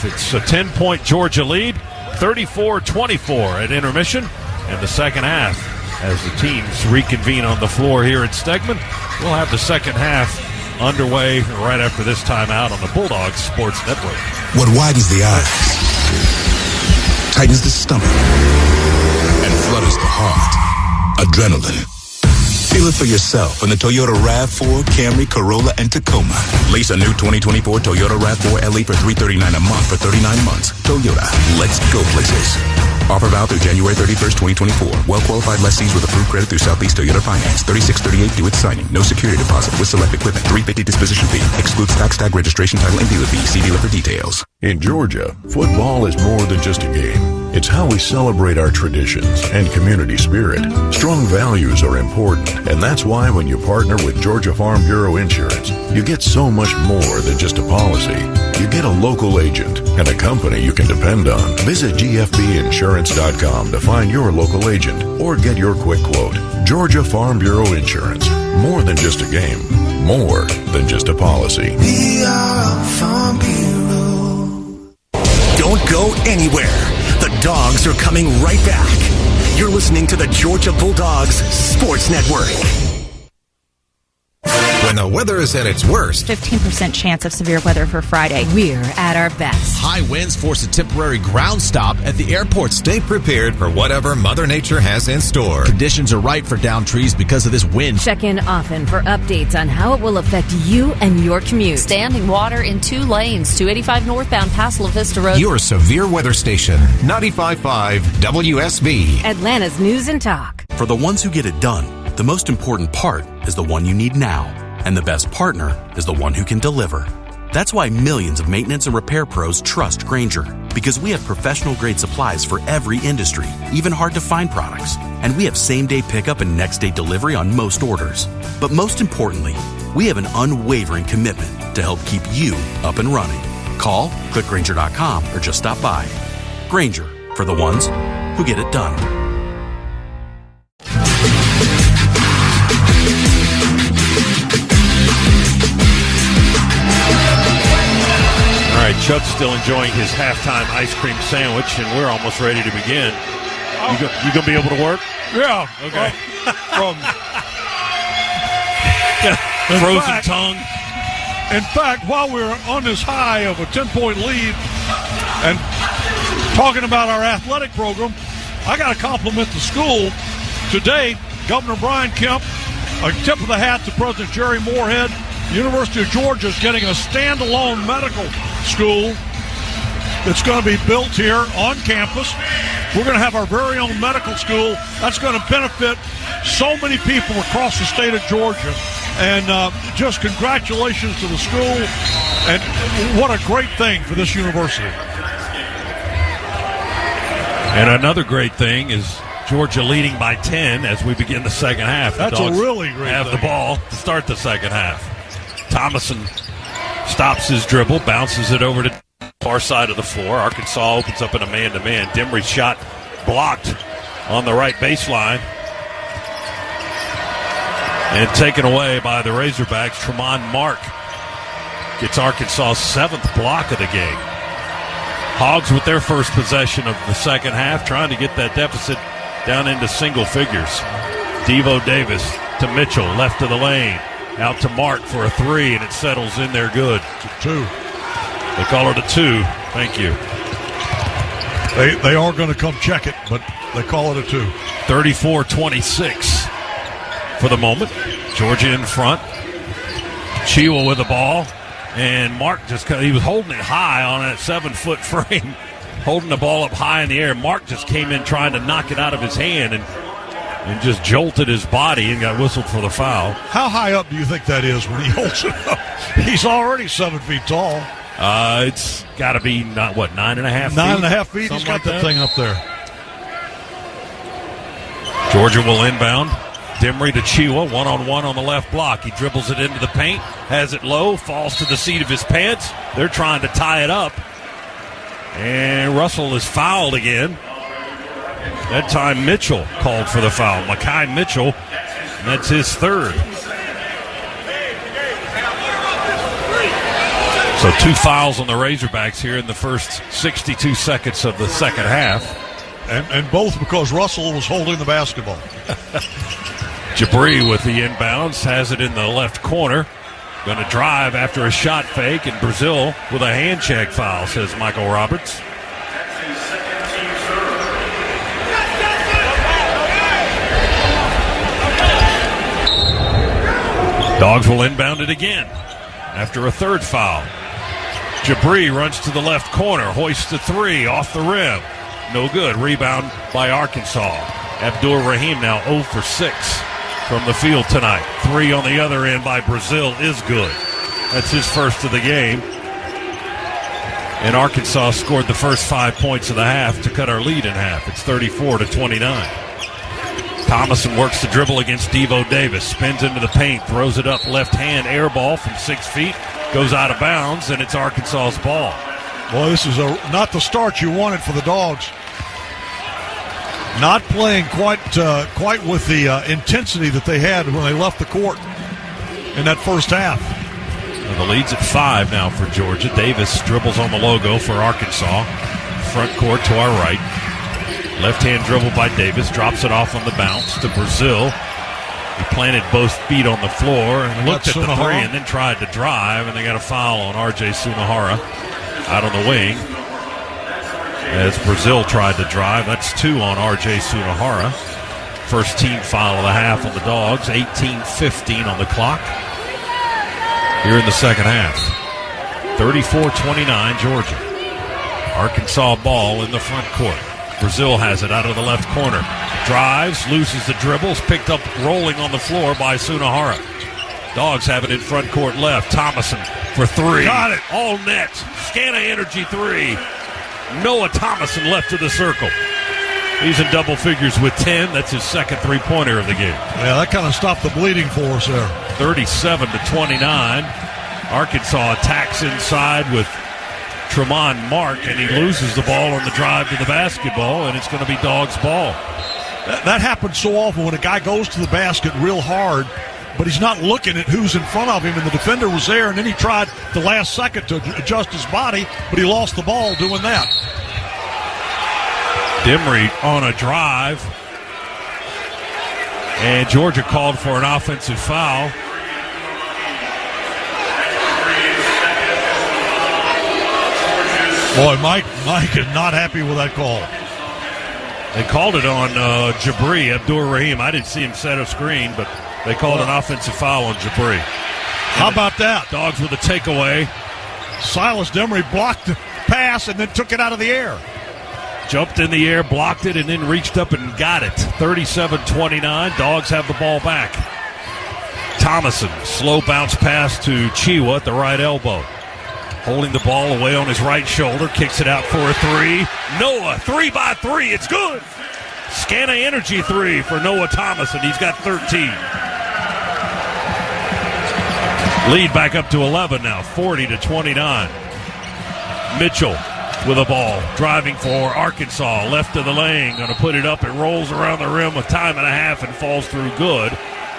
It's a 10-point Georgia lead, 34-24 at intermission. And the second half, as the teams reconvene on the floor here at Stegman, we'll have the second half underway right after this timeout on the Bulldogs Sports Network. What widens the eyes, tightens the stomach, and flutters the heart. Adrenaline. Feel it for yourself in the Toyota RAV4, Camry, Corolla, and Tacoma. Lease a new 2024 Toyota RAV4 LE for $339 a month for 39 months. Toyota, let's go places. Offer valid through January 31st, 2024. Well-qualified lessees with approved credit through Southeast Toyota Finance. 3638 due at signing. No security deposit with select equipment. $350 disposition fee. Excludes tax tag registration, title, and dealer fee. See dealer for details. In Georgia, football is more than just a game. It's how we celebrate our traditions and community spirit. Strong values are important, and that's why when you partner with Georgia Farm Bureau Insurance, you get so much more than just a policy. You get a local agent and a company you can depend on. Visit GFBinsurance.com to find your local agent or get your quick quote. Georgia Farm Bureau Insurance. More than just a game. More than just a policy. We are Farm Bureau. Don't go anywhere. The Dogs are coming right back. You're listening to the Georgia Bulldogs Sports Network. When the weather is at its worst, 15% chance of severe weather for Friday. We're at our best. High winds force a temporary ground stop at the airport. Stay prepared for whatever Mother Nature has in store. Conditions are right for downed trees because of this wind. Check in often for updates on how it will affect you and your commute. Standing water in 2 lanes, 285 northbound past La Vista Road. Your severe weather station, 95.5 WSB. Atlanta's News and Talk. For the ones who get it done, the most important part is the one you need now. And the best partner is the one who can deliver. That's why millions of maintenance and repair pros trust Grainger, because we have professional-grade supplies for every industry, even hard-to-find products. And we have same-day pickup and next-day delivery on most orders. But most importantly, we have an unwavering commitment to help keep you up and running. Call, click Grainger.com, or just stop by. Grainger, for the ones who get it done. All right, Chuck's still enjoying his halftime ice cream sandwich, and we're almost ready to begin. You going to be able to work? Yeah. Okay. From frozen tongue. In fact, while we're on this high of a 10-point lead and talking about our athletic program, I got to compliment the school. Today, Governor Brian Kemp, a tip of the hat to President Jerry Moorhead. University of Georgia is getting a standalone medical school that's going to be built here on campus. We're going to have our very own medical school. That's going to benefit so many people across the state of Georgia. And just congratulations to the school. And what a great thing for this university. And another great thing is Georgia leading by 10 as we begin the second half. That's a really great have thing. the ball to start the second half. Thomason stops his dribble, bounces it over to the far side of the floor. Arkansas opens up in a man-to-man. Dimry's shot blocked on the right baseline. And taken away by the Razorbacks. Tremont Mark gets Arkansas' 7th block of the game. Hogs with their first possession of the second half, trying to get that deficit down into single figures. Devo Davis to Mitchell, left of the lane. Out to Mark for a 3, and it settles in there good. 2. They call it a 2. Thank you. They are going to come check it, but they call it a 2. 34-26 for the moment. Georgia in front. Chiwa with the ball. And Mark he was holding it high on that 7-foot frame, holding the ball up high in the air. Mark just came in trying to knock it out of his hand and just jolted his body and got whistled for the foul. How high up do you think that is when he holds it up? He's already 7 feet tall. It's got to be 9.5 feet? 9.5 feet. Something He's got like the that. thing up there. Georgia will inbound. Dimry to Chiwa, one-on-one on the left block. He dribbles it into the paint, has it low, falls to the seat of his pants. They're trying to tie it up. And Russell is fouled again. That time Mitchell called for the foul. Mekhi Mitchell, and that's his third. So 2 fouls on the Razorbacks here in the first 62 seconds of the second half. And both because Russell was holding the basketball. Jabri with the inbounds, has it in the left corner. Going to drive after a shot fake, and Brazil with a hand check foul, says Michael Roberts. Dogs will inbound it again after a third foul. Jabri runs to the left corner, hoists the three off the rim. No good. Rebound by Arkansas. Abdur Rahim now 0 for 6 from the field tonight. 3 on the other end by Brazil is good. That's his first of the game. And Arkansas scored the first 5 points of the half to cut our lead in half. It's 34-29. Thomason works the dribble against Devo Davis. Spins into the paint, throws it up left hand, air ball from 6 feet. Goes out of bounds, and it's Arkansas's ball. Boy, this is not the start you wanted for the Dogs. Not playing quite with the intensity that they had when they left the court in that first half. Well, the lead's at 5 now for Georgia. Davis dribbles on the logo for Arkansas. Front court to our right. Left-hand dribble by Davis. Drops it off on the bounce to Brazil. He planted both feet on the floor and looked at the three and then tried to drive, and they got a foul on R.J. Sunahara out on the wing. As Brazil tried to drive, that's 2 on R.J. Sunahara. First team foul of the half on the Dogs. 18:15 on the clock here in the second half. 34-29 Georgia. Arkansas ball in the front court. Brazil has it out of the left corner. Drives, loses the dribbles, picked up rolling on the floor by Sunahara. Dogs have it in front court left. Thomason for 3. Got it. All net. Scana Energy 3. Noah Thomason left of the circle. He's in double figures with 10. That's his second three-pointer of the game. Yeah, that kind of stopped the bleeding for us there. 37-29. Arkansas attacks inside with Tremont Mark, and he loses the ball on the drive to the basketball, and it's going to be Dogs' ball. That happens so often when a guy goes to the basket real hard, but he's not looking at who's in front of him, and the defender was there, and then he tried the last second to adjust his body, but he lost the ball doing that. Dimry on a drive, and Georgia called for an offensive foul. Boy, Mike is not happy with that call. They called it on Jabri, Abdur Rahim. I didn't see him set a screen, but they called an offensive foul on Jabri. How about that? Dogs with a takeaway. Silas Dimry blocked the pass and then took it out of the air. Jumped in the air, blocked it, and then reached up and got it. 37-29. Dogs have the ball back. Thomason, slow bounce pass to Chiwa at the right elbow. Holding the ball away on his right shoulder, kicks it out for a 3. Noah, 3 by 3, it's good. Scana Energy 3 for Noah Thomason. He's got 13. Lead back up to 11 now, 40-29. Mitchell with a ball, driving for Arkansas, left of the lane, going to put it up. It rolls around the rim with time and a half and falls through good.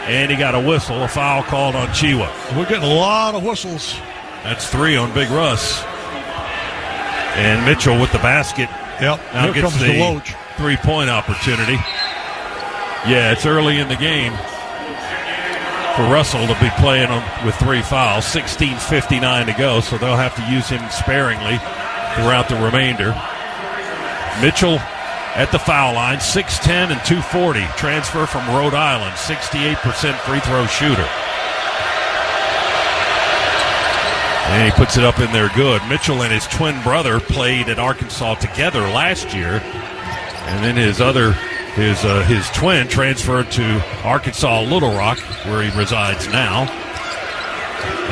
And he got a whistle, a foul called on Chiwa. We're getting a lot of whistles. That's 3 on Big Russ. And Mitchell with the basket. Yep. Now Here gets comes the Loach. 3-point opportunity. Yeah, it's early in the game for Russell to be playing with 3 fouls. 16:59 to go, so they'll have to use him sparingly throughout the remainder. Mitchell at the foul line, 6'10" and 240. Transfer from Rhode Island, 68% free throw shooter. And he puts it up in there good. Mitchell and his twin brother played at Arkansas together last year. And then his twin transferred to Arkansas Little Rock, where he resides now.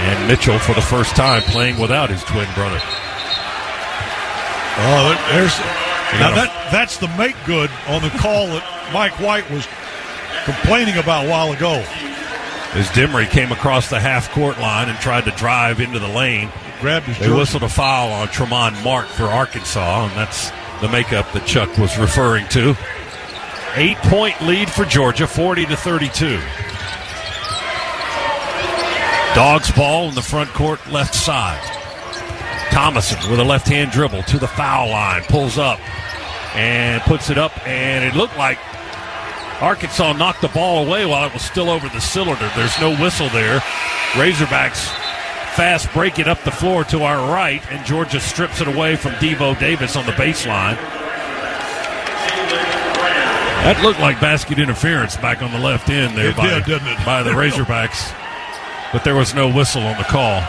And Mitchell, for the first time, playing without his twin brother. That's the make good on the call that Mike White was complaining about a while ago. As Demery came across the half-court line and tried to drive into the lane, grabbed his they whistled a foul on Tremont Mark for Arkansas, and that's the makeup that Chuck was referring to. 8-point lead for Georgia, 40-32. Dogs ball in the front court, left side. Thomason with a left-hand dribble to the foul line, pulls up and puts it up, and it looked like Arkansas knocked the ball away while it was still over the cylinder. There's no whistle there. Razorbacks fast break it up the floor to our right, and Georgia strips it away from Devo Davis on the baseline. That looked like basket interference back on the left end there by the Razorbacks. But there was no whistle on the call.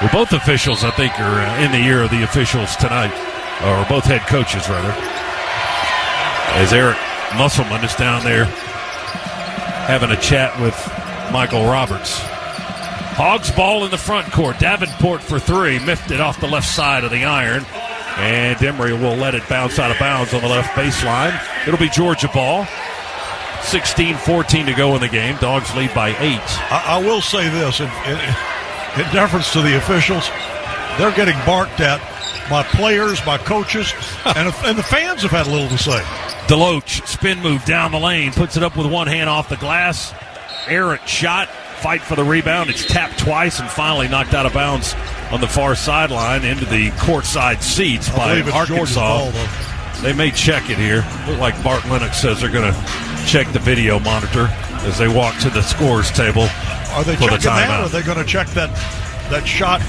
Well, both officials, I think, are in the ear of the officials tonight, or both head coaches, rather. As Eric Musselman is down there having a chat with Michael Roberts. Hogs ball in the front court. Davenport for three. Miffed it off the left side of the iron. And Demery will let it bounce out of bounds on the left baseline. It'll be Georgia ball. 16-14 to go in the game. Dogs lead by 8. I will say this, in deference to the officials, they're getting barked at by players, by coaches, and the fans have had a little to say. Deloach, spin move down the lane, puts it up with one hand off the glass. Errant shot, fight for the rebound. It's tapped twice and finally knocked out of bounds on the far sideline into the courtside seats by Arkansas. They may check it here. Look like Bart Lennox says they're going to check the video monitor as they walk to the scores table. Are they checking that, or are they going to check that shot?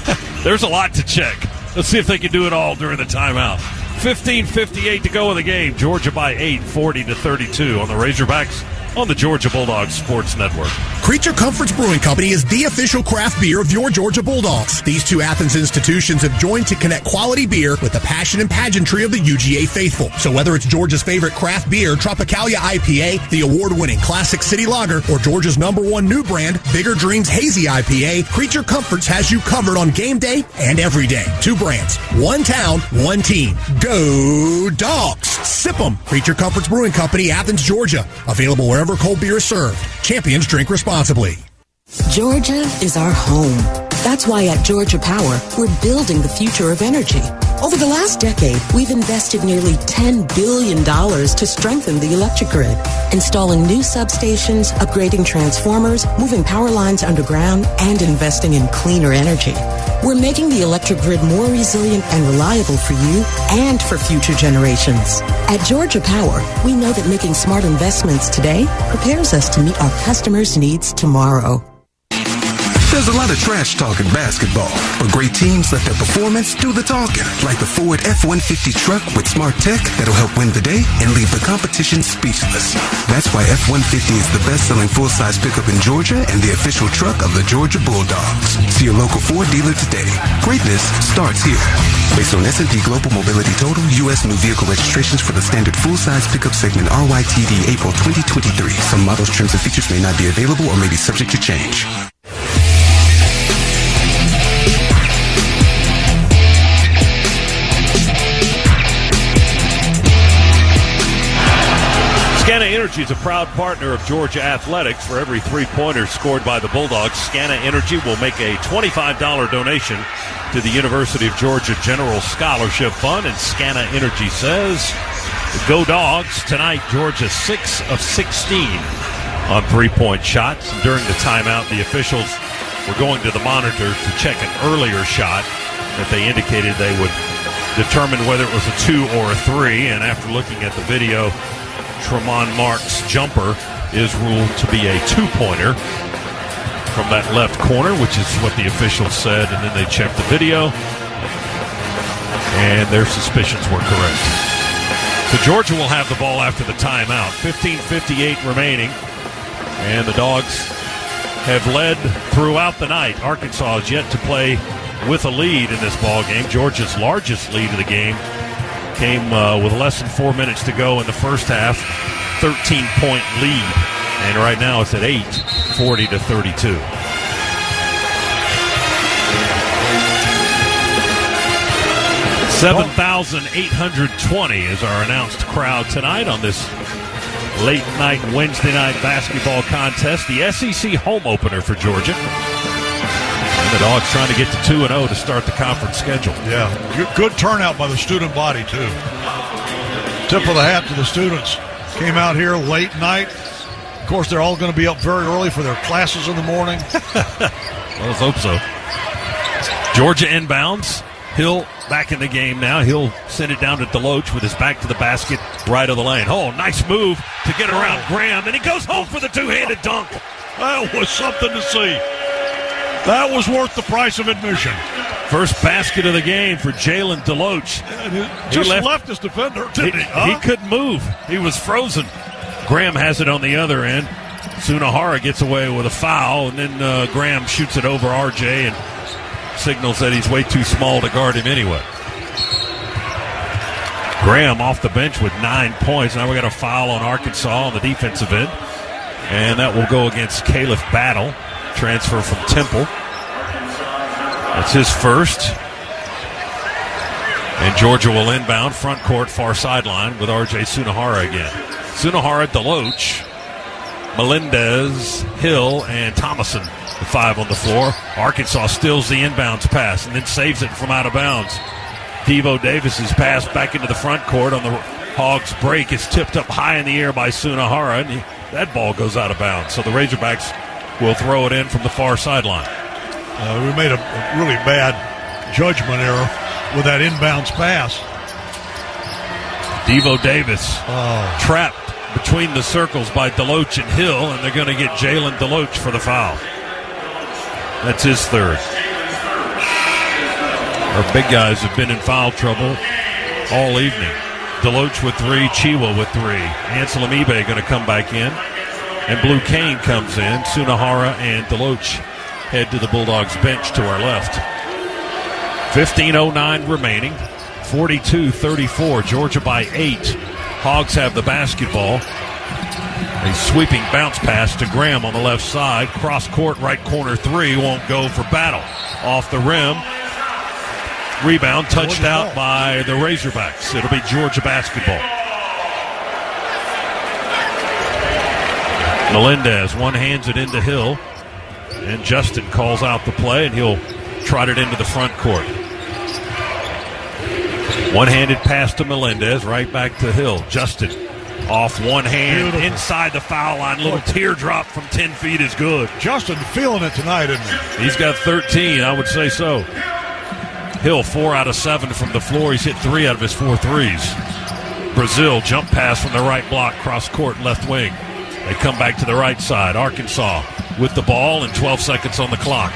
There's a lot to check. Let's see if they can do it all during the timeout. 15:58 to go in the game. Georgia by 8, 40-32 on the Razorbacks on the Georgia Bulldogs Sports Network. Creature Comforts Brewing Company is the official craft beer of your Georgia Bulldogs. These two Athens institutions have joined to connect quality beer with the passion and pageantry of the UGA faithful. So whether it's Georgia's favorite craft beer, Tropicalia IPA, the award-winning Classic City Lager, or Georgia's #1 new brand, Bigger Dreams Hazy IPA, Creature Comforts has you covered on game day and every day. 2 brands, 1 town, 1 team. Go Dogs! Sip 'em! Creature Comforts Brewing Company, Athens, Georgia. Available wherever cold beer is served. Champions drink responsibly. Georgia is our home. That's why at Georgia Power, we're building the future of energy. Over the last decade, we've invested nearly $10 billion to strengthen the electric grid, installing new substations, upgrading transformers, moving power lines underground, and investing in cleaner energy. We're making the electric grid more resilient and reliable for you and for future generations. At Georgia Power, we know that making smart investments today prepares us to meet our customers' needs tomorrow. There's a lot of trash talk in basketball, but great teams let their performance do the talking, like the Ford F-150 truck with smart tech that'll help win the day and leave the competition speechless. That's why F-150 is the best-selling full-size pickup in Georgia and the official truck of the Georgia Bulldogs. See your local Ford dealer today. Greatness starts here. Based on S&P Global Mobility Total, U.S. new vehicle registrations for the standard full-size pickup segment RYTD April 2023. Some models, trims, and features may not be available or may be subject to change. Scana Energy is a proud partner of Georgia Athletics. For every 3-pointer scored by the Bulldogs, Scana Energy will make a $25 donation to the University of Georgia General Scholarship Fund. And Scana Energy says, go Dogs. Tonight, Georgia 6 of 16 on 3-point shots. And during the timeout, the officials were going to the monitor to check an earlier shot that they indicated they would determine whether it was a 2 or a 3. And after looking at the video, Tremont Mark's jumper is ruled to be a 2-pointer from that left corner, which is what the officials said, and then they checked the video, and their suspicions were correct. So Georgia will have the ball after the timeout. 15:58 remaining, and the Dogs have led throughout the night. Arkansas is yet to play with a lead in this ball game. Georgia's largest lead of the game came with less than 4 minutes to go in the first half. 13-point lead. And right now it's at 8, 40-32. 7,820 is our announced crowd tonight on this late night Wednesday night basketball contest, the SEC home opener for Georgia. And the Dogs trying to get to 2-0 to start the conference schedule. Yeah, good turnout by the student body, too. Tip of the hat to the students. Came out here late night. Of course, they're all going to be up very early for their classes in the morning. Well, let's hope so. Georgia inbounds. Hill back in the game now. He'll send it down to Deloach with his back to the basket, right of the lane. Oh, nice move to get around Graham, and he goes home for the two-handed dunk. That was something to see. That was worth the price of admission. First basket of the game for Jalen Deloach. Just left his defender, didn't he? He couldn't move. He was frozen. Graham has it on the other end. Sunahara gets away with a foul, and then Graham shoots it over RJ and signals that he's way too small to guard him anyway. Graham off the bench with 9 points. Now we got a foul on Arkansas on the defensive end. And that will go against Caliph Battle, transfer from Temple. That's his first. And Georgia will inbound front court, far sideline with RJ Sunahara again. Sunahara, Deloach, Melendez, Hill, and Thomason. The five on the floor. Arkansas steals the inbounds pass and then saves it from out of bounds. Devo Davis's pass back into the front court on the Hogs break is tipped up high in the air by Sunahara, and that ball goes out of bounds. So the Razorbacks will throw it in from the far sideline. We made a really bad judgment error with that inbounds pass. Devo Davis trapped between the circles by Deloach and Hill, and they're going to get Jalen Deloach for the foul. That's his third. Our big guys have been in foul trouble all evening. Deloach with three, Chiwa with three. Ansel Amibe going to come back in. And Blue Kane comes in. Sunahara and Deloach head to the Bulldogs bench to our left. 15:09 remaining. 42-34. Georgia by 8. Hogs have the basketball. A sweeping bounce pass to Graham on the left side. Cross court, right corner three. Won't go for Battle. Off the rim. Rebound touched out by the Razorbacks. It'll be Georgia basketball. Melendez one-hands it into Hill. And Justin calls out the play, and he'll trot it into the front court. One-handed pass to Melendez, right back to Hill. Justin off one hand, inside the foul line. Little teardrop from 10 feet is good. Justin feeling it tonight, isn't he? He's got 13, I would say so. Hill 4 out of 7 from the floor. He's hit 3 out of his 4 threes. Brazil jump pass from the right block, cross court, left wing. They come back to the right side. Arkansas with the ball and 12 seconds on the clock.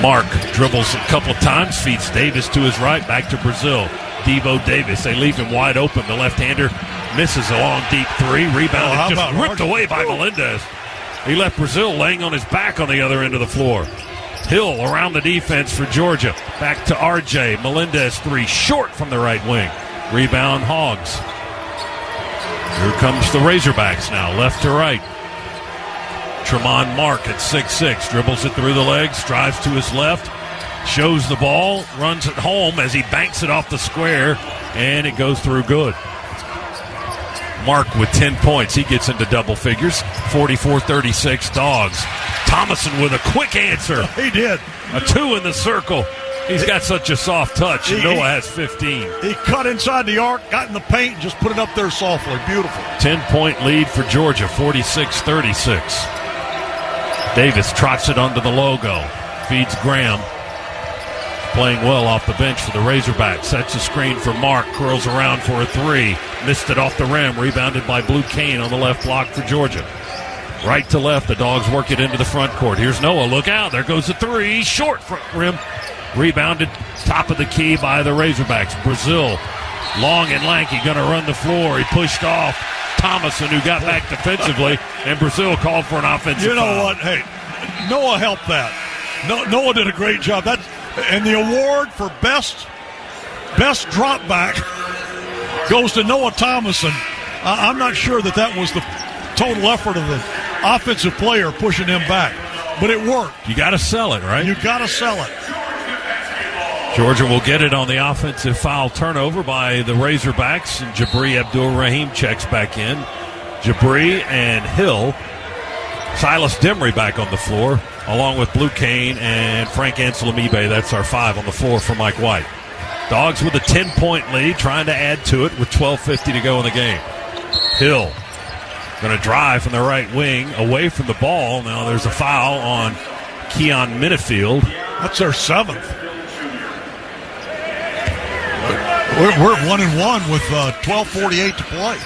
Mark dribbles a couple of times, feeds Davis to his right, back to Brazil. Devo Davis, they leave him wide open. The left-hander misses a long, deep three. Rebounded, just ripped away by Melendez. He left Brazil laying on his back on the other end of the floor. Hill around the defense for Georgia. Back to RJ. Melendez three, short from the right wing. Rebound Hogs. Here comes the Razorbacks now, left to right. Tremont Mark at 6'6", dribbles it through the legs, drives to his left, shows the ball, runs it home as he banks it off the square, and it goes through good. Mark with 10 points. He gets into double figures. 44-36 Dogs. Thomason with a quick answer. He did. A 2 in the circle. He's got such a soft touch, and Noah has 15. He cut inside the arc, got in the paint, and just put it up there softly. Beautiful. 10-point lead for Georgia, 46-36. Davis trots it onto the logo. Feeds Graham. Playing well off the bench for the Razorbacks. Sets a screen for Mark. Curls around for a three. Missed it off the rim. Rebounded by Blue Kane on the left block for Georgia. Right to left, the Dogs work it into the front court. Here's Noah. Look out. There goes the three. Short front rim. Rebounded top of the key by the Razorbacks. Brazil, long and lanky, going to run the floor. He pushed off Thomason, who got back defensively, and Brazil called for an offensive foul. You know what? Hey, Noah helped that. Noah did a great job. And the award for best drop back goes to Noah Thomason. I'm not sure that was the total effort of the offensive player pushing him back, but it worked. You got to sell it, right? You got to sell it. Georgia will get it on the offensive foul turnover by the Razorbacks, and Jabri Abdul-Rahim checks back in. Jabri and Hill. Silas Demry back on the floor, along with Blue Kane and Frank Anselmibe. That's our 5 on the floor for Mike White. Dogs with a 10-point lead, trying to add to it with 12:50 to go in the game. Hill going to drive from the right wing, away from the ball. Now there's a foul on Keon Minifield. That's their 7th. We're at 1-1 with 12:48 to play.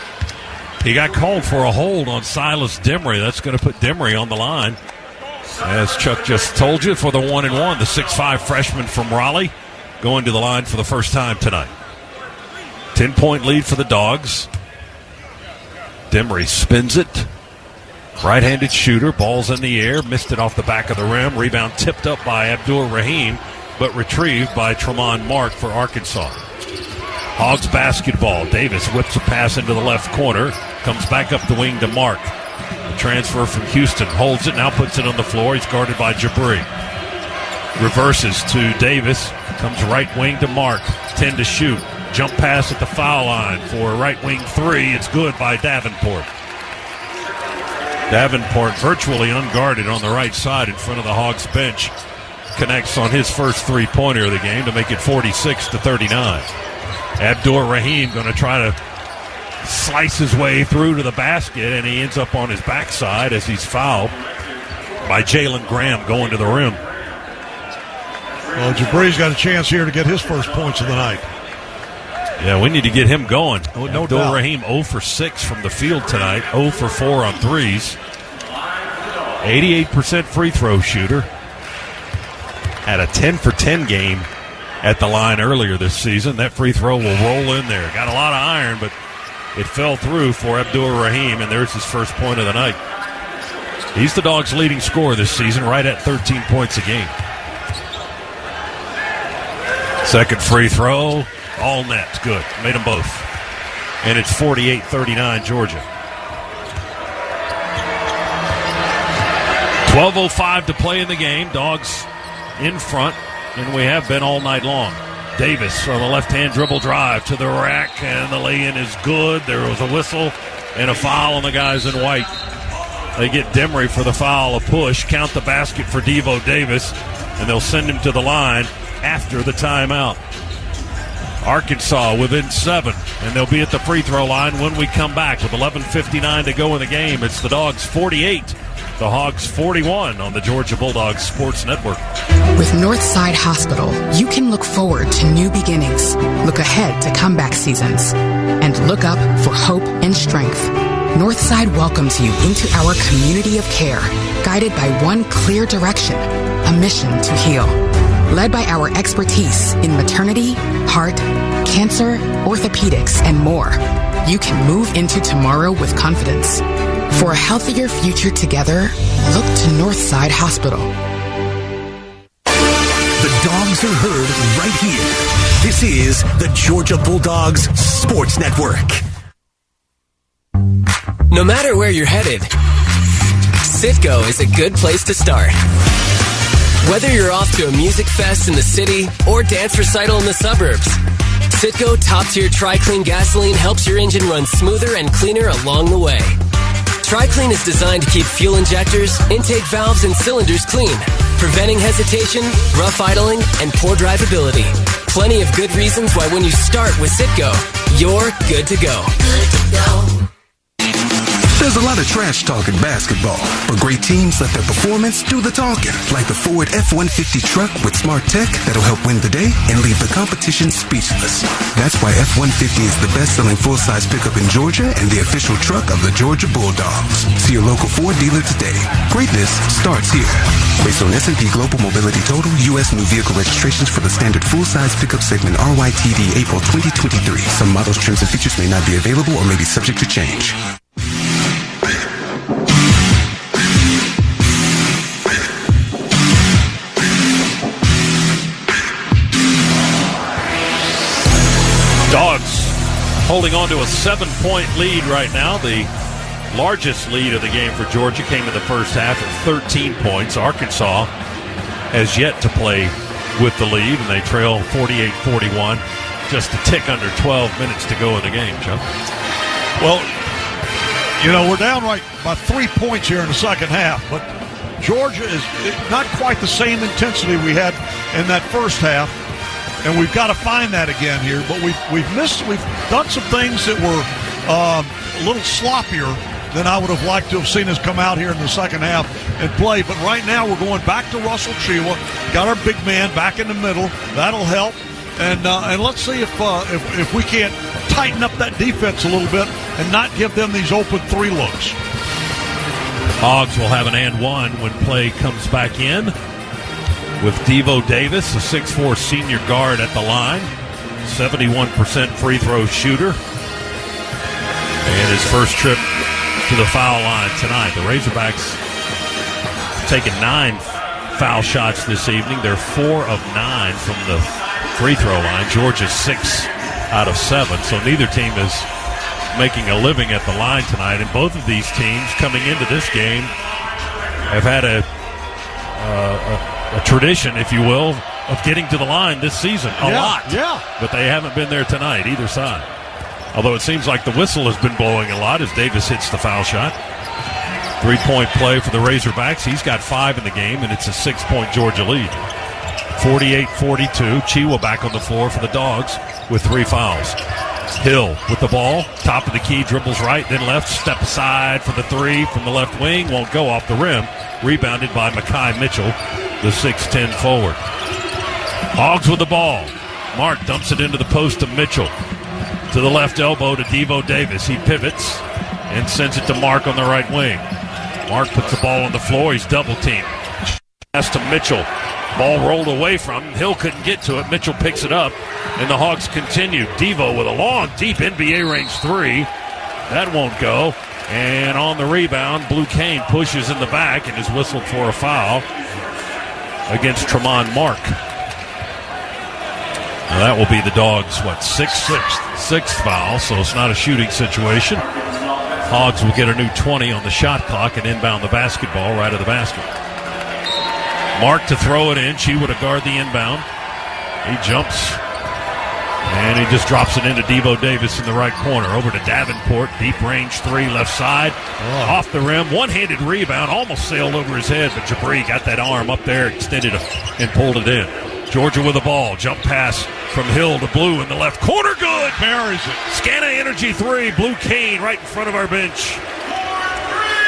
He got called for a hold on Silas Demry. That's going to put Demry on the line. As Chuck just told you, for the 1-1, the 6'5 freshman from Raleigh going to the line for the first time tonight. 10-point lead for the Dogs. Demry spins it. Right-handed shooter, ball's in the air, missed it off the back of the rim. Rebound tipped up by Abdul-Rahim, but retrieved by Tremont Mark for Arkansas. Hogs basketball. Davis whips a pass into the left corner. Comes back up the wing to Mark. The transfer from Houston. Holds it, now puts it on the floor. He's guarded by Jabri. Reverses to Davis. Comes right wing to Mark. 10 to shoot. Jump pass at the foul line for right wing 3. It's good by Davenport. Davenport virtually unguarded on the right side in front of the Hogs bench. Connects on his first three-pointer of the game to make it 46-39. Abdur-Rahim going to try to slice his way through to the basket, and he ends up on his backside as he's fouled by Jalen Graham going to the rim. Well, Jabri's got a chance here to get his first points of the night. Yeah, we need to get him going. No doubt. Abdur-Rahim 0 for 6 from the field tonight, 0 for 4 on threes. 88% free throw shooter. Had a 10 for 10 game at the line earlier this season. That free throw will roll in there. Got a lot of iron, but it fell through for Abdur-Rahim, and there's his first point of the night. He's the Dogs' leading scorer this season, right at 13 points a game. Second free throw, all net. Good. Made them both. And it's 48-39 Georgia. 12:05 to play in the game. Dogs in front, and we have been all night long. Davis on the left-hand dribble drive to the rack, and the lay-in is good. There was a whistle and a foul on the guys in white. They get Demry for the foul, a push, count the basket for Devo Davis, and they'll send him to the line after the timeout. Arkansas within 7, and they'll be at the free throw line when we come back with 11:59 to go in the game. It's the Dogs 48, the Hogs 41 on the Georgia Bulldogs Sports Network. With Northside Hospital, you can look forward to new beginnings, look ahead to comeback seasons, and look up for hope and strength. Northside welcomes you into our community of care, guided by one clear direction, a mission to heal. Led by our expertise in maternity, heart, cancer, orthopedics, and more, you can move into tomorrow with confidence. For a healthier future together, look to Northside Hospital. The Dogs are heard right here. This is the Georgia Bulldogs Sports Network. No matter where you're headed, Citgo is a good place to start. Whether you're off to a music fest in the city or dance recital in the suburbs, Citgo top-tier Tri-Clean gasoline helps your engine run smoother and cleaner along the way. Tri-Clean is designed to keep fuel injectors, intake valves, and cylinders clean, preventing hesitation, rough idling, and poor drivability. Plenty of good reasons why when you start with Citgo, you're good to go. Good to go. There's a lot of trash talk in basketball, but great teams let their performance do the talking, like the Ford F-150 truck with smart tech that'll help win the day and leave the competition speechless. That's why F-150 is the best-selling full-size pickup in Georgia and the official truck of the Georgia Bulldogs. See your local Ford dealer today. Greatness starts here. Based on S&P Global Mobility Total, U.S. new vehicle registrations for the standard full-size pickup segment RYTD April 2023. Some models, trims, and features may not be available or may be subject to change. Dogs holding on to a 7-point lead right now. The largest lead of the game for Georgia came in the first half at 13 points. Arkansas has yet to play with the lead, and they trail 48-41. Just a tick under 12 minutes to go in the game, Joe. Well, we're down right by 3 points here in the second half, but Georgia is not quite the same intensity we had in that first half, and we've got to find that again here. But we've done some things that were a little sloppier than I would have liked to have seen us come out here in the second half and play. But right now we're going back to Russell Chewa, got our big man back in the middle. That'll help, and let's see if we can't tighten up that defense a little bit and not give them these open three looks. Hogs will have an and one when play comes back in with Devo Davis, a 6'4 senior guard at the line, 71% free throw shooter, and his first trip to the foul line tonight. The Razorbacks taking 9 foul shots this evening. They're 4 of 9 from the free throw line. Georgia's 6 out of 7, so neither team is making a living at the line tonight, and both of these teams coming into this game have had a tradition, if you will, of getting to the line this season a lot. Yeah. But they haven't been there tonight, either side. Although it seems like the whistle has been blowing a lot as Davis hits the foul shot. 3-point play for the Razorbacks. He's got 5 in the game, and it's a 6-point Georgia lead. 48-42. Chewa back on the floor for the Dogs with 3 fouls. Hill with the ball, top of the key, dribbles right, then left, step aside for the 3 from the left wing, won't go off the rim. Rebounded by Mekhi Mitchell, the 6'10 forward. Hogs with the ball. Mark dumps it into the post of Mitchell. To the left elbow to Devo Davis. He pivots and sends it to Mark on the right wing. Mark puts the ball on the floor. He's double teamed. Pass to Mitchell. Ball rolled away from him. Hill couldn't get to it. Mitchell picks it up, and the Hawks continue. Devo with a long, deep NBA range 3. That won't go. And on the rebound, Blue Cane pushes in the back and is whistled for a foul against Tremont Mark. Now that will be the Dogs, sixth foul, so it's not a shooting situation. Hogs will get a new 20 on the shot clock and inbound the basketball right of the basket. Mark to throw it in. Chewa to guard the inbound. He jumps, and he just drops it into Devo Davis in the right corner. Over to Davenport, deep range 3, left side. Off the rim, one-handed rebound, almost sailed over his head, but Jabri got that arm up there, extended and pulled it in. Georgia with the ball. Jump pass from Hill to Blue in the left corner. Good. Buries it. Scana Energy 3. Blue Cane right in front of our bench.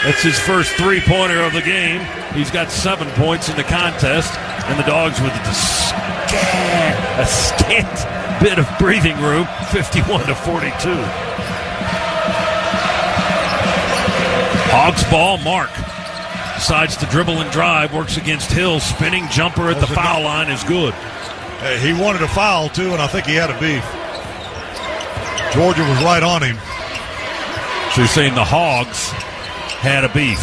That's his first 3-pointer of the game. He's got 7 points in the contest. And the Dogs with a scant bit of breathing room. 51-42. Hogs ball. Mark decides to dribble and drive, works against Hill, spinning jumper at the foul line is good. He wanted a foul, too, and I think he had a beef. Georgia was right on him. So you're saying the Hogs had a beef.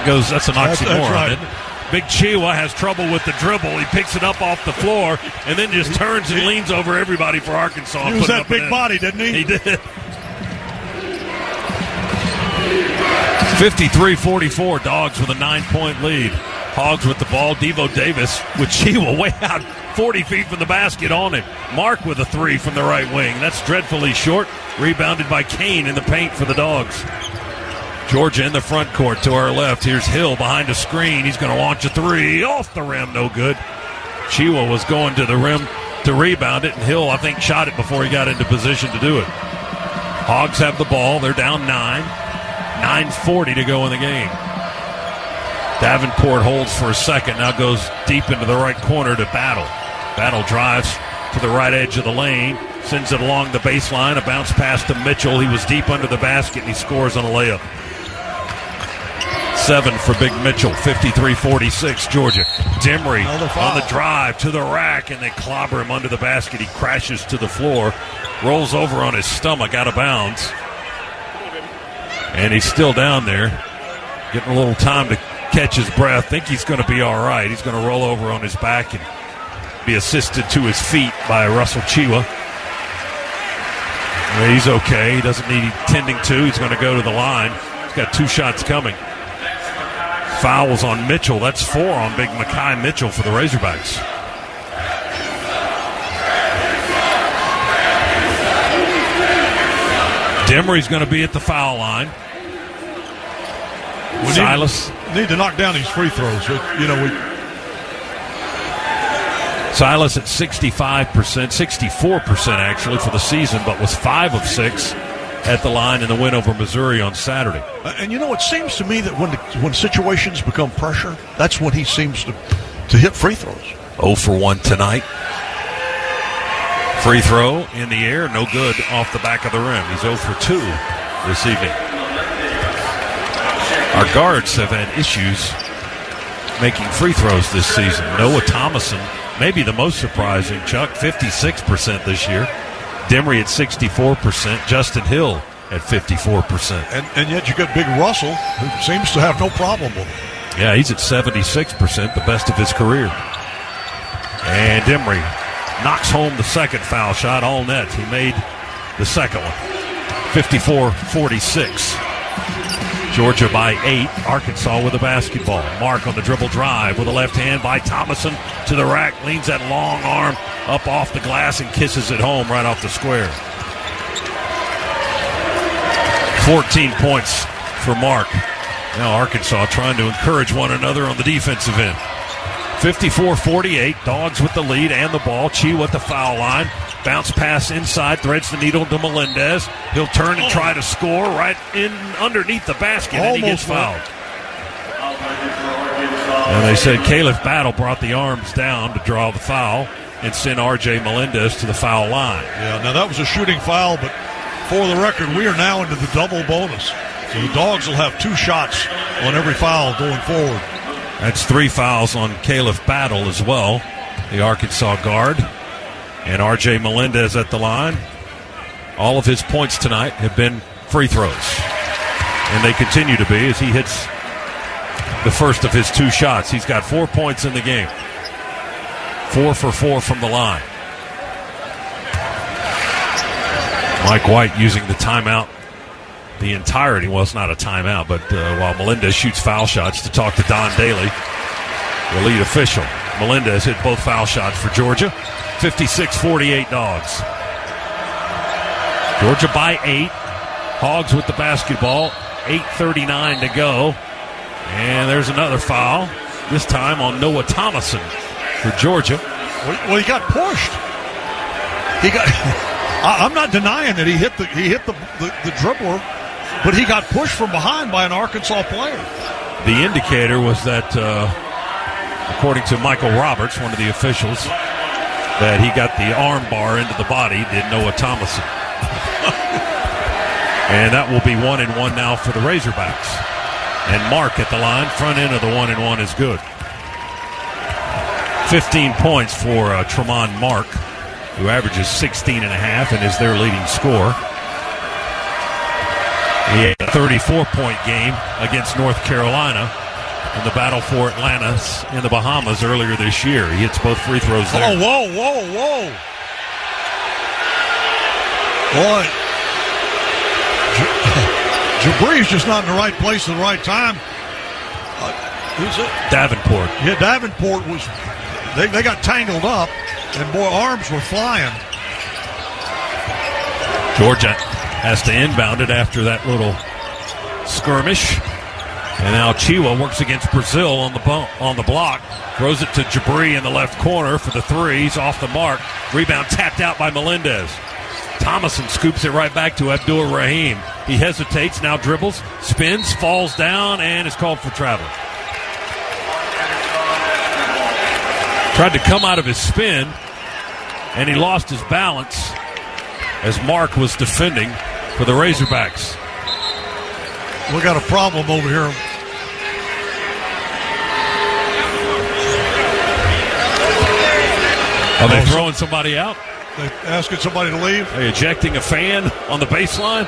That's an oxymoron. That's right. Big Chewa has trouble with the dribble. He picks it up off the floor and then just turns and leans over everybody for Arkansas. He was that big body, didn't he? He did. 53-44, Dogs with a 9-point lead. Hogs with the ball. Devo Davis with Chewa way out 40 feet from the basket on him. Mark with a 3 from the right wing. That's dreadfully short. Rebounded by Kane in the paint for the Dogs. Georgia in the front court to our left. Here's Hill behind a screen. He's going to launch a 3. Off the rim, no good. Chewa was going to the rim to rebound it, and Hill, I think, shot it before he got into position to do it. Hogs have the ball. They're down 9. 9:40 to go in the game. Davenport holds for a second. Now goes deep into the right corner to Battle. Battle drives to the right edge of the lane. Sends it along the baseline. A bounce pass to Mitchell. He was deep under the basket, and he scores on a layup. 7 for Big Mitchell. 53-46, Georgia. Demery on the drive to the rack, and they clobber him under the basket. He crashes to the floor. Rolls over on his stomach out of bounds. And he's still down there, getting a little time to catch his breath. Think he's going to be all right. He's going to roll over on his back and be assisted to his feet by Russell Chewa. He's okay. He doesn't need tending to. He's going to go to the line. He's got 2 shots coming. Fouls on Mitchell. That's 4 on Big Mekhi Mitchell for the Razorbacks. Demery's going to be at the foul line. Silas need to knock down these free throws. Silas at 65%, 64% actually for the season, but was 5 of 6 at the line in the win over Missouri on Saturday. And it seems to me that when situations become pressure, that's when he seems to hit free throws. 0 for 1 tonight. Free throw in the air, no good off the back of the rim. He's 0 for 2 this evening. Our guards have had issues making free throws this season. Noah Thomason, maybe the most surprising, Chuck, 56% this year. Demery at 64%. Justin Hill at 54%. And yet you got Big Russell, who seems to have no problem with it. Yeah, he's at 76%, the best of his career. And Demery knocks home the second foul shot, all net. He made the second one. 54-46. Georgia by 8. Arkansas with the basketball. Mark on the dribble drive with a left hand by Thomason to the rack. Leans that long arm up off the glass and kisses it home right off the square. 14 points for Mark. Now Arkansas trying to encourage one another on the defensive end. 54-48. Dogs with the lead and the ball. Chiwa at the foul line. Bounce pass inside, threads the needle to Melendez. He'll turn and try to score right in underneath the basket, and he gets fouled. And they said Caliph Battle brought the arms down to draw the foul and send R.J. Melendez to the foul line. Yeah, now that was a shooting foul, but for the record, we are now into the double bonus. So the Dogs will have 2 shots on every foul going forward. That's 3 fouls on Caliph Battle as well, the Arkansas guard. And R.J. Melendez at the line. All of his points tonight have been free throws. And they continue to be as he hits the first of his 2 shots. He's got 4 points in the game. 4 for 4 from the line. Mike White using the timeout the entirety. Well, it's not a timeout, but while Melendez shoots foul shots to talk to Don Daly, the lead official. Melendez hit both foul shots for Georgia. 56-48 Dogs. Georgia by 8. Hogs with the basketball. 8:39 to go. And there's another foul. This time on Noah Thomason for Georgia. Well, he got pushed. I'm not denying that he hit the dribbler, but he got pushed from behind by an Arkansas player. The indicator was that, according to Michael Roberts, one of the officials, that he got the arm bar into the body, did Noah Thomason. And that will be 1-1 now for the Razorbacks. And Mark at the line, front end of the 1-1 is good. 15 points for Tremont Mark, who averages 16.5 and is their leading scorer. He had a 34-point game against North Carolina in the battle for Atlantis in the Bahamas earlier this year. He hits both free throws there. Oh, whoa. Boy, Jabri's just not in the right place at the right time. Who's it? Davenport. Yeah, Davenport was... They got tangled up, and boy, arms were flying. Georgia has to inbound it after that little skirmish. And now Chiwa works against Brazil on the block. Throws it to Jabri in the left corner for the 3. He's off the mark. Rebound tapped out by Melendez. Thomason scoops it right back to Abdul Rahim. He hesitates, now dribbles, spins, falls down, and is called for travel. Tried to come out of his spin, and he lost his balance as Mark was defending for the Razorbacks. We got a problem over here. Are they throwing somebody out? They asking somebody to leave? Are they ejecting a fan on the baseline?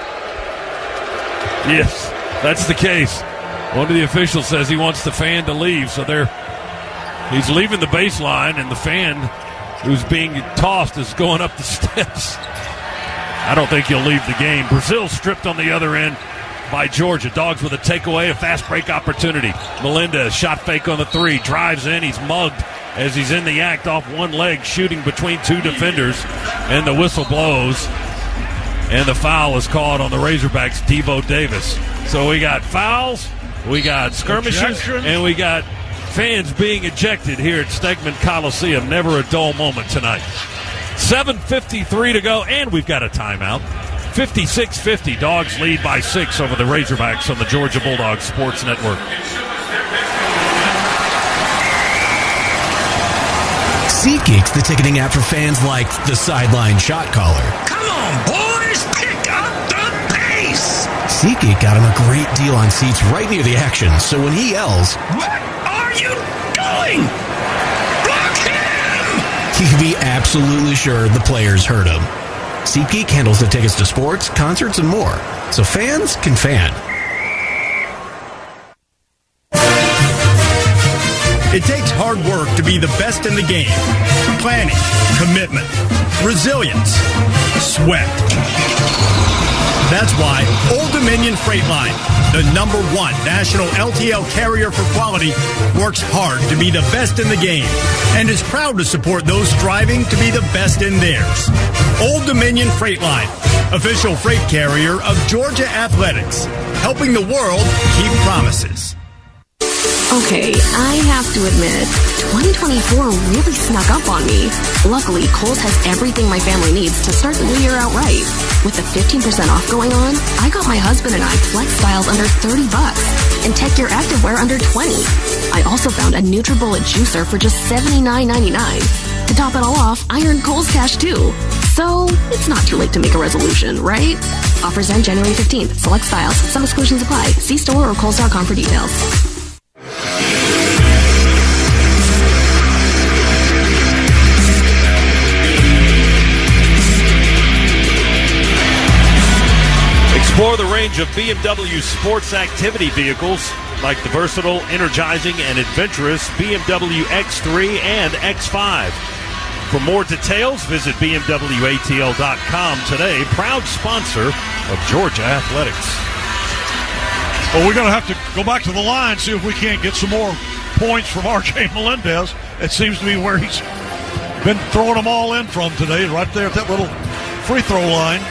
Yes, that's the case. One of the officials says he wants the fan to leave, so he's leaving the baseline, and the fan who's being tossed is going up the steps. I don't think he'll leave the game. Brazil stripped on the other end by Georgia. Dogs with a takeaway, a fast break opportunity. Melendez, shot fake on the 3, drives in. He's mugged as he's in the act off one leg, shooting between 2 defenders, and the whistle blows. And the foul is called on the Razorbacks, Devo Davis. So we got fouls, we got skirmishes, and we got fans being ejected here at Stegman Coliseum. Never a dull moment tonight. 7:53 to go, and we've got a timeout. 56-50. Dogs lead by 6 over the Razorbacks on the Georgia Bulldogs Sports Network. SeatGeek's the ticketing app for fans like the sideline shot caller. Come on, boys, pick up the pace. SeatGeek got him a great deal on seats right near the action, so when he yells, "What are you doing? Block him!" he can be absolutely sure the players heard him. SeatGeek handles the tickets to sports, concerts, and more, so fans can fan. It takes hard work to be the best in the game. Planning, commitment, resilience, sweat. That's why Old Dominion Freight Line, the #1 national LTL carrier for quality, works hard to be the best in the game and is proud to support those striving to be the best in theirs. Old Dominion Freight Line, official freight carrier of Georgia Athletics, helping the world keep promises. Okay, I have to admit, 2024 really snuck up on me. Luckily, Kohl's has everything my family needs to start the new year out right. With the 15% off going on, I got my husband and I Flex Styles under $30 and Tech Gear Activewear under $20. I also found a NutriBullet juicer for just $79.99. To top it all off, I earned Kohl's cash too. So, it's not too late to make a resolution, right? Offers end January 15th. Select styles. Some exclusions apply. See store or Kohls.com for details. Explore the range of BMW sports activity vehicles like the versatile, energizing, and adventurous BMW X3 and X5. For more details, visit BMWATL.com today, proud sponsor of Georgia Athletics. Well, we're going to have to go back to the line, see if we can't get some more points from R.J. Melendez. It seems to be where he's been throwing them all in from today, right there at that little free throw line.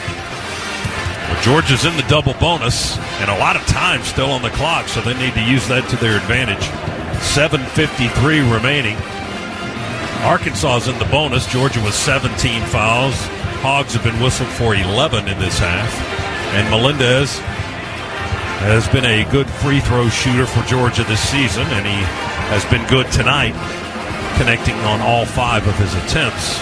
Well, Georgia's in the double bonus, and a lot of time still on the clock, so they need to use that to their advantage. 7:53 remaining. Arkansas is in the bonus. Georgia with 17 fouls. Hogs have been whistled for 11 in this half. And Melendez has been a good free throw shooter for Georgia this season, and he has been good tonight, connecting on all 5 of his attempts.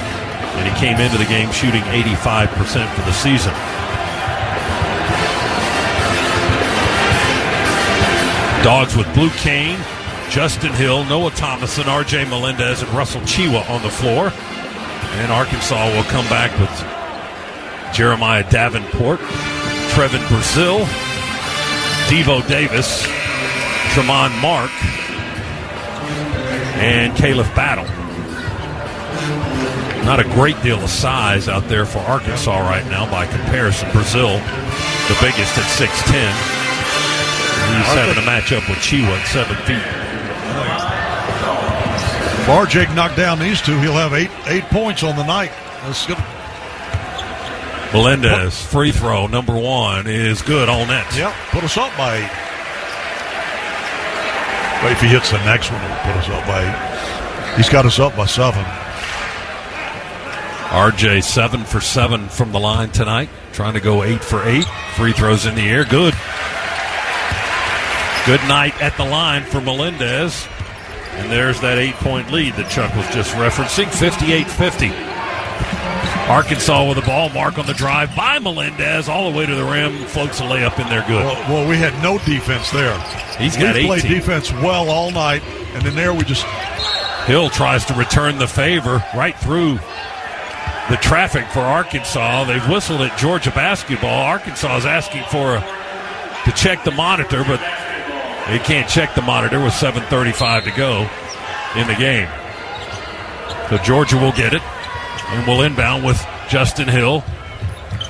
And he came into the game shooting 85% for the season. Dogs with Blue Kane, Justin Hill, Noah Thomason, R.J. Melendez, and Russell Chiwa on the floor. And Arkansas will come back with Jeremiah Davenport, Trevin Brazil, Devo Davis, Tremont Mark, and Caleb Battle. Not a great deal of size out there for Arkansas right now by comparison. Brazil, the biggest at 6'10". He's having a matchup with Chiwa at 7 feet. If RJ can knock down these two, he'll have eight points on the night. That's good. Melendez, free throw, #1 is good, all net. Yep, put us up by 8. But if he hits the next one, he'll put us up by 8. He's got us up by 7. RJ 7 for 7 from the line tonight. Trying to go 8 for 8. Free throws in the air, good. Good night at the line for Melendez. And there's that 8-point lead that Chuck was just referencing, 58-50. Arkansas with the ball. Mark on the drive by Melendez all the way to the rim. Floats a layup in there, good. Well, we had no defense there. He's got 18. We played defense well all night, and then there we just... Hill tries to return the favor right through the traffic for Arkansas. They've whistled at Georgia basketball. Arkansas is asking to check the monitor, but they can't check the monitor with 7:35 to go in the game. So Georgia will get it and will inbound with Justin Hill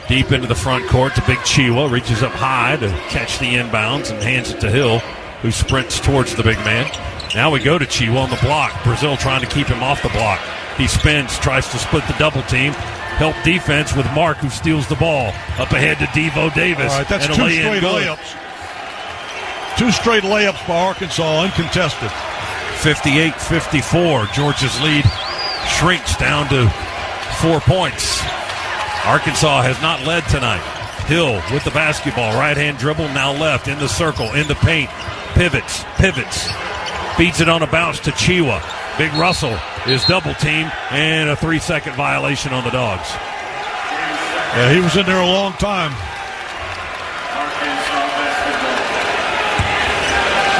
deep into the front court to Big Chiwa. Reaches up high to catch the inbounds and hands it to Hill, who sprints towards the big man. Now we go to Chiwa on the block. Brazil trying to keep him off the block. He spins, tries to split the double team. help defense with Mark, who steals the ball. Up ahead to Devo Davis. All right, that's and two straight layups. 2 straight layups by Arkansas, uncontested. 58-54. Georgia's lead shrinks down to 4 points. Arkansas has not led tonight. Hill with the basketball. Right-hand dribble, now left, in the circle, in the paint. Pivots. Feeds it on a bounce to Chiwa. Big Russell is double-teamed, and a 3-second violation on the Dogs. Yeah, he was in there a long time.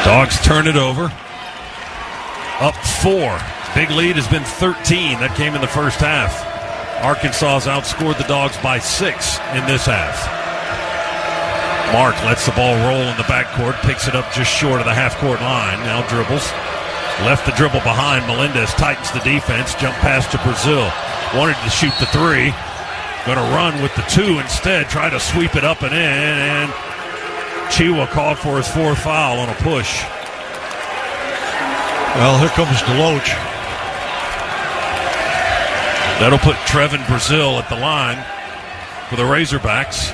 Dogs turn it over. Up 4. Big lead has been 13. That came in the first half. Arkansas has outscored the Dogs by 6 in this half. Mark lets the ball roll in the backcourt, picks it up just short of the half-court line. Now dribbles. Left the dribble behind. Melendez tightens the defense. Jump pass to Brazil. Wanted to shoot the 3. Going to run with the 2 instead. Try to sweep it up and in. And Chiwa called for his 4th foul on a push. Well, here comes Deloach. That'll put Trevin Brazil at the line for the Razorbacks.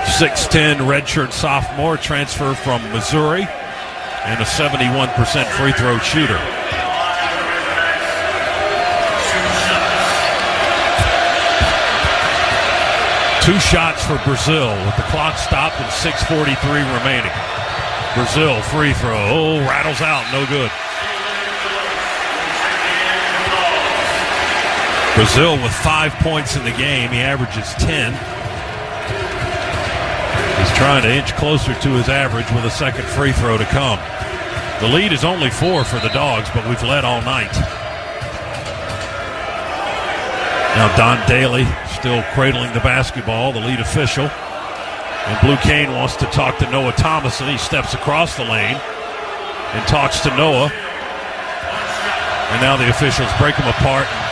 6'10", redshirt sophomore, transfer from Missouri, and a 71% free throw shooter. Two shots for Brazil with the clock stopped and 6:43 remaining. Brazil free throw. Oh, rattles out. No good. Brazil with 5 points in the game. He averages 10. He's trying to inch closer to his average with a second free throw to come. The lead is only 4 for the Dogs, but we've led all night. Now Don Daly still cradling the basketball, the lead official. And Blue Cane wants to talk to Noah Thomason. He steps across the lane and talks to Noah. And now the officials break him apart and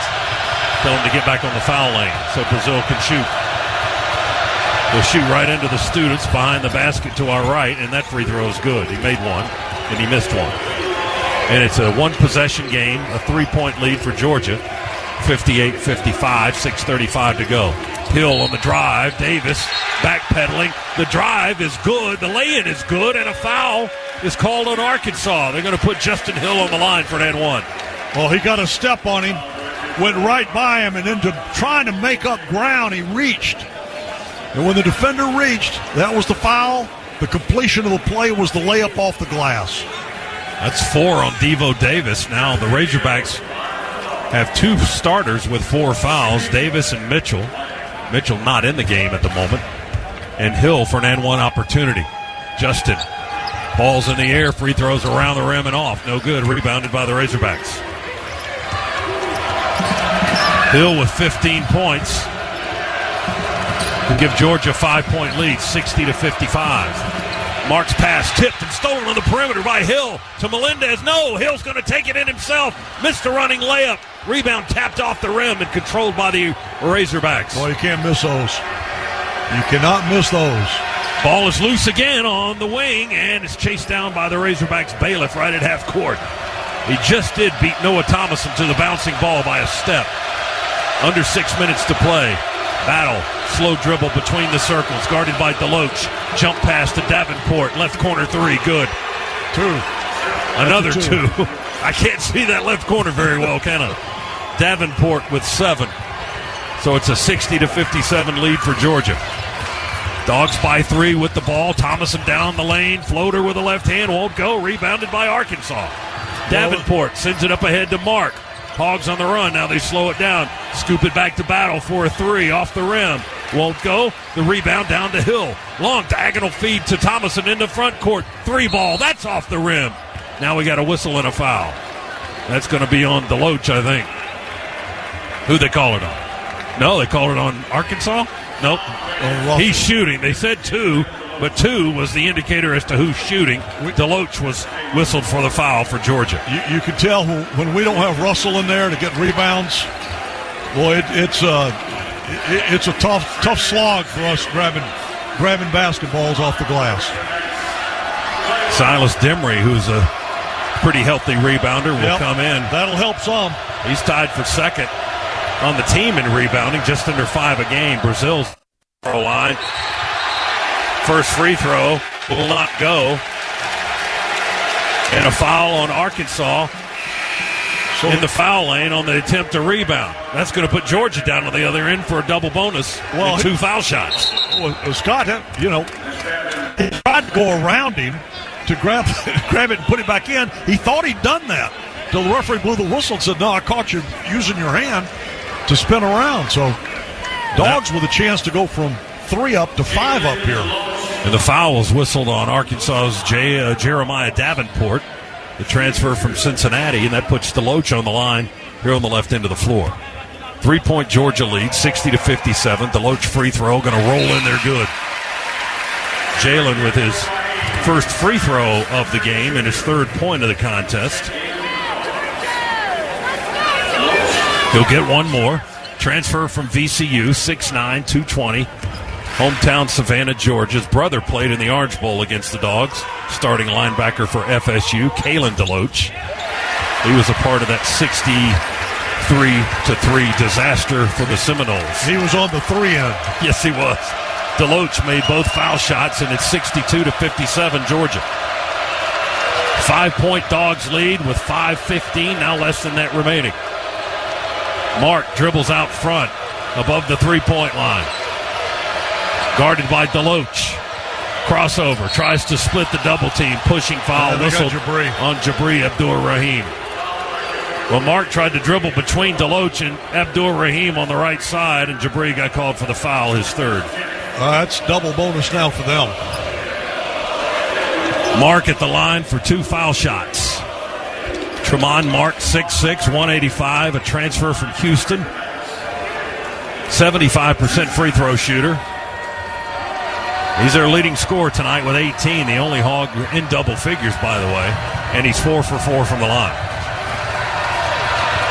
tell him to get back on the foul lane so Brazil can shoot. They'll shoot right into the students behind the basket to our right, and that free throw is good. He made one, and he missed one. And it's a one-possession game, a 3-point lead for Georgia. 58-55, 6:35 to go. Hill on the drive. Davis backpedaling. The drive is good. The lay-in is good, and a foul is called on Arkansas. They're going to put Justin Hill on the line for that one. Well, he got a step on him, went right by him, and into trying to make up ground, he reached. And when the defender reached, that was the foul. The completion of the play was the layup off the glass. That's 4 on Devo Davis. Now the Razorbacks have 2 starters with 4 fouls, Davis and Mitchell. Mitchell not in the game at the moment. And Hill for an and 1 opportunity. Justin, ball's in the air, free throws around the rim and off. No good, rebounded by the Razorbacks. Hill with 15 points to give Georgia a 5-point lead, 60-55. Mark's pass tipped and stolen on the perimeter by Hill to Melendez. No, Hill's going to take it in himself. Missed the running layup. Rebound tapped off the rim and controlled by the Razorbacks. Well, you can't miss those. You cannot miss those. Ball is loose again on the wing, and it's chased down by the Razorbacks' bailiff right at half court. He just did beat Noah Thomason to the bouncing ball by a step. Under 6 minutes to play. Battle, slow dribble between the circles, guarded by Deloach. Jump pass to Davenport, left corner 3, good. 2. Another 2. I can't see that left corner very well, can I? Davenport with 7. So it's a 60-57 lead for Georgia. Dogs by 3 with the ball. Thomason down the lane, floater with the left hand, won't go. Rebounded by Arkansas. Davenport sends it up ahead to Mark. Hogs on the run. Now they slow it down. Scoop it back to Battle for a 3 off the rim. Won't go. The rebound down to Hill. Long diagonal feed to Thomason in the front court. 3 ball. That's off the rim. Now we got a whistle and a foul. That's going to be on Deloach, I think. Who'd they call it on? No, they called it on Arkansas? Nope. He's shooting. They said 2, but 2 was the indicator as to who's shooting. Deloach was whistled for the foul for Georgia. You can tell when we don't have Russell in there to get rebounds, boy, it's a tough slog for us grabbing basketballs off the glass. Silas Demry, who's a pretty healthy rebounder, will come in. That'll help some. He's tied for second on the team in rebounding, just under 5 a game. Brazil's line. First free throw will not go. And a foul on Arkansas in the foul lane on the attempt to rebound. That's going to put Georgia down on the other end for a double bonus and 2 foul shots. Well, Scott, he tried to go around him to grab it and put it back in. He thought he'd done that till the referee blew the whistle and said, no, I caught you using your hand to spin around. So Dogs with a chance to go from 3 up to 5 up here. And the foul was whistled on Arkansas's Jeremiah Davenport, the transfer from Cincinnati, and that puts DeLoach on the line here on the left end of the floor. 3-point Georgia lead, 60-57. DeLoach free throw, going to roll in there good. Jalen with his first free throw of the game and his 3rd point of the contest. He'll get one more. Transfer from VCU, 6'9", 220. Hometown Savannah, Georgia's brother played in the Orange Bowl against the Dogs. Starting linebacker for FSU, Kalen DeLoach. He was a part of that 63-3 disaster for the Seminoles. He was on the 3 end. Yes, he was. DeLoach made both foul shots, and it's 62-57 Georgia. 5-point Dogs lead with 5:15, now less than that remaining. Mark dribbles out front above the 3-point line. Guarded by DeLoach. Crossover. Tries to split the double team. Pushing foul. Whistle on Jabri Abdur-Rahim. Well, Mark tried to dribble between DeLoach and Abdur-Rahim on the right side, and Jabri got called for the foul, his 3rd. That's double bonus now for them. Mark at the line for 2 foul shots. Tremont Mark, 6'6", 185, a transfer from Houston. 75% free throw shooter. He's their leading scorer tonight with 18, the only Hog in double figures, by the way. And he's 4 for 4 from the line.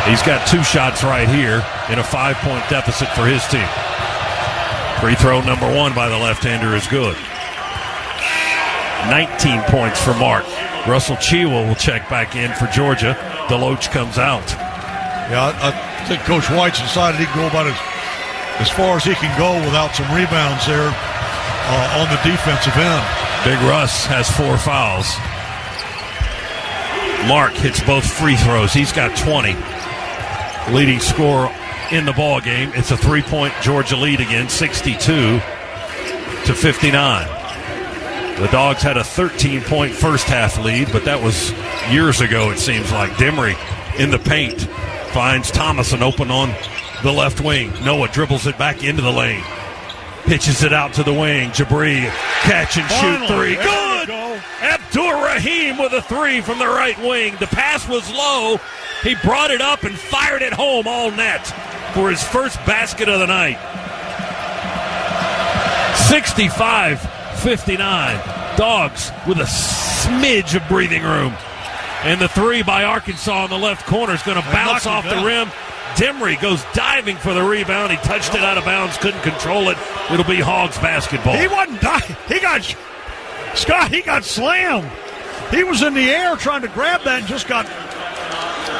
He's got 2 shots right here in a 5-point deficit for his team. Free throw number 1 by the left-hander is good. 19 points for Mark. Russell Chewa will check back in for Georgia. DeLoach comes out. Yeah, I think Coach White's decided he can go about as far as he can go without some rebounds there on the defensive end. Big Russ has 4 fouls. Mark hits both free throws. He's got 20. Leading scorer in the ball game. It's a 3-point Georgia lead again, 62-59. The Dogs had a 13-point first half lead, but that was years ago, it seems like. Demery in the paint finds Thomason open on the left wing. Noah dribbles it back into the lane. Pitches it out to the wing. Jabri, catch and shoot 3. Good! Abdur-Rahim with a 3 from the right wing. The pass was low. He brought it up and fired it home all net for his first basket of the night. 65-59. Dogs with a smidge of breathing room. And the 3 by Arkansas on the left corner is going to bounce off the rim. Demery goes diving for the rebound. He touched it out of bounds, couldn't control it. It'll be Hogs basketball. He wasn't diving. He got slammed. He was in the air trying to grab that and just got,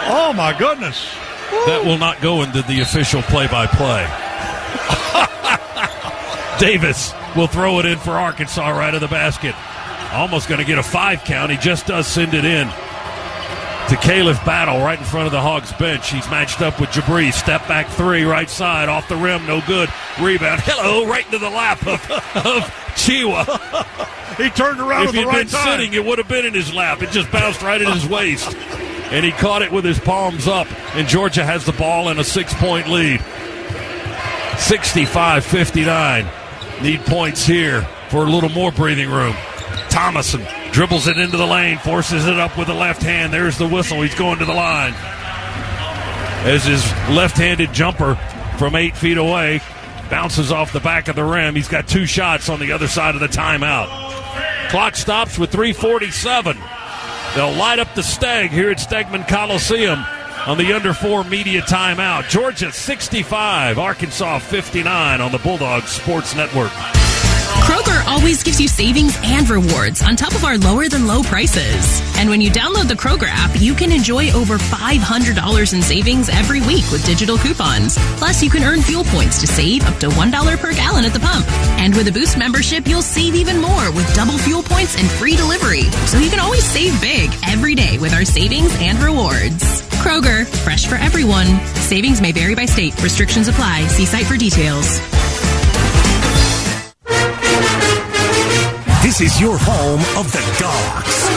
oh my goodness. That will not go into the official play-by-play. Davis will throw it in for Arkansas right of the basket. Almost going to get a 5 count. He just does send it in to Caleb Battle right in front of the Hogs bench. He's matched up with Jabri. Step back 3, right side, off the rim, no good. Rebound, hello, right into the lap of Chewa. He turned around at the right time. If he'd been sitting, it would have been in his lap. It just bounced right in his waist. And he caught it with his palms up. And Georgia has the ball in a 6-point lead. 65-59. Need points here for a little more breathing room. Thomason dribbles it into the lane, forces it up with the left hand. There's the whistle. He's going to the line. As his left-handed jumper from 8 feet away bounces off the back of the rim. He's got 2 shots on the other side of the timeout. Clock stops with 3:47. They'll light up the Steg here at Stegman Coliseum on the under 4 media timeout. Georgia 65, Arkansas 59 on the Bulldogs Sports Network. Kroger always gives you savings and rewards on top of our lower-than-low prices. And when you download the Kroger app, you can enjoy over $500 in savings every week with digital coupons. Plus, you can earn fuel points to save up to $1 per gallon at the pump. And with a Boost membership, you'll save even more with double fuel points and free delivery. So you can always save big every day with our savings and rewards. Kroger, fresh for everyone. Savings may vary by state. Restrictions apply. See site for details. This is your home of the Dogs.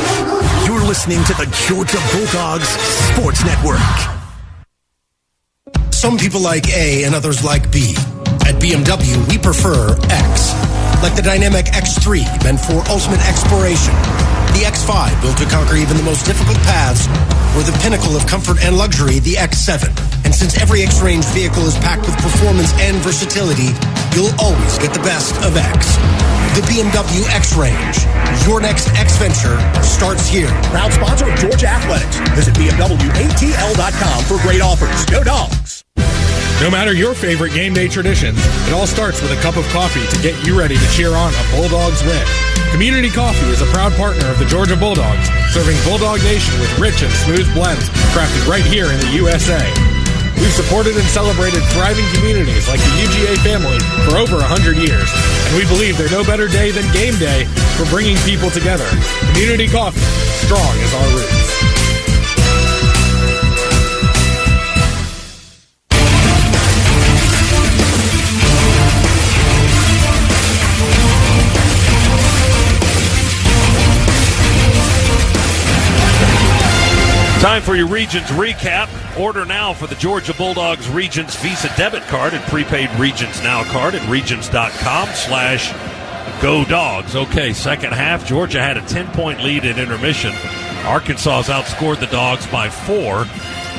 You're listening to the Georgia Bulldogs Sports Network. Some people like A and others like B. At BMW, we prefer X. Like the dynamic X3, meant for ultimate exploration. The X5, built to conquer even the most difficult paths. Or the pinnacle of comfort and luxury, the X7. And since every X-Range vehicle is packed with performance and versatility, you'll always get the best of X. The BMW X-Range. Your next X-Venture starts here. Proud sponsor of Georgia Athletics. Visit BMWATL.com for great offers. Go Dogs! No matter your favorite game day traditions, it all starts with a cup of coffee to get you ready to cheer on a Bulldogs win. Community Coffee is a proud partner of the Georgia Bulldogs, serving Bulldog Nation with rich and smooth blends crafted right here in the USA. We've supported and celebrated thriving communities like the UGA family for over 100 years, and we believe there's no better day than game day for bringing people together. Community Coffee, strong as our roots. Time for your Regions recap. Order now for the Georgia Bulldogs Regions Visa debit card and prepaid Regions Now card at regions.com/GoDogs. Okay, second half, Georgia had a 10-point lead at intermission. Arkansas has outscored the Dogs by 4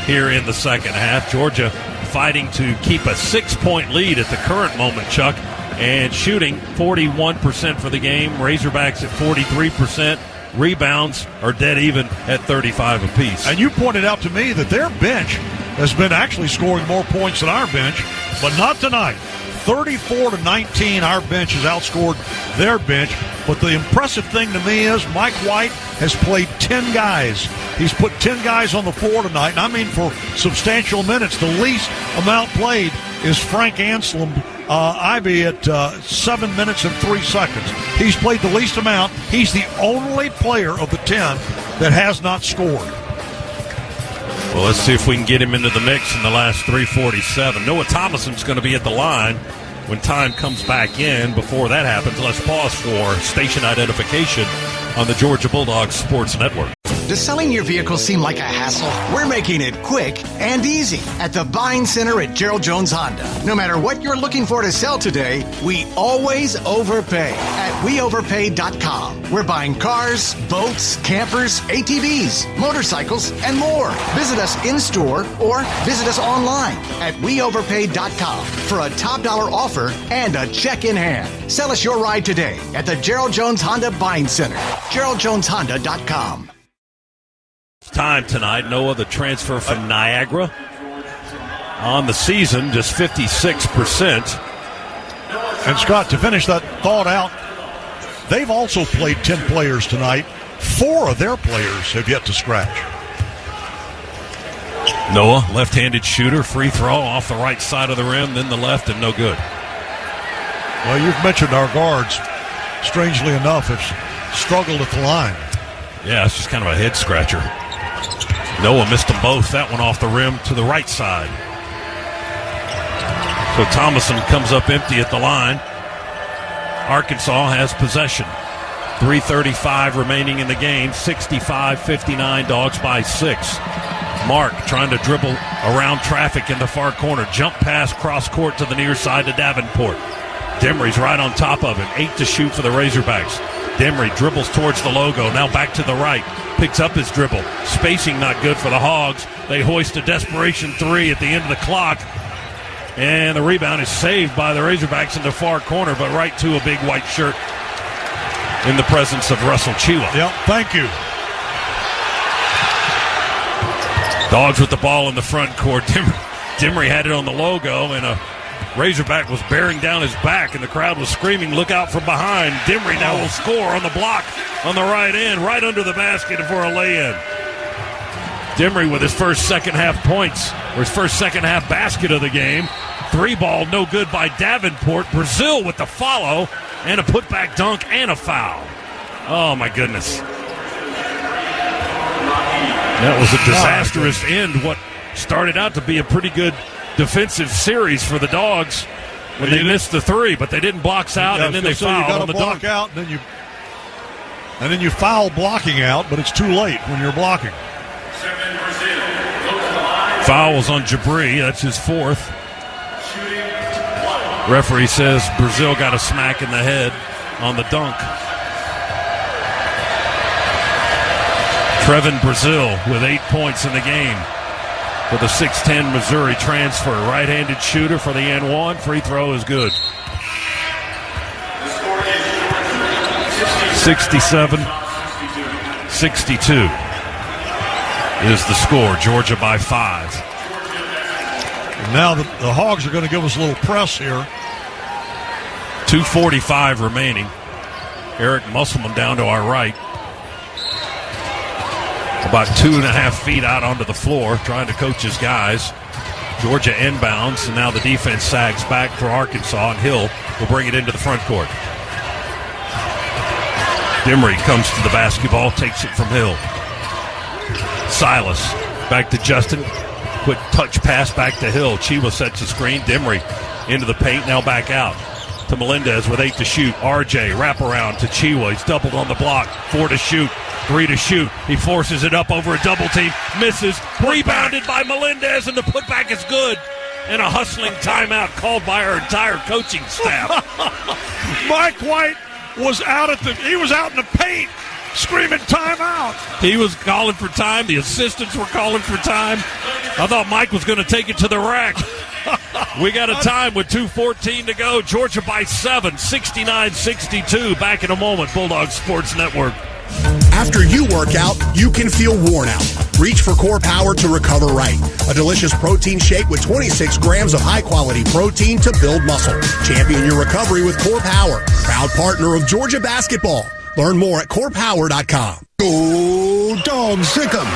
here in the second half. Georgia fighting to keep a 6-point lead at the current moment, Chuck, and shooting 41% for the game. Razorbacks at 43%. Rebounds are dead even at 35 apiece. And you pointed out to me that their bench has been actually scoring more points than our bench, but not tonight. 34-19, our bench has outscored their bench. But the impressive thing to me is Mike White has played 10 guys. He's put 10 guys on the floor tonight, and I mean for substantial minutes. The least amount played is Frank Anselm, Ivy at 7 minutes and 3 seconds. He's played the least amount. He's the only player of the 10 that has not scored. Well, let's see if we can get him into the mix in the last 3:47. Noah Thomason's going to be at the line when time comes back in. Before that happens, let's pause for station identification on the Georgia Bulldogs Sports Network. Does selling your vehicle seem like a hassle? We're making it quick and easy at the Buying Center at Gerald Jones Honda. No matter what you're looking for to sell today, we always overpay at weoverpay.com. We're buying cars, boats, campers, ATVs, motorcycles, and more. Visit us in-store or visit us online at weoverpay.com for a top dollar offer and a check in hand. Sell us your ride today at the Gerald Jones Honda Buying Center. GeraldJonesHonda.com. Time tonight, Noah, the transfer from Niagara. On the season, just 56%. And Scott, to finish that thought out, they've also played 10 players tonight. 4 of their players have yet to scratch. Noah, left-handed shooter, free throw off the right side of the rim, then the left, and no good. Well, you've mentioned our guards, strangely enough, have struggled at the line. Yeah, it's just kind of a head-scratcher. Noah missed them both. That one off the rim to the right side. So Thomason comes up empty at the line. Arkansas has possession. 3:35 remaining in the game. 65-59, Dogs by 6. Mark trying to dribble around traffic in the far corner. Jump pass cross court to the near side to Davenport. Demery's right on top of him. 8 to shoot for the Razorbacks. Demery dribbles towards the logo. Now back to the right. Picks up his dribble. Spacing not good for the Hogs. They hoist a desperation 3 at the end of the clock. And the rebound is saved by the Razorbacks in the far corner, but right to a big white shirt in the presence of Russell Chiwa. Yep, thank you. Dogs with the ball in the front court. Demery had it on the logo, and a Razorback was bearing down his back, and the crowd was screaming, "Look out from behind." Dimry now will score on the block on the right end, right under the basket for a lay-in. Dimry with his first second-half points, or his first second-half basket of the game. 3-ball, no good by Davenport. Brazil with the follow, and a putback dunk and a foul. Oh, my goodness. That was a disastrous end, what started out to be a pretty good defensive series for the Dogs when they missed the three, but they didn't box out, and then they fouled on the dunk. Out, and then you foul blocking out, but it's too late when you're blocking. Fouls on Jabri. That's his fourth. Referee says Brazil got a smack in the head on the dunk. Trevin Brazil with 8 points in the game for the 6'10 Missouri transfer. Right-handed shooter for the N1. Free throw is good. 67-62 is the score. Georgia by 5. And now the Hogs are going to give us a little press here. 2:45 remaining. Eric Musselman down to our right. About 2.5 feet out onto the floor, trying to coach his guys. Georgia inbounds, and now the defense sags back for Arkansas, and Hill will bring it into the front court. Dimry comes to the basketball, takes it from Hill. Silas back to Justin. Quick touch pass back to Hill. Chiwa sets the screen. Dimry into the paint, now back out to Melendez with 8 to shoot. RJ wraparound to Chiwa. He's doubled on the block. 4 to shoot. 3 to shoot. He forces it up over a double team. Misses. Rebounded by Melendez, and the putback is good. And a hustling timeout called by our entire coaching staff. Mike White was out in the paint screaming timeout. He was calling for time. The assistants were calling for time. I thought Mike was going to take it to the rack. We got a time with 2:14 to go. Georgia by 7, 69-62. Back in a moment. Bulldog Sports Network. After you work out, you can feel worn out. Reach for Core Power to recover right. A delicious protein shake with 26 grams of high-quality protein to build muscle. Champion your recovery with Core Power. Proud partner of Georgia basketball. Learn more at corepower.com. Go Dogs, sick 'em.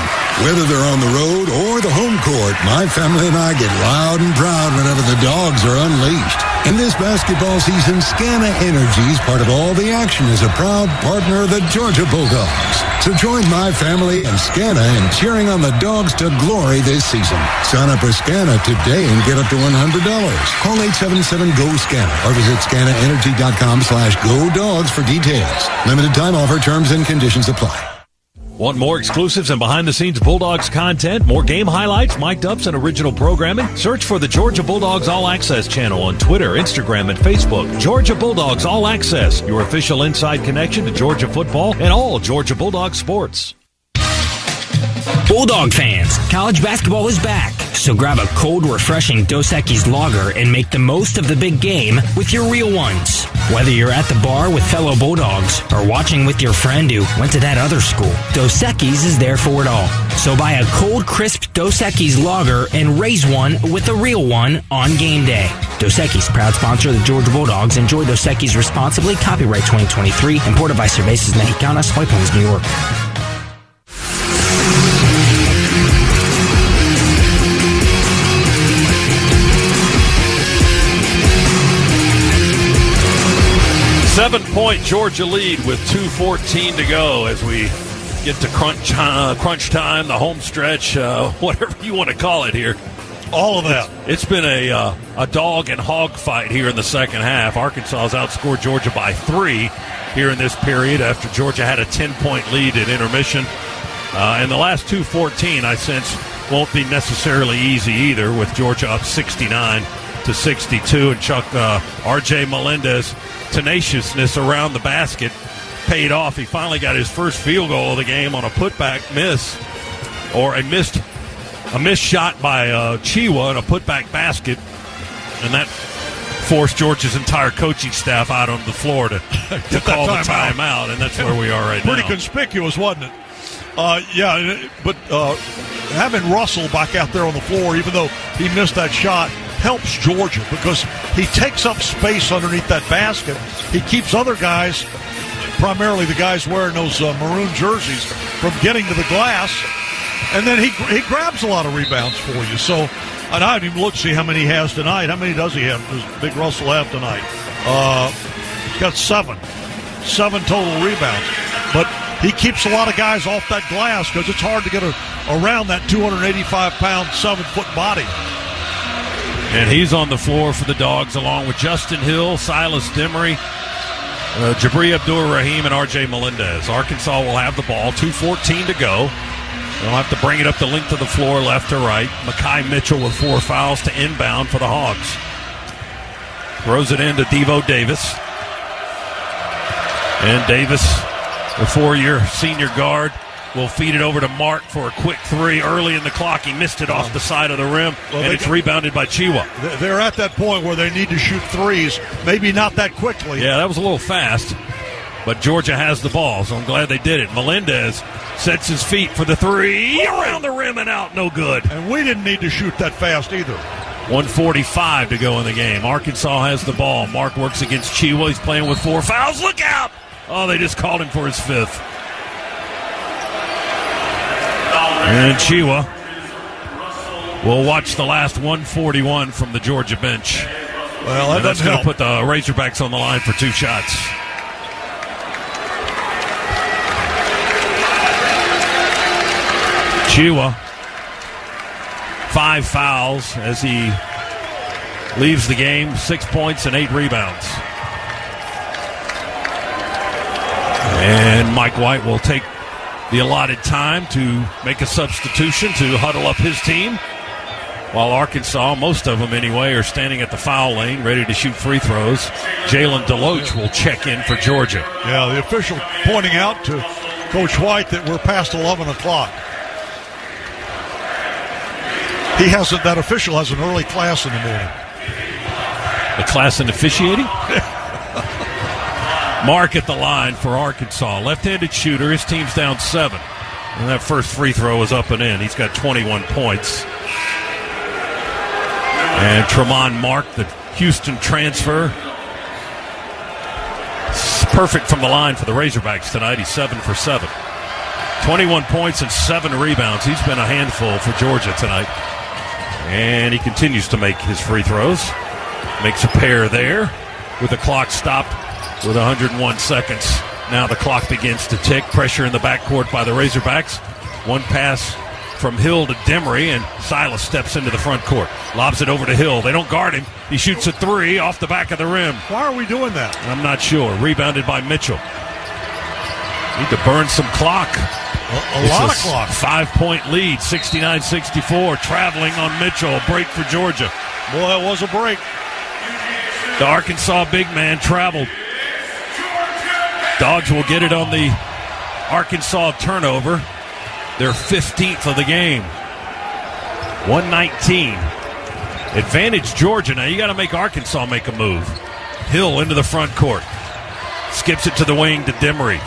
Whether they're on the road or the home court, my family and I get loud and proud whenever the Dogs are unleashed. In this basketball season, Scana Energy is part of all the action as a proud partner of the Georgia Bulldogs. So join my family and Scana in cheering on the Dogs to glory this season. Sign up for Scana today and get up to $100. Call 877-GO-SCANA or visit scanaenergy.com/GoDogs for details. Limited time offer, terms and conditions apply. Want more exclusives and behind-the-scenes Bulldogs content, more game highlights, mic'd ups, and original programming? Search for the Georgia Bulldogs All Access channel on Twitter, Instagram, and Facebook. Georgia Bulldogs All Access, your official inside connection to Georgia football and all Georgia Bulldog sports. Bulldog fans, college basketball is back, so grab a cold, refreshing Dos Equis lager and make the most of the big game with your real ones. Whether you're at the bar with fellow Bulldogs or watching with your friend who went to that other school, Dos Equis is there for it all. So buy a cold, crisp Dos Equis lager and raise one with a real one on game day. Dos Equis, proud sponsor of the Georgia Bulldogs. Enjoy Dos Equis responsibly. Copyright 2023. Imported by Cervezas Mexicanas, White Plains, New York. Seven-point Georgia lead with 2:14 to go as we get to crunch time, the home stretch, whatever you want to call it here. All of that. It's been a dog and hog fight here in the second half. Arkansas has outscored Georgia by 3 here in this period after Georgia had a 10-point lead at intermission. And the last 2:14, I sense, won't be necessarily easy either, with Georgia up 69-62. And Chuck, R.J. Melendez, tenaciousness around the basket paid off. He finally got his first field goal of the game on a putback miss, or a missed shot by Chiwa and a putback basket, and that forced Georgia's entire coaching staff out on the floor to call the timeout, and that's where we are right now. Pretty conspicuous, wasn't it? But having Russell back out there on the floor, even though he missed that shot, helps Georgia because he takes up space underneath that basket. He keeps other guys, primarily the guys wearing those maroon jerseys, from getting to the glass. And then he grabs a lot of rebounds for you. So, and I haven't even looked to see how many he has tonight. How many does he have? Does Big Russell have tonight? He's got 7 total rebounds. But he keeps a lot of guys off that glass because it's hard to get around that 285-pound, 7-foot body. And he's on the floor for the Dogs along with Justin Hill, Silas Demery, Jabri Abdur-Rahim, and R.J. Melendez. Arkansas will have the ball, 2:14 to go. They'll have to bring it up the length of the floor, left to right. Mekhi Mitchell with 4 fouls to inbound for the Hogs. Throws it into Devo Davis. And Davis, the 4-year senior guard, will feed it over to Mark for a quick 3 early in the clock. He missed it off the side of the rim, and it's rebounded by Chiwa. They're at that point where they need to shoot threes, maybe not that quickly. Yeah, that was a little fast, but Georgia has the ball, so I'm glad they did it. Melendez sets his feet for the 3, around the rim and out, no good. And we didn't need to shoot that fast either. 1:45 to go in the game. Arkansas has the ball. Mark works against Chiwa. He's playing with 4 fouls. Look out! Oh, they just called him for his 5th. And Chiwa will watch the last 141 from the Georgia bench. Well, that's going to put the Razorbacks on the line for 2 shots. Chiwa, 5 fouls as he leaves the game, 6 points and 8 rebounds. And Mike White will take the allotted time to make a substitution to huddle up his team, while Arkansas, most of them anyway, are standing at the foul lane ready to shoot free throws. Jalen Deloach will check in for Georgia. Yeah, the official pointing out to Coach White that we're past 11 o'clock. That official has an early class in the morning. A class in officiating? Mark at the line for Arkansas. Left-handed shooter. His team's down 7. And that first free throw is up and in. He's got 21 points. And Tremont Mark, the Houston transfer. It's perfect from the line for the Razorbacks tonight. He's 7 for 7. 21 points and 7 rebounds. He's been a handful for Georgia tonight. And he continues to make his free throws. Makes a pair there with the clock stopped with 101 seconds. Now the clock begins to tick. Pressure in the backcourt by the Razorbacks. One pass from Hill to Demery, and Silas steps into the front court. Lobs it over to Hill. They don't guard him. He shoots a 3 off the back of the rim. Why are we doing that? I'm not sure. Rebounded by Mitchell. Need to burn some clock. A lot of clock. 5-point lead, 69-64. Traveling on Mitchell. A break for Georgia. Boy, that was a break. The Arkansas big man traveled. Dogs will get it on the Arkansas turnover. Their 15th of the game. 119. Advantage Georgia. Now you got to make Arkansas make a move. Hill into the front court. Skips it to the wing to Demery.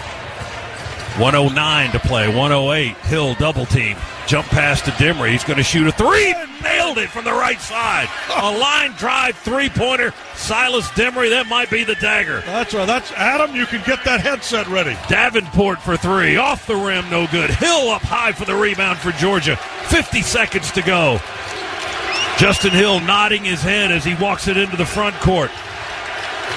109 to play. 108. Hill double team. Jump pass to Demery. He's going to shoot a 3. Nailed it from the right side. A line drive 3-pointer. Silas Demery. That might be the dagger. That's right. That's Adam. You can get that headset ready. Davenport for 3. Off the rim. No good. Hill up high for the rebound for Georgia. 50 seconds to go. Justin Hill nodding his head as he walks it into the front court.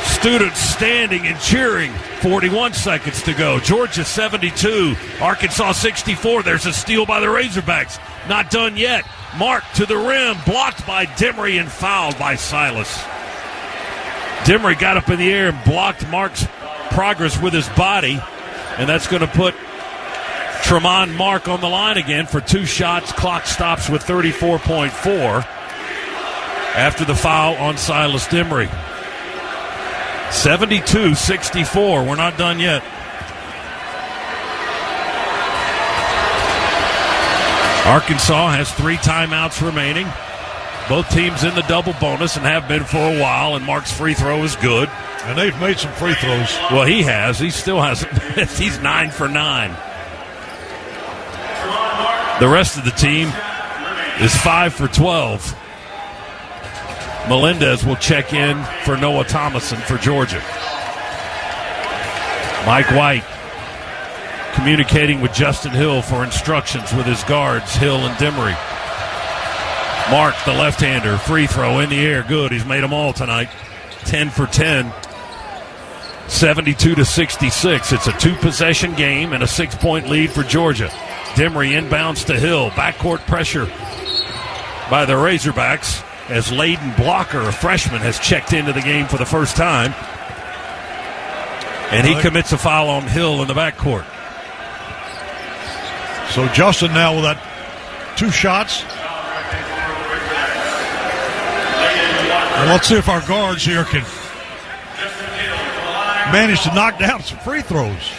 Students standing and cheering. 41 seconds to go. Georgia 72. Arkansas 64. There's a steal by the Razorbacks. Not done yet. Mark to the rim. Blocked by Demery and fouled by Silas. Demery got up in the air and blocked Mark's progress with his body. And that's going to put Tremont Mark on the line again for 2 shots. Clock stops with 34.4 after the foul on Silas Demery. 72-64. We're not done yet. Arkansas has 3 timeouts remaining. Both teams in the double bonus and have been for a while, and Mark's free throw is good. And they've made some free throws. Well, he has. He still hasn't. He's 9 for 9. The rest of the team is 5 for 12. Melendez will check in for Noah Thomason for Georgia. Mike White communicating with Justin Hill for instructions with his guards, Hill and Demery. Mark, the left-hander, free throw in the air, good. He's made them all tonight. 10 for 10. 72-66. It's a 2-possession game and a 6-point lead for Georgia. Demery inbounds to Hill. Backcourt pressure by the Razorbacks as Layden Blocker, a freshman, has checked into the game for the first time. And he commits a foul on Hill in the backcourt. So Justin now with that 2 shots. And let's see if our guards here can manage to knock down some free throws.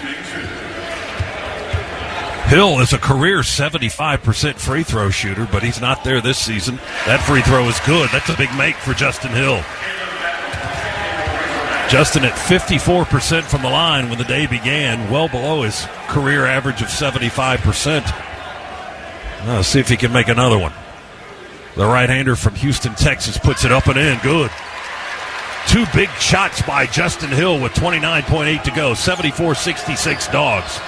Hill is a career 75% free throw shooter, but he's not there this season. That free throw is good. That's a big make for Justin Hill. Justin at 54% from the line when the day began, well below his career average of 75%. Let's see if he can make another one. The right-hander from Houston, Texas puts it up and in. Good. 2 big shots by Justin Hill with 29.8 to go. 74-66 Dogs.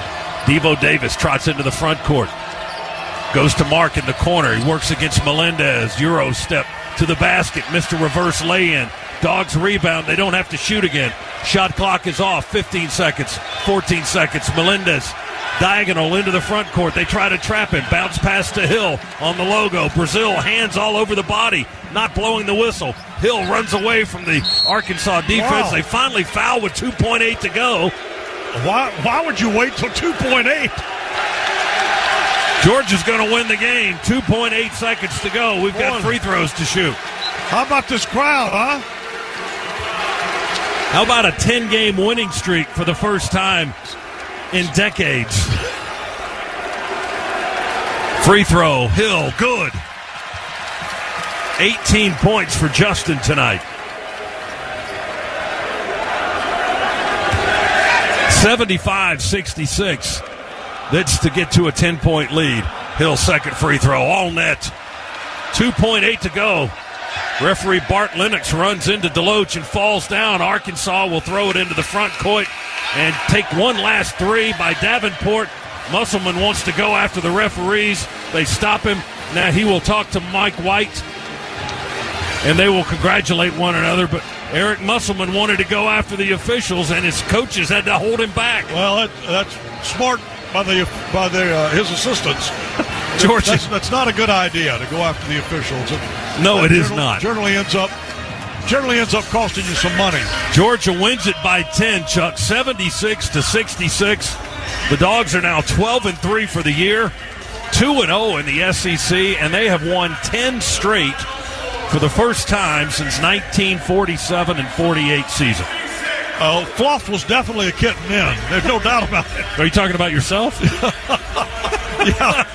Devo Davis trots into the front court. Goes to Mark in the corner. He works against Melendez. Euro step to the basket. Missed a reverse lay-in. Dogs rebound. They don't have to shoot again. Shot clock is off. 15 seconds. 14 seconds. Melendez diagonal into the front court. They try to trap him. Bounce pass to Hill on the logo. Brazil hands all over the body. Not blowing the whistle. Hill runs away from the Arkansas defense. Wow. They finally foul with 2.8 to go. Why would you wait till 2.8? Georgia's going to win the game. 2.8 seconds to go. We've got free throws to shoot. How about this crowd, huh? How about a 10-game winning streak for the first time in decades? Free throw, Hill, good. 18 points for Justin tonight. 75-66. That's to get to a 10-point lead. Hill second free throw, all net. 2.8 to go. Referee Bart Lennox runs into Deloach and falls down. Arkansas will throw it into the front court and take one last three by Davenport. Musselman wants to go after the referees. They stop him. Now he will talk to Mike White, and they will congratulate one another. But Eric Musselman wanted to go after the officials, and his coaches had to hold him back. Well, that's smart by his assistants. Georgia, that's not a good idea to go after the officials. No, it is not. Generally ends up costing you some money. Georgia wins it by 10, Chuck, 76-66. The Dogs are now 12-3 for the year, 2-0 in the SEC, and they have won 10 straight for the first time since 1947 and 48 season. Fluff was definitely a kitten then. There's no doubt about it. Are you talking about yourself? Yeah.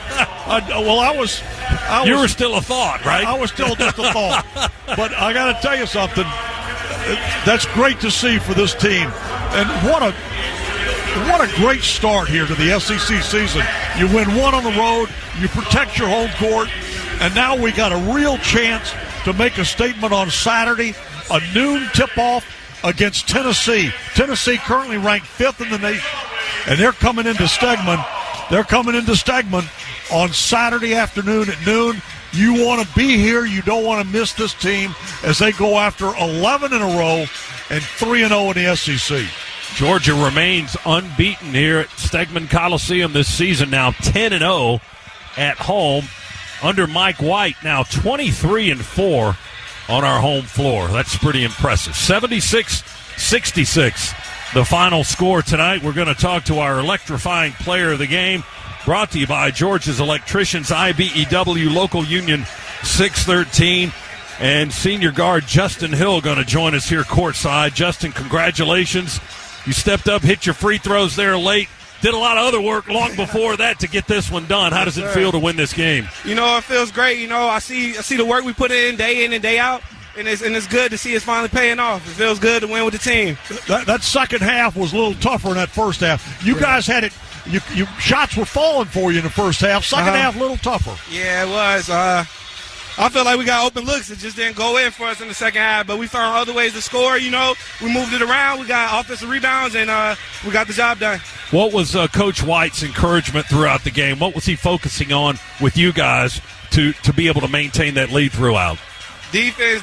You were still a thought, right? I was still just a thought. But I got to tell you something. That's great to see for this team. And what a great start here to the SEC season. You win one on the road, you protect your home court, and now we got a real chance to make a statement on Saturday, a noon tip-off against Tennessee. Tennessee currently ranked 5th in the nation, and they're coming into Stegman. On Saturday afternoon at noon. You want to be here. You don't want to miss this team as they go after 11 in a row and 3-0 in the SEC. Georgia remains unbeaten here at Stegman Coliseum this season, now 10-0 at home under Mike White, now 23-4 on our home floor. That's pretty impressive. 76-66, the final score tonight. We're going to talk to our electrifying player of the game, brought to you by Georgia's Electricians, IBEW Local Union 613. And senior guard Justin Hill going to join us here courtside. Justin, congratulations. You stepped up, hit your free throws there late. Did a lot of other work long before that to get this one done. How does it feel to win this game? It feels great. I see the work we put in and day out, and it's good to see it's finally paying off. It feels good to win with the team. That second half was a little tougher than that first half. You guys had it. You shots were falling for you in the first half. Second half, a little tougher. Yeah, it was. I feel like we got open looks. It just didn't go in for us in the second half, but we found other ways to score. You know, we moved it around. We got offensive rebounds, and we got the job done. What was Coach White's encouragement throughout the game? What was he focusing on with you guys to be able to maintain that lead throughout? Defense.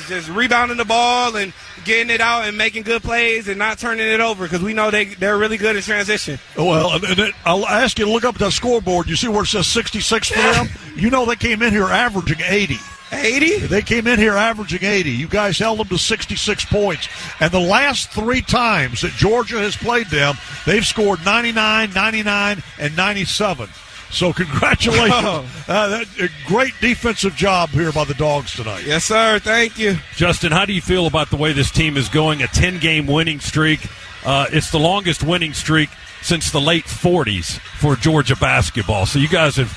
Just rebounding the ball and getting it out and making good plays and not turning it over because we know they're really good in transition. Well, and I'll ask you to look up the scoreboard. You see where it says 66 for them? You know they came in here averaging 80. 80? They came in here averaging 80. You guys held them to 66 points. And the last 3 times that Georgia has played them, they've scored 99, 99, and 97. So congratulations. A great defensive job here by the Dogs tonight. Yes, sir. Thank you. Justin, how do you feel about the way this team is going? A 10-game winning streak. It's the longest winning streak since the late 40s for Georgia basketball. So you guys have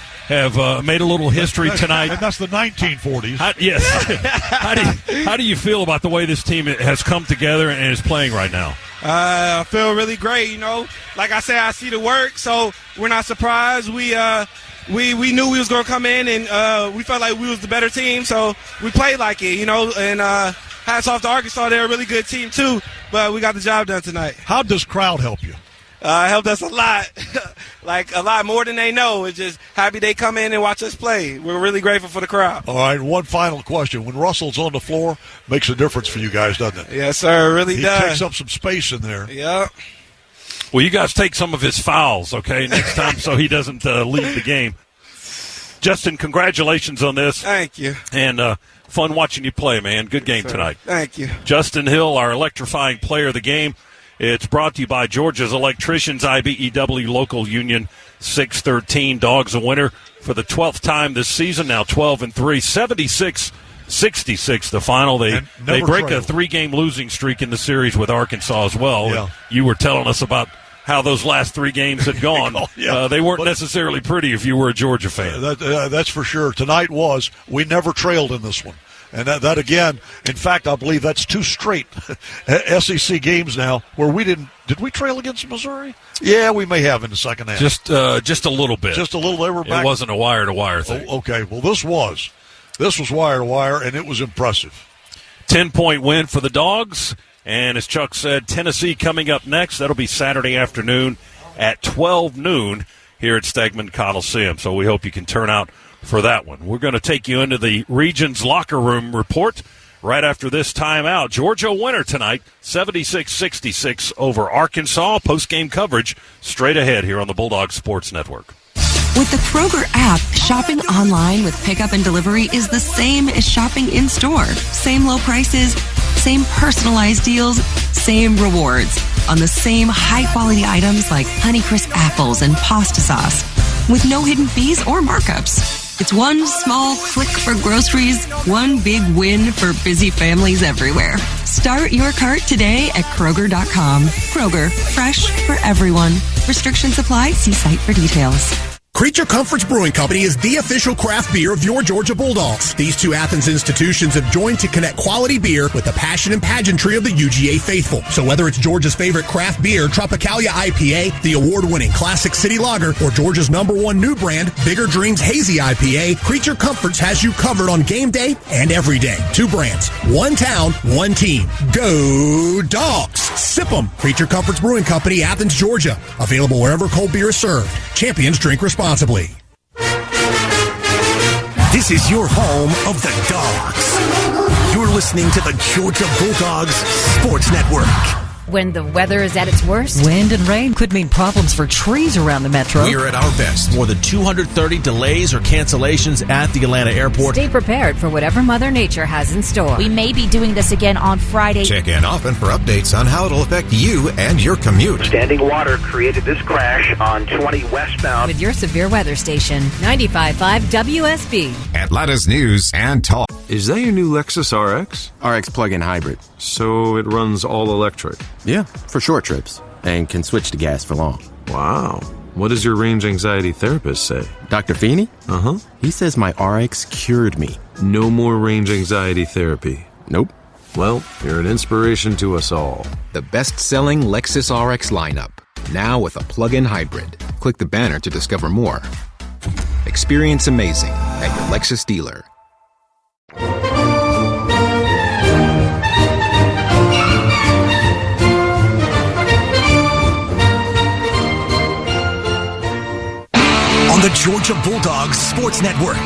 made a little history tonight. And that's the 1940s. Yes. How do you feel about the way this team has come together and is playing right now? I feel really great. You know, like I said, I see the work, so we're not surprised. We knew we was going to come in, and we felt like we was the better team, so we played like it, you know. And hats off to Arkansas. They're a really good team, too, but we got the job done tonight. How does crowd help you? It helped us a lot, like a lot more than they know. It's just happy they come in and watch us play. We're really grateful for the crowd. All right, one final question. When Russell's on the floor, makes a difference for you guys, doesn't it? Yes, sir, it really does. He takes up some space in there. Yeah. Well, you guys take some of his fouls, okay, next time so he doesn't leave the game. Justin, congratulations on this. Thank you. And fun watching you play, man. Good game tonight. Thank you. Justin Hill, our electrifying player of the game. It's brought to you by Georgia's Electricians, IBEW Local Union 613. Dogs a winner for the 12th time this season, now 12-3, 76-66 the final. They break a 3-game losing streak in the series with Arkansas as well. Yeah. You were telling us about how those last 3 games had gone. Yeah. They weren't necessarily pretty if you were a Georgia fan. That's for sure. Tonight was. We never trailed in this one. And that again, in fact, I believe that's 2 straight SEC games now where we didn't. Did we trail against Missouri? Yeah, we may have in the second half. Just a little bit. Just a little. They were back. It wasn't a wire-to-wire thing. Oh, okay, well, this was wire-to-wire, and it was impressive. 10-point win for the Dogs. And as Chuck said, Tennessee coming up next. That'll be Saturday afternoon at 12 noon here at Stegman Coliseum. So we hope you can turn out for that one. We're going to take you into the region's locker room report right after this timeout. Georgia winner tonight, 76-66 over Arkansas. Post-game coverage straight ahead here on the Bulldog Sports Network. With the Kroger app, shopping online with pickup and delivery is the same as shopping in-store. Same low prices, same personalized deals, same rewards on the same high-quality items like Honeycrisp apples and pasta sauce with no hidden fees or markups. It's one small click for groceries, one big win for busy families everywhere. Start your cart today at Kroger.com. Kroger, fresh for everyone. Restrictions apply. See site for details. Creature Comforts Brewing Company is the official craft beer of your Georgia Bulldogs. These 2 Athens institutions have joined to connect quality beer with the passion and pageantry of the UGA faithful. So whether it's Georgia's favorite craft beer, Tropicalia IPA, the award-winning Classic City Lager, or Georgia's #1 new brand, Bigger Dreams Hazy IPA, Creature Comforts has you covered on game day and every day. 2 brands, 1 town, 1 team. Go Dogs! Sip 'em! Creature Comforts Brewing Company, Athens, Georgia. Available wherever cold beer is served. Champions drink responsibly. This is your home of the Dogs. You're listening to the Georgia Bulldogs Sports Network. When the weather is at its worst, wind and rain could mean problems for trees around the metro. We are at our best. More than 230 delays or cancellations at the Atlanta airport. Stay prepared for whatever Mother Nature has in store. We may be doing this again on Friday. Check in often for updates on how it'll affect you and your commute. Standing water created this crash on 20 westbound. With your severe weather station, 95.5 WSB. Atlanta's news and talk. Is that your new Lexus RX? RX plug-in hybrid. So it runs all electric? Yeah, for short trips, and can switch to gas for long. Wow. What does your range anxiety therapist say? Dr. Feeney? Uh-huh. He says my RX cured me. No more range anxiety therapy? Nope. Well, you're an inspiration to us all. The best-selling Lexus RX lineup, now with a plug-in hybrid. Click the banner to discover more. Experience amazing at your Lexus dealer. On the Georgia Bulldogs Sports Network,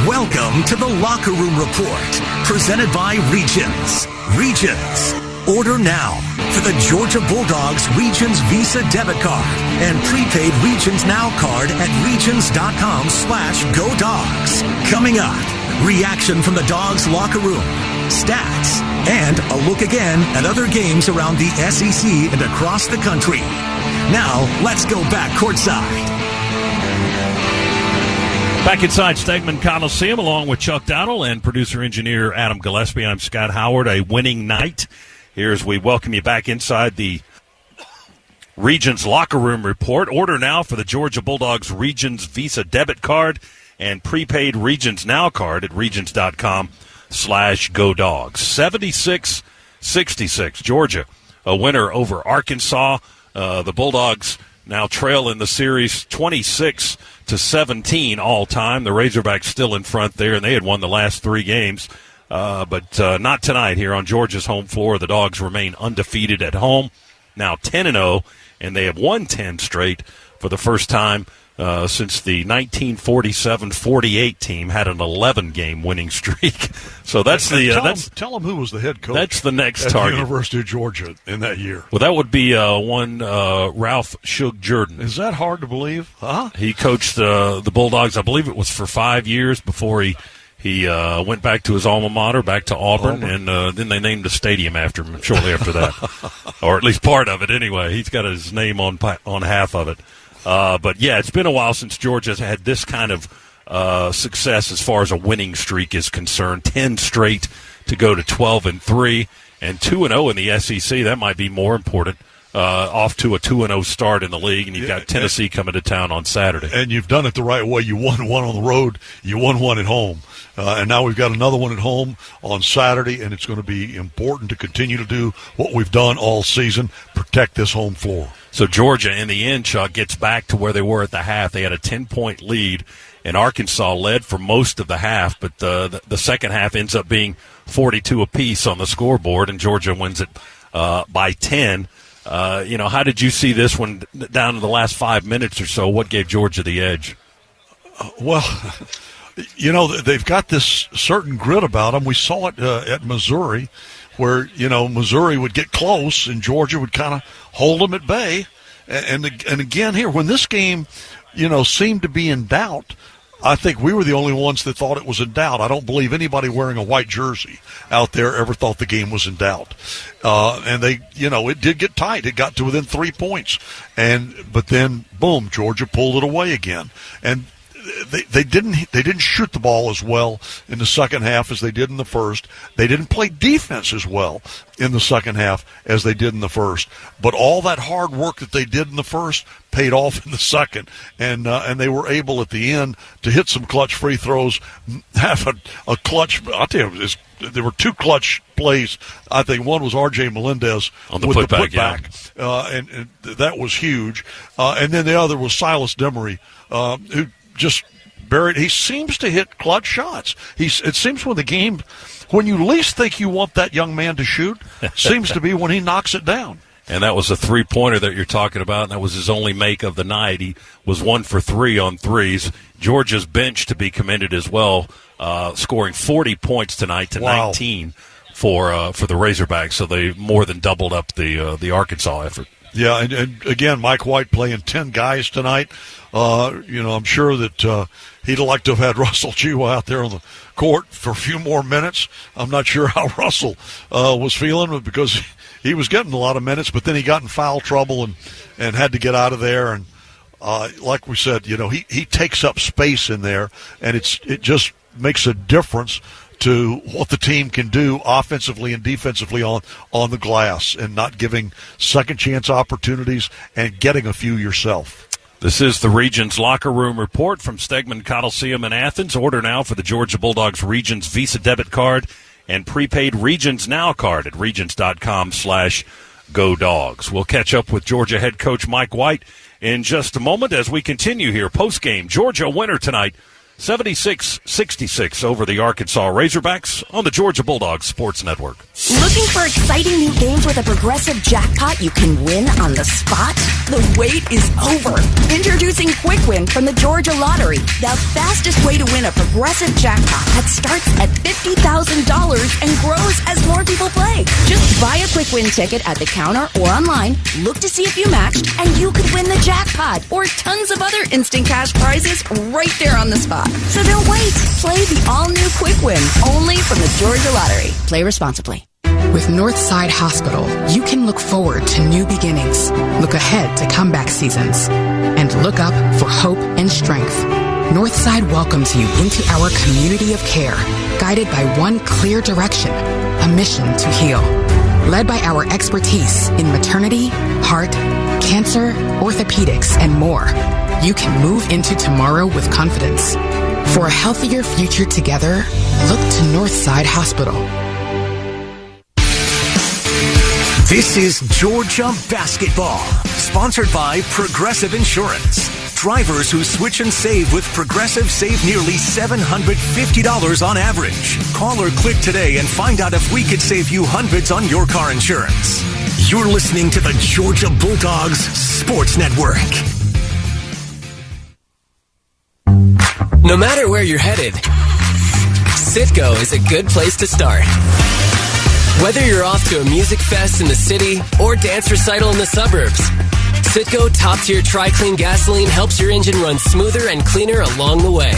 welcome to the Locker Room Report, presented by Regions. Regions. Order now for the Georgia Bulldogs Regions Visa debit card and prepaid Regions Now card at regions.com/GoDogs. Coming up, reaction from the Dogs locker room, stats, and a look again at other games around the SEC and across the country. Now, let's go back courtside. Back inside Stegman Coliseum along with Chuck Dowdle and producer-engineer Adam Gillespie. I'm Scott Howard. A winning night here as we welcome you back inside the Regions Locker Room Report. Order now for the Georgia Bulldogs Regions Visa debit card and prepaid Regions Now card at regions.com/GoDogs. 76-66. Georgia, a winner over Arkansas. The Bulldogs now trail in the series 26-17 all time. The Razorbacks still in front there, and they had won the last 3 games. But not tonight here on Georgia's home floor. The Dogs remain undefeated at home, now 10-0, and they have won 10 straight for the first time since the 1947-48 team had an 11-game winning streak. So that's tell them who was the head coach. That's the next at target. The University of Georgia in that year. Well, that would be one Ralph Shug Jordan. Is that hard to believe? Huh? He coached the Bulldogs, I believe it was for 5 years before he went back to his alma mater, back to Auburn. And then they named the stadium after him shortly after that, or at least part of it anyway. He's got his name on half of it. But, yeah, it's been a while since Georgia's had this kind of success as far as a winning streak is concerned. 10 straight to go to 12-3 and 2-0 in the SEC. That might be more important. Off to a 2-0 start in the league, and you've got Tennessee coming to town on Saturday. And you've done it the right way. You won one on the road. You won one at home. And now we've got another one at home on Saturday, and it's going to be important to continue to do what we've done all season, protect this home floor. So Georgia, in the end, Chuck, gets back to where they were at the half. They had a 10-point lead, and Arkansas led for most of the half, but the second half ends up being 42 apiece on the scoreboard, and Georgia wins it by 10. How did you see this one down to the last 5 minutes or so? What gave Georgia the edge? They've got this certain grit about them. We saw it at Missouri where, Missouri would get close and Georgia would kind of hold them at bay. And again here, when this game, seemed to be in doubt, I think we were the only ones that thought it was in doubt. I don't believe anybody wearing a white jersey out there ever thought the game was in doubt. And they, it did get tight. It got to within 3 points. But then, boom, Georgia pulled it away again. And they didn't shoot the ball as well in the second half as they did in the first. They didn't play defense as well in the second half as they did in the first. But all that hard work that they did in the first paid off in the second, and they were able at the end to hit some clutch free throws, have a clutch. I'll tell you, there were 2 clutch plays. I think one was R.J. Melendez on the with putback, the putback, and that was huge. And then the other was Silas Demery, who just buried. He seems to hit clutch shots. It seems when you least think you want that young man to shoot, seems to be when he knocks it down. And that was a 3-pointer that you're talking about, and that was his only make of the night. He was 1 for 3 on threes. Georgia's bench to be commended as well, scoring 40 points tonight to 19 for the Razorbacks. So they more than doubled up the Arkansas effort. Yeah, and again, Mike White playing 10 guys tonight. I'm sure that he'd like to have had Russell Chewa out there on the court for a few more minutes. I'm not sure how Russell was feeling because he was getting a lot of minutes, but then he got in foul trouble and had to get out of there. And like we said, he takes up space in there, and it just makes a difference to what the team can do offensively and defensively on the glass, and not giving second chance opportunities and getting a few yourself. This is the Regions Locker Room Report from Stegman Coliseum in Athens. Order now for the Georgia Bulldogs Regions Visa debit card and prepaid Regions Now card at regions.com/GoDogs. Go Dogs. We'll catch up with Georgia head coach Mike White in just a moment as we continue here. Post-game, Georgia winner tonight, 76-66 over the Arkansas Razorbacks on the Georgia Bulldogs Sports Network. Looking for exciting new games with a progressive jackpot you can win on the spot? The wait is over. Introducing Quick Win from the Georgia Lottery, the fastest way to win a progressive jackpot that starts at $50,000 and grows as more people play. Just buy a Quick Win ticket at the counter or online, look to see if you matched, and you could win the jackpot or tons of other instant cash prizes right there on the spot. So don't wait. Play the all-new Quick Win, only from the Georgia Lottery. Play responsibly. With Northside Hospital, you can look forward to new beginnings, look ahead to comeback seasons, and look up for hope and strength. Northside welcomes you into our community of care, guided by one clear direction, a mission to heal. Led by our expertise in maternity, heart, cancer, orthopedics, and more, you can move into tomorrow with confidence. For a healthier future together, look to Northside Hospital. This is Georgia Basketball, sponsored by Progressive Insurance. Drivers who switch and save with Progressive save nearly $750 on average. Call or click today and find out if we could save you hundreds on your car insurance. You're listening to the Georgia Bulldogs Sports Network. No matter where you're headed, Citgo is a good place to start. Whether you're off to a music fest in the city or dance recital in the suburbs, Citgo top-tier Tri-Clean gasoline helps your engine run smoother and cleaner along the way.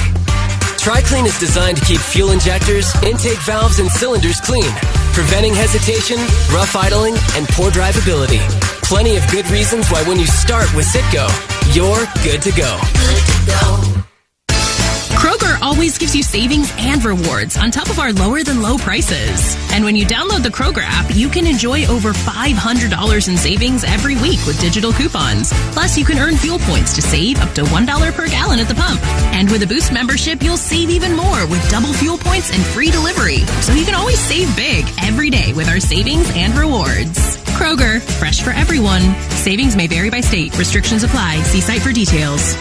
Tri-Clean is designed to keep fuel injectors, intake valves, and cylinders clean, preventing hesitation, rough idling, and poor drivability. Plenty of good reasons why when you start with Citgo, you're good to go. Good to go. Kroger always gives you savings and rewards on top of our lower-than-low prices. And when you download the Kroger app, you can enjoy over $500 in savings every week with digital coupons. Plus, you can earn fuel points to save up to $1 per gallon at the pump. And with a Boost membership, you'll save even more with double fuel points and free delivery. So you can always save big every day with our savings and rewards. Kroger, fresh for everyone. Savings may vary by state. Restrictions apply. See site for details.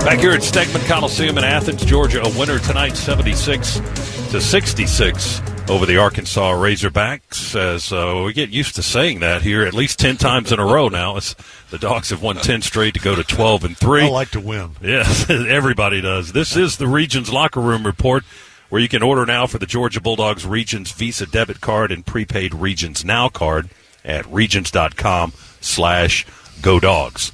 Back here at Stegman Coliseum in Athens, Georgia, a winner tonight, 76-66 over the Arkansas Razorbacks. As we get used to saying that here at least 10 times in a row now. As the Dogs have won 10 straight to go to 12-3. I like to win. Yes, everybody does. This is the Regions Locker Room Report, where you can order now for the Georgia Bulldogs Regions Visa debit card and prepaid Regions Now card at regions.com/GoDogs.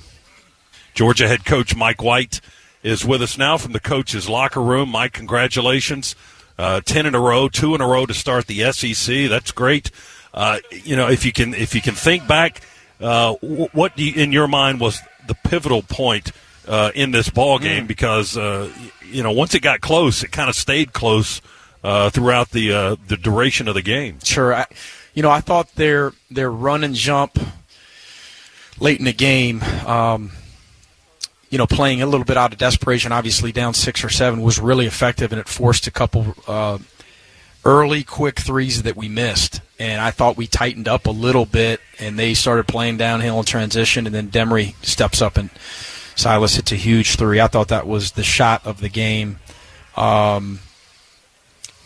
Georgia head coach Mike White is with us now from the coach's locker room. Mike, congratulations. 10 in a row, 2 in a row to start the SEC. That's great. If you can think back, what in your mind was the pivotal point in this ball game? Because once it got close, it kind of stayed close throughout the duration of the game. Sure. I thought their run and jump late in the game, playing a little bit out of desperation, obviously down 6 or 7, was really effective, and it forced a couple early quick threes that we missed. And I thought we tightened up a little bit, and they started playing downhill in transition, and then Demery steps up and Silas hits a huge three. I thought that was the shot of the game.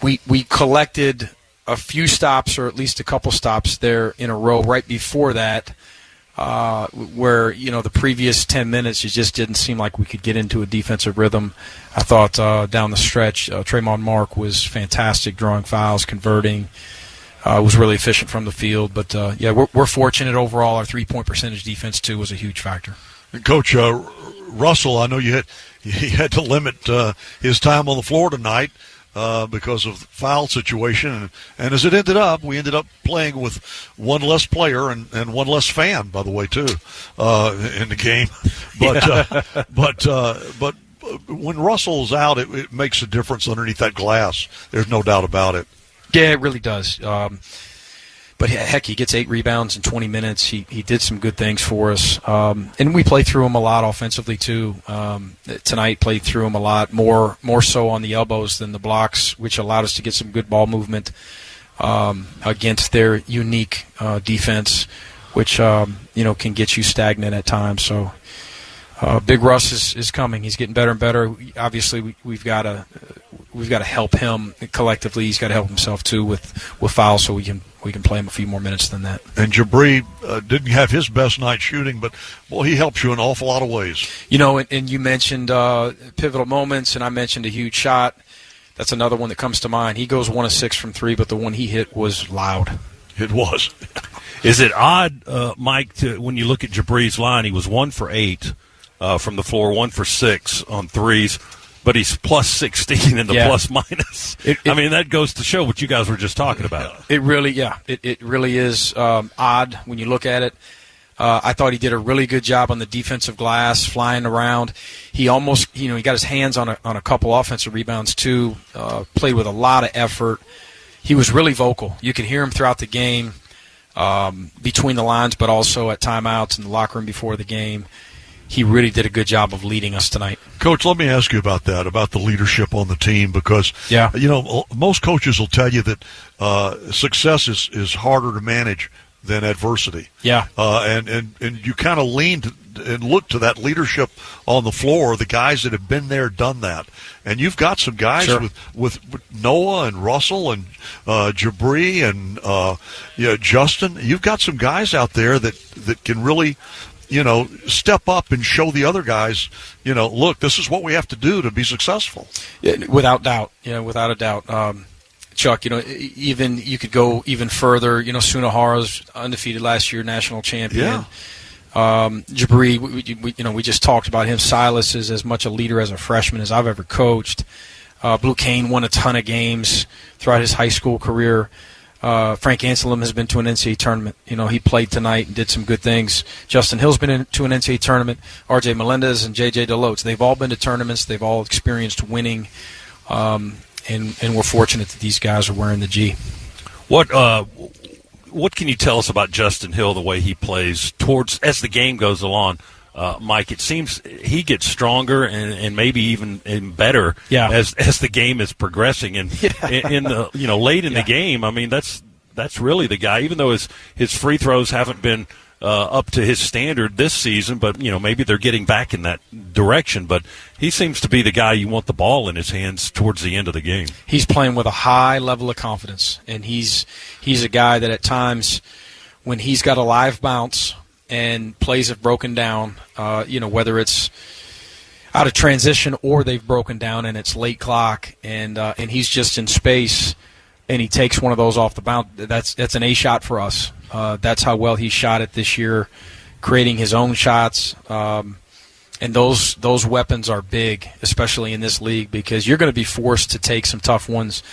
We collected a few stops, or at least a couple stops there in a row right before that, where, the previous 10 minutes, it just didn't seem like we could get into a defensive rhythm. I thought down the stretch, Tremont Mark was fantastic, drawing fouls, converting, was really efficient from the field. But, we're fortunate overall. Our three-point percentage defense, too, was a huge factor. And Coach Russell, I know you had to limit his time on the floor tonight because of the foul situation. And as it ended up, we ended up playing with one less player and one less fan, by the way, too, in the game. But but when Russell's out, it makes a difference underneath that glass. There's no doubt about it. Yeah, it really does. But heck, he gets 8 rebounds in 20 minutes. He did some good things for us. And we played through him a lot offensively, too. Tonight played through him a lot, more so on the elbows than the blocks, which allowed us to get some good ball movement against their unique defense, which can get you stagnant at times. So Big Russ is coming. He's getting better and better. Obviously, we've got to help him collectively. He's got to help himself too with fouls, so we can play him a few more minutes than that. And Jabri didn't have his best night shooting, but boy, he helps you in an awful lot of ways. And you mentioned pivotal moments, and I mentioned a huge shot. That's another one that comes to mind. He goes 1 of 6 from 3, but the one he hit was loud. It was. Is it odd, Mike, when you look at Jabri's line, he was 1 for 8 from the floor, 1 for 6 on threes, but he's plus 16 in the plus minus. That goes to show what you guys were just talking about. It really is odd when you look at it. I thought he did a really good job on the defensive glass, flying around. He almost, he got his hands on a couple offensive rebounds too. Played with a lot of effort. He was really vocal. You could hear him throughout the game, between the lines, but also at timeouts in the locker room before the game. He really did a good job of leading us tonight. Coach, let me ask you about that, about the leadership on the team, because most coaches will tell you that success is harder to manage than adversity. Yeah. And you kind of leaned and looked to that leadership on the floor, the guys that have been there, done that. And you've got some guys with Noah and Russell and Jabri and Justin. You've got some guys out there that can really step up and show the other guys, look, this is what we have to do to be successful. Yeah, without doubt. Without a doubt. Chuck, even you could go even further. Sunahara's undefeated last year, national champion. Yeah. Jabri, we just talked about him. Silas is as much a leader as a freshman as I've ever coached. Blue Kane won a ton of games throughout his high school career. Frank Anselm has been to an NCAA tournament. He played tonight and did some good things. Justin Hill's been to an NCAA tournament. R.J. Melendez and J.J. Deloach, they've all been to tournaments. They've all experienced winning. And we're fortunate that these guys are wearing the G. What can you tell us about Justin Hill, the way he plays as the game goes along? Mike, it seems he gets stronger and maybe even better as the game is progressing. And in the late in the game, that's really the guy. Even though his free throws haven't been up to his standard this season, but maybe they're getting back in that direction. But he seems to be the guy you want the ball in his hands towards the end of the game. He's playing with a high level of confidence, and he's a guy that at times when he's got a live bounce and plays have broken down, whether it's out of transition or they've broken down and it's late clock and he's just in space and he takes one of those off the bounce, that's an A shot for us. That's how well he shot it this year, creating his own shots. And those weapons are big, especially in this league, because you're going to be forced to take some tough ones.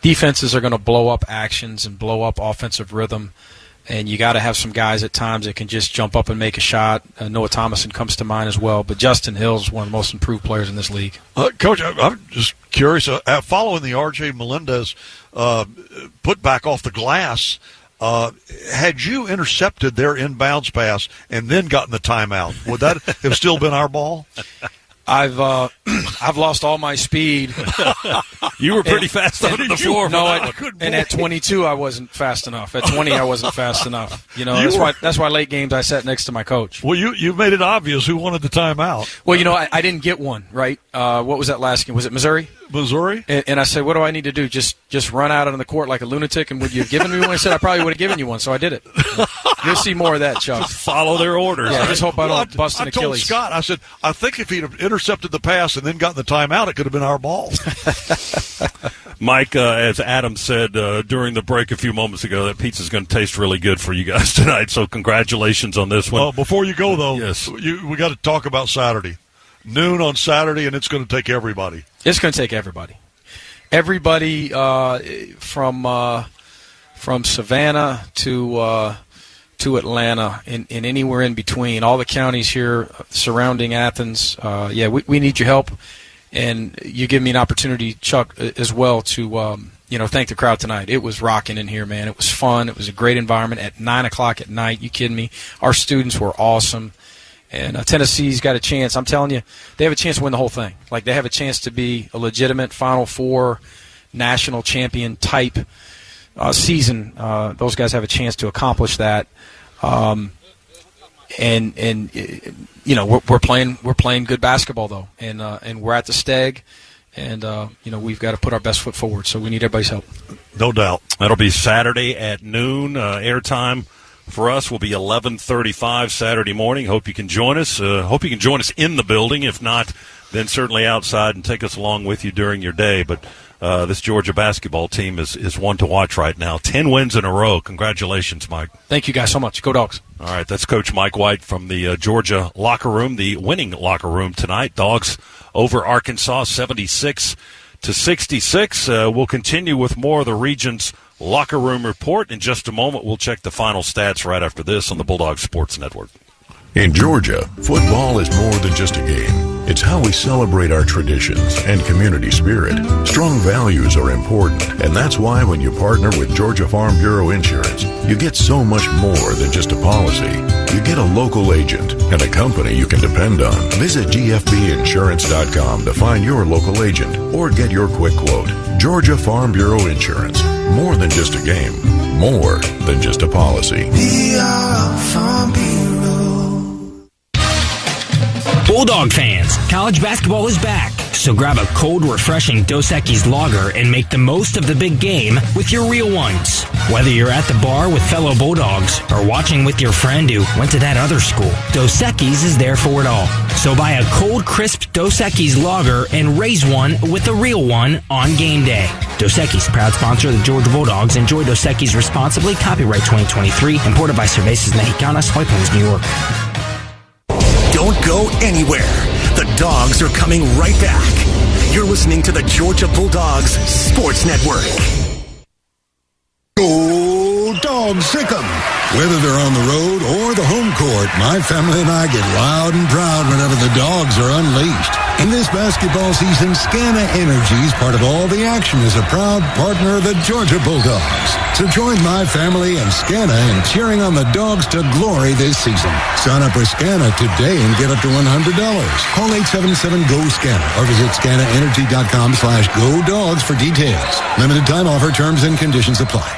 Defenses are going to blow up actions and blow up offensive rhythm. And you got to have some guys at times that can just jump up and make a shot. Noah Thomason comes to mind as well. But Justin Hill's one of the most improved players in this league. Coach, I'm just curious. Following the R.J. Melendez put back off the glass, had you intercepted their inbounds pass and then gotten the timeout, would that have still been our ball? I've lost all my speed. You were pretty fast on the floor. No, and at 22 I wasn't fast enough. At 20 I wasn't fast enough. That's why late games I sat next to my coach. Well, you made it obvious who wanted the timeout. Well, I didn't get one, right? What was that last game? Was it Missouri? Missouri? And I said, what do I need to do? Just run out on the court like a lunatic, and would you have given me one? I said, I probably would have given you one, so I did it. You'll see more of that, Chuck. Just follow their orders. Yeah, I just hope I don't bust an Achilles. I told Scott, I said, I think if he'd have intercepted the pass and then gotten the timeout, it could have been our ball. Mike, as Adam said during the break a few moments ago, that pizza's going to taste really good for you guys tonight, so congratulations on this one. Well, before you go, though, yes. We got to talk about Saturday. Noon on Saturday, and it's going to take everybody. It's going to take everybody. Everybody from Savannah to Atlanta and anywhere in between, all the counties here surrounding Athens. We need your help, and you give me an opportunity, Chuck, as well to thank the crowd tonight. It was rocking in here, man. It was fun. It was a great environment at 9 o'clock at night. You kidding me? Our students were awesome. And Tennessee's got a chance. I'm telling you, they have a chance to win the whole thing. Like, they have a chance to be a legitimate Final Four national champion type season. Those guys have a chance to accomplish that. We're playing good basketball though, and we're at the Steg, and we've got to put our best foot forward. So we need everybody's help. No doubt. That'll be Saturday at noon. Airtime for us will be 11:35 Saturday morning. Hope you can join us. Hope you can join us in the building. If not, then certainly outside and take us along with you during your day. But this Georgia basketball team is one to watch right now. 10 wins in a row. Congratulations, Mike. Thank you guys so much. Go Dogs. All right, that's Coach Mike White from the Georgia locker room, the winning locker room tonight. Dogs over Arkansas 76-66. We'll continue with more of the region's locker room report in just a moment. We'll check the final stats right after this on the Bulldogs Sports Network. In Georgia, football is more than just a game. It's how we celebrate our traditions and community spirit. Strong values are important, and that's why when you partner with Georgia Farm Bureau Insurance, you get so much more than just a policy. You get a local agent and a company you can depend on. Visit gfbinsurance.com to find your local agent or get your quick quote. Georgia Farm Bureau Insurance. More than just a game. More than just a policy. Farm Bureau. Bulldog fans, college basketball is back, so grab a cold, refreshing Dos Equis lager and make the most of the big game with your real ones. Whether you're at the bar with fellow Bulldogs or watching with your friend who went to that other school, Dos Equis is there for it all. So buy a cold, crisp Dos Equis lager and raise one with a real one on game day. Dos Equis, proud sponsor of the Georgia Bulldogs. Enjoy Dos Equis responsibly. Copyright 2023. Imported by Cervezas Mexicanas, White Plains, New York. Don't go anywhere. The Dogs are coming right back. You're listening to the Georgia Bulldogs Sports Network. Go Dogs, sick 'em. Whether they're on the road or the home court, my family and I get loud and proud whenever the Dogs are unleashed. In this basketball season, Scana Energy, part of all the action, is a proud partner of the Georgia Bulldogs. So join my family and Scana in cheering on the Dogs to glory this season. Sign up for Scana today and get up to $100. Call 877-GO-SCANA or visit scanaenergy.com/GoDogs for details. Limited time offer, terms and conditions apply.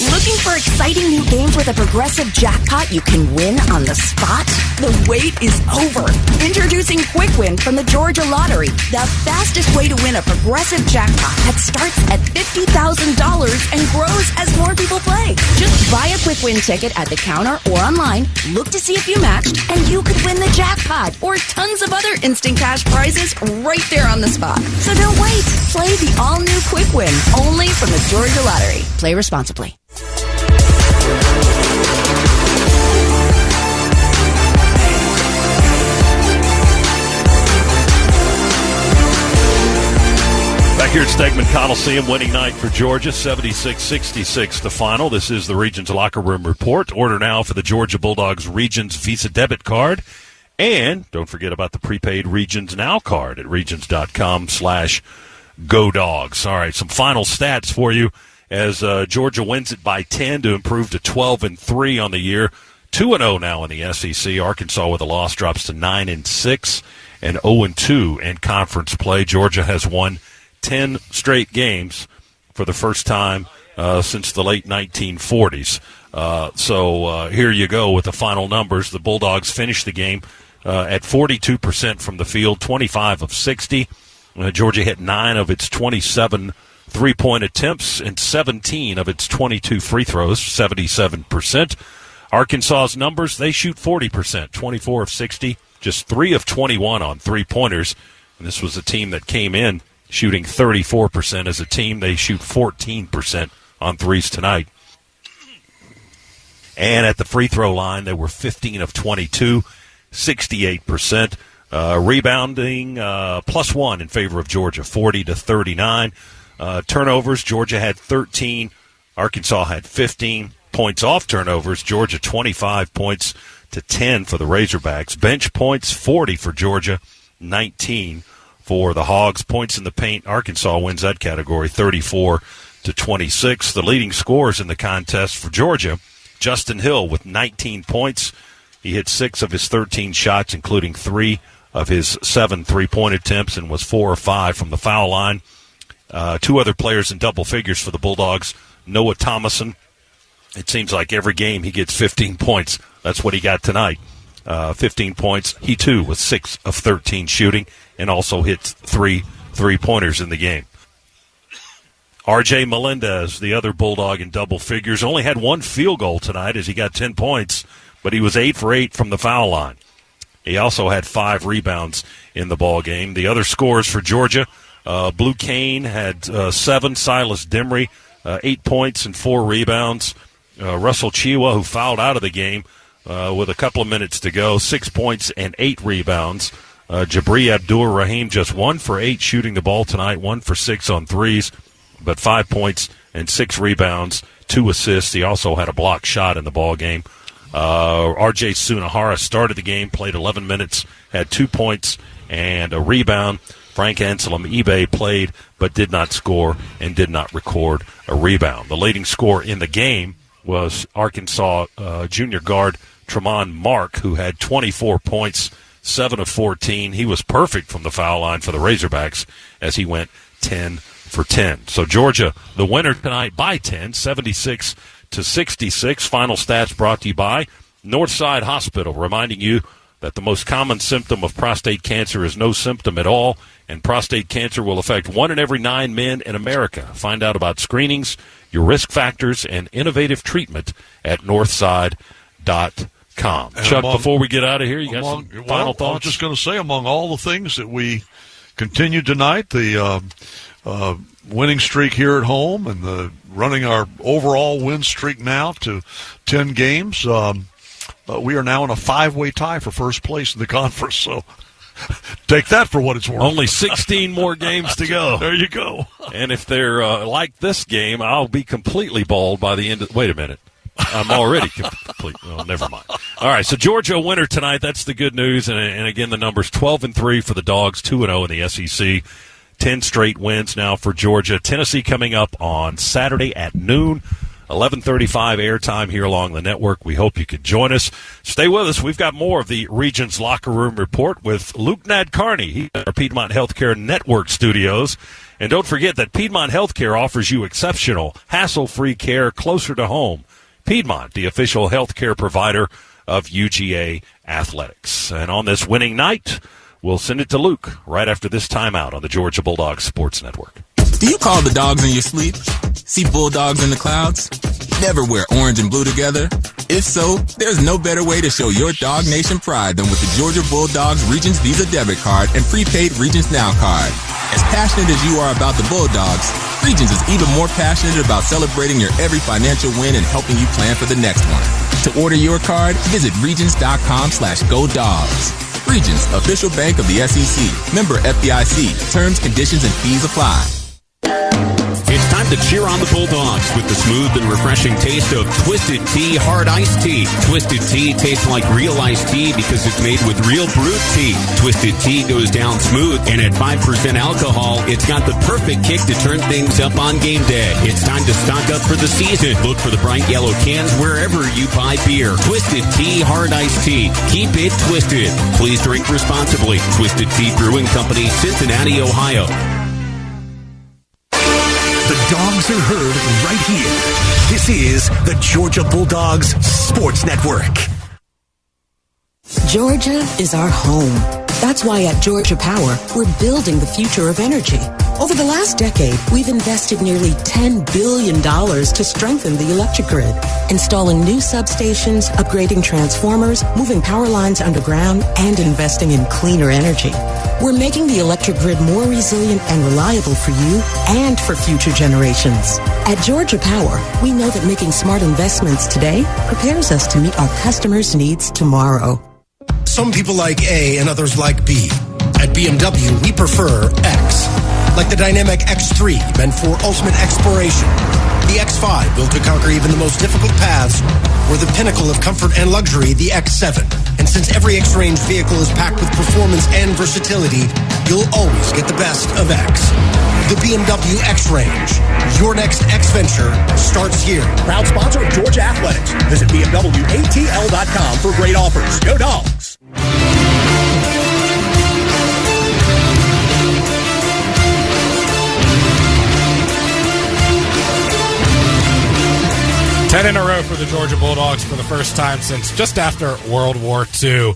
Looking for exciting new games with a progressive jackpot you can win on the spot? The wait is over. Introducing Quick Win from the Georgia Lottery, the fastest way to win a progressive jackpot that starts at $50,000 and grows as more people play. Just buy a Quick Win ticket at the counter or online, look to see if you matched, and you could win the jackpot or tons of other instant cash prizes right there on the spot. So don't wait. Play the all-new Quick Win, only from the Georgia Lottery. Play responsibly. Back here at Stegman Coliseum, winning night for Georgia, 76-66 the final. This is the Regions Locker Room Report. Order now for the Georgia Bulldogs Regions Visa Debit Card. And don't forget about the prepaid Regions Now card at regions.com/GoDogs. All right, some final stats for you as Georgia wins it by 10 to improve to 12-3 on the year. 2-0 now in the SEC. Arkansas with a loss drops to 9-6 and 0-2 in conference play. Georgia has won 10 straight games for the first time since the late 1940s. So here you go with the final numbers. The Bulldogs finished the game at 42% from the field, 25 of 60. Georgia hit 9 of its 27 three-point attempts and 17 of its 22 free throws, 77%. Arkansas's numbers, they shoot 40%, 24 of 60, just 3 of 21 on three-pointers. And this was a team that came in shooting 34% as a team. They shoot 14% on threes tonight. And at the free throw line, they were 15 of 22, 68%. Rebounding, +1 in favor of Georgia, 40-39. Turnovers, Georgia had 13. Arkansas had 15 points off turnovers. Georgia 25 points to 10 for the Razorbacks. Bench points, 40 for Georgia, 19 for the Hogs. Points in the paint, Arkansas wins that category, 34 26. The leading scorers in the contest for Georgia, Justin Hill with 19 points. He hit 6 of his 13 shots, including 3 of his 7 3-point attempts, and was 4 or 5 from the foul line. 2 other players in double figures for the Bulldogs. Noah Thomason, it seems like every game he gets 15 points. That's what he got tonight, 15 points. He, too, was 6 of 13 shooting and also hit 3 3-pointers in the game. R.J. Melendez, the other Bulldog in double figures, only had 1 field goal tonight as he got 10 points, but he was 8 for 8 from the foul line. He also had 5 rebounds in the ball game. The other scores for Georgia, Blue Kane had 7, Silas Demry, 8 points and 4 rebounds. Russell Chiwa, who fouled out of the game with a couple of minutes to go, 6 points and 8 rebounds. Jabri Abdur-Rahim just 1 for 8 shooting the ball tonight, 1 for 6 on threes, but 5 points and 6 rebounds, 2 assists. He also had a blocked shot in the ball game. R.J. Sunahara started the game, played 11 minutes, had 2 points and a rebound. Frank Anselm-Ebay played but did not score and did not record a rebound. The leading scorer in the game was Arkansas junior guard Tremont Mark, who had 24 points, 7 of 14. He was perfect from the foul line for the Razorbacks as he went 10 for 10. So Georgia, the winner tonight by 10, 76-66. Final stats brought to you by Northside Hospital, reminding you that the most common symptom of prostate cancer is no symptom at all, and prostate cancer will affect 1 in every 9 men in America. Find out about screenings, your risk factors, and innovative treatment at northside.com. Chuck, before we get out of here, you got some final thoughts? I was just going to say, among all the things that we continued tonight, the winning streak here at home and the running our overall win streak now to 10 games, we are now in a 5-way tie for first place in the conference, so take that for what it's worth. Only 16 more games to go. There you go. And if they're like this game, I'll be completely bald by the end of – wait a minute. I'm already complete. Well, never mind. All right, so Georgia winner tonight. That's the good news. And again, the numbers 12-3 for the Dogs, 2-0 in the SEC. 10 straight wins now for Georgia. Tennessee coming up on Saturday at noon. 11:35 airtime here along the network. We hope you could join us. Stay with us. We've got more of the Regents Locker Room Report with Luke Nadkarni. He's at our Piedmont Healthcare Network studios. And don't forget that Piedmont Healthcare offers you exceptional, hassle-free care closer to home. Piedmont, the official healthcare provider of UGA Athletics. And on this winning night, we'll send it to Luke right after this timeout on the Georgia Bulldogs Sports Network. Do you call the dogs in your sleep? See bulldogs in the clouds? Never wear orange and blue together? If so, there's no better way to show your Dog Nation pride than with the Georgia Bulldogs Regents Visa debit card and prepaid Regents Now card. As passionate as you are about the Bulldogs, Regents is even more passionate about celebrating your every financial win and helping you plan for the next one. To order your card, visit regents.com/GoDogs. Regents, official bank of the SEC. Member FDIC. Terms, conditions, and fees apply. It's time to cheer on the Bulldogs with the smooth and refreshing taste of Twisted Tea Hard Iced Tea. Twisted Tea tastes like real iced tea because it's made with real brewed tea. Twisted Tea goes down smooth, and at 5% alcohol, it's got the perfect kick to turn things up on game day. It's time to stock up for the season. Look for the bright yellow cans wherever you buy beer. Twisted Tea Hard Iced Tea. Keep it twisted. Please drink responsibly. Twisted Tea Brewing Company, Cincinnati, Ohio. The Dogs are heard right here. This is the Georgia Bulldogs Sports Network. Georgia is our home. That's why at Georgia Power, we're building the future of energy. Over the last decade, we've invested nearly $10 billion to strengthen the electric grid, installing new substations, upgrading transformers, moving power lines underground, and investing in cleaner energy. We're making the electric grid more resilient and reliable for you and for future generations. At Georgia Power, we know that making smart investments today prepares us to meet our customers' needs tomorrow. Some people like A and others like B. At BMW, we prefer X. Like the dynamic X3, meant for ultimate exploration. The X5, built to conquer even the most difficult paths. Or the pinnacle of comfort and luxury, the X7. And since every X-Range vehicle is packed with performance and versatility, you'll always get the best of X. The BMW X-Range. Your next X-Venture starts here. Proud sponsor of Georgia Athletics. Visit BMWATL.com for great offers. Go Dogs! Ten in a row for the Georgia Bulldogs for the first time since just after World War II.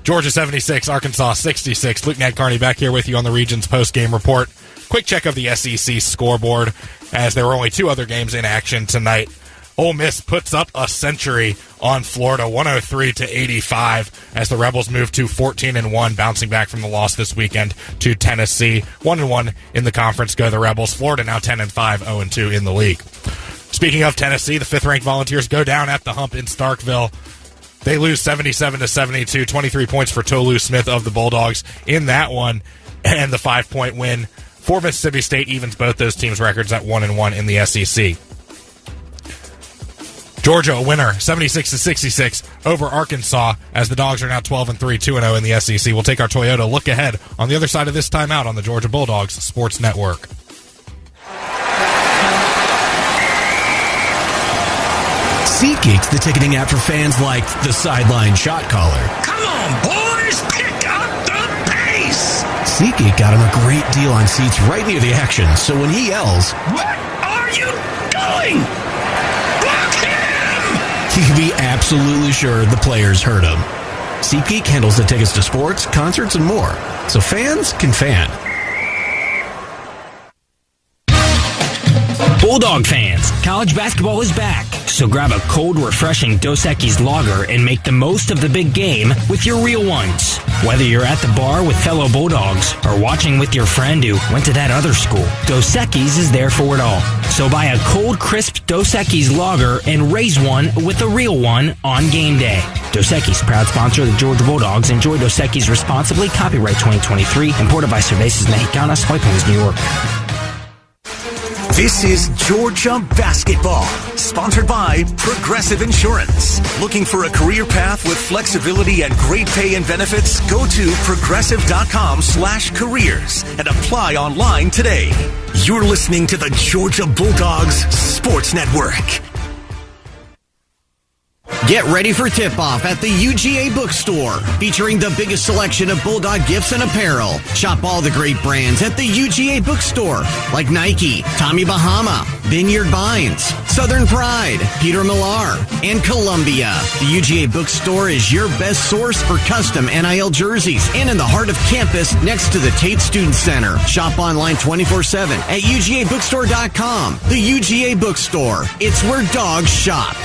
Georgia 76, Arkansas 66. Luke Nadkarni back here with you on the Regions post-game report. Quick check of the SEC scoreboard, as there were only two other games in action tonight. Ole Miss puts up a century on Florida, 103-85, as the Rebels move to 14-1, bouncing back from the loss this weekend to Tennessee. 1-1 in the conference go the Rebels. Florida now 10-5, 0-2 in the league. Speaking of Tennessee, the fifth-ranked Volunteers go down at the hump in Starkville. They lose 77-72, 23 points for Tolu Smith of the Bulldogs in that one, and the 5-point win for Mississippi State evens both those teams' records at 1-1 in the SEC. Georgia a winner, 76-66 over Arkansas, as the Dogs are now 12-3, 2-0 in the SEC. We'll take our Toyota look ahead on the other side of this timeout on the Georgia Bulldogs Sports Network. SeatGeek's the ticketing app for fans like the sideline shot caller. Come on, boys! Pick up the pace! SeatGeek got him a great deal on seats right near the action, so when he yells, "What are you doing? Block him!" he can be absolutely sure the players heard him. SeatGeek handles the tickets to sports, concerts, and more, so fans can fan. Bulldog fans, college basketball is back. So grab a cold, refreshing Dos Equis lager and make the most of the big game with your real ones. Whether you're at the bar with fellow Bulldogs or watching with your friend who went to that other school, Dos Equis is there for it all. So buy a cold, crisp Dos Equis lager and raise one with a real one on game day. Dos Equis, proud sponsor of the Georgia Bulldogs. Enjoy Dos Equis responsibly. Copyright 2023. Imported by Cervezas Mexicanas, White Plains, New York. This is Georgia Basketball, sponsored by Progressive Insurance. Looking for a career path with flexibility and great pay and benefits? Go to progressive.com/careers and apply online today. You're listening to the Georgia Bulldogs Sports Network. Get ready for tip-off at the UGA Bookstore, featuring the biggest selection of Bulldog gifts and apparel. Shop all the great brands at the UGA Bookstore, like Nike, Tommy Bahama, Vineyard Vines, Southern Pride, Peter Millar, and Columbia. The UGA Bookstore is your best source for custom NIL jerseys, and in the heart of campus next to the Tate Student Center. Shop online 24/7 at UGABookstore.com. The UGA Bookstore. It's where dogs shop.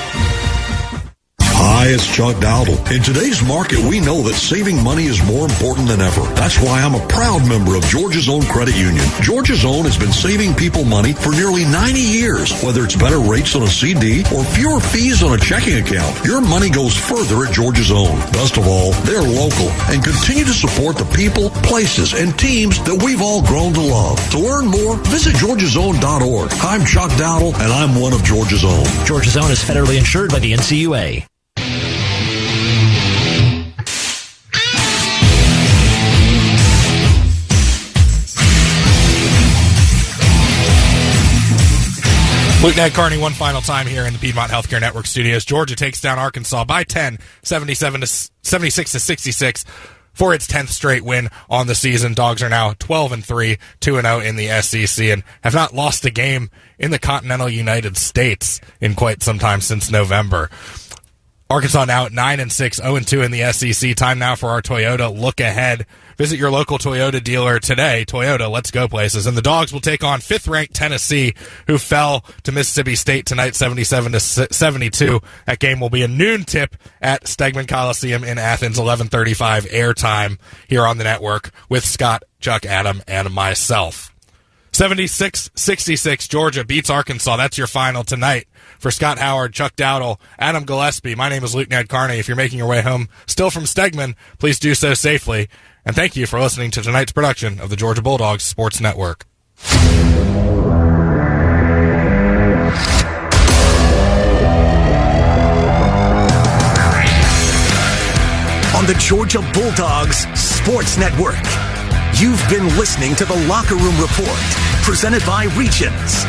Hi, it's Chuck Dowdle. In today's market, we know that saving money is more important than ever. That's why I'm a proud member of Georgia's Own Credit Union. Georgia's Own has been saving people money for nearly 90 years. Whether it's better rates on a CD or fewer fees on a checking account, your money goes further at Georgia's Own. Best of all, they're local and continue to support the people, places, and teams that we've all grown to love. To learn more, visit georgiasown.org. I'm Chuck Dowdle, and I'm one of Georgia's Own. Georgia's Own is federally insured by the NCUA. Luke Nadkarni one final time here in the Piedmont Healthcare Network studios. Georgia takes down Arkansas by 10, 76-66 for its 10th straight win on the season. Dogs are now 12-3, 2-0 in the SEC, and have not lost a game in the continental United States in quite some time since November. Arkansas now at 9-6, 0-2 in the SEC. Time now for our Toyota look ahead. Visit your local Toyota dealer today. Toyota, let's go places. And the Dogs will take on fifth-ranked Tennessee, who fell to Mississippi State tonight, 77-72. That game will be a noon tip at Stegman Coliseum in Athens, 11:35 airtime here on the network with Scott, Chuck, Adam, and myself. 76-66, Georgia beats Arkansas. That's your final tonight. For Scott Howard, Chuck Dowdle, Adam Gillespie, my name is Luke Nadkarni. If you're making your way home still from Stegman, please do so safely. And thank you for listening to tonight's production of the Georgia Bulldogs Sports Network. On the Georgia Bulldogs Sports Network, you've been listening to the Locker Room Report, presented by Regions.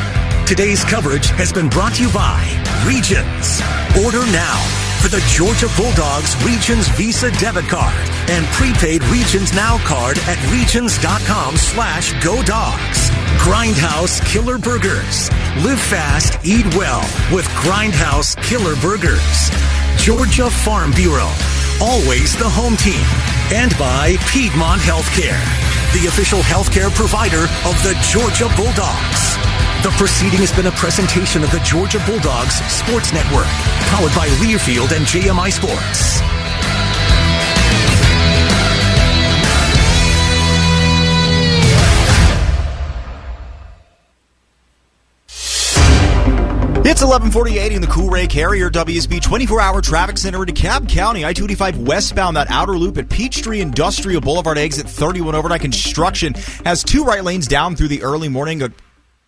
Today's coverage has been brought to you by Regions. Order now for the Georgia Bulldogs Regions Visa debit card and prepaid Regions Now card at regions.com/GoDogs. Grindhouse Killer Burgers. Live fast, eat well with Grindhouse Killer Burgers. Georgia Farm Bureau. Always the home team. And by Piedmont Healthcare, the official healthcare provider of the Georgia Bulldogs. The proceeding has been a presentation of the Georgia Bulldogs Sports Network, powered by Learfield and JMI Sports. It's 11:48 in the Cool Ray Carrier WSB 24-hour traffic center in DeKalb County. I-285 westbound, that outer loop at Peachtree Industrial Boulevard, exit 31 overnight construction has 2 right lanes down through the early morning,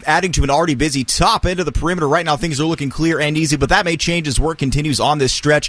adding to an already busy top end of the perimeter. Right now, things are looking clear and easy, but that may change as work continues on this stretch.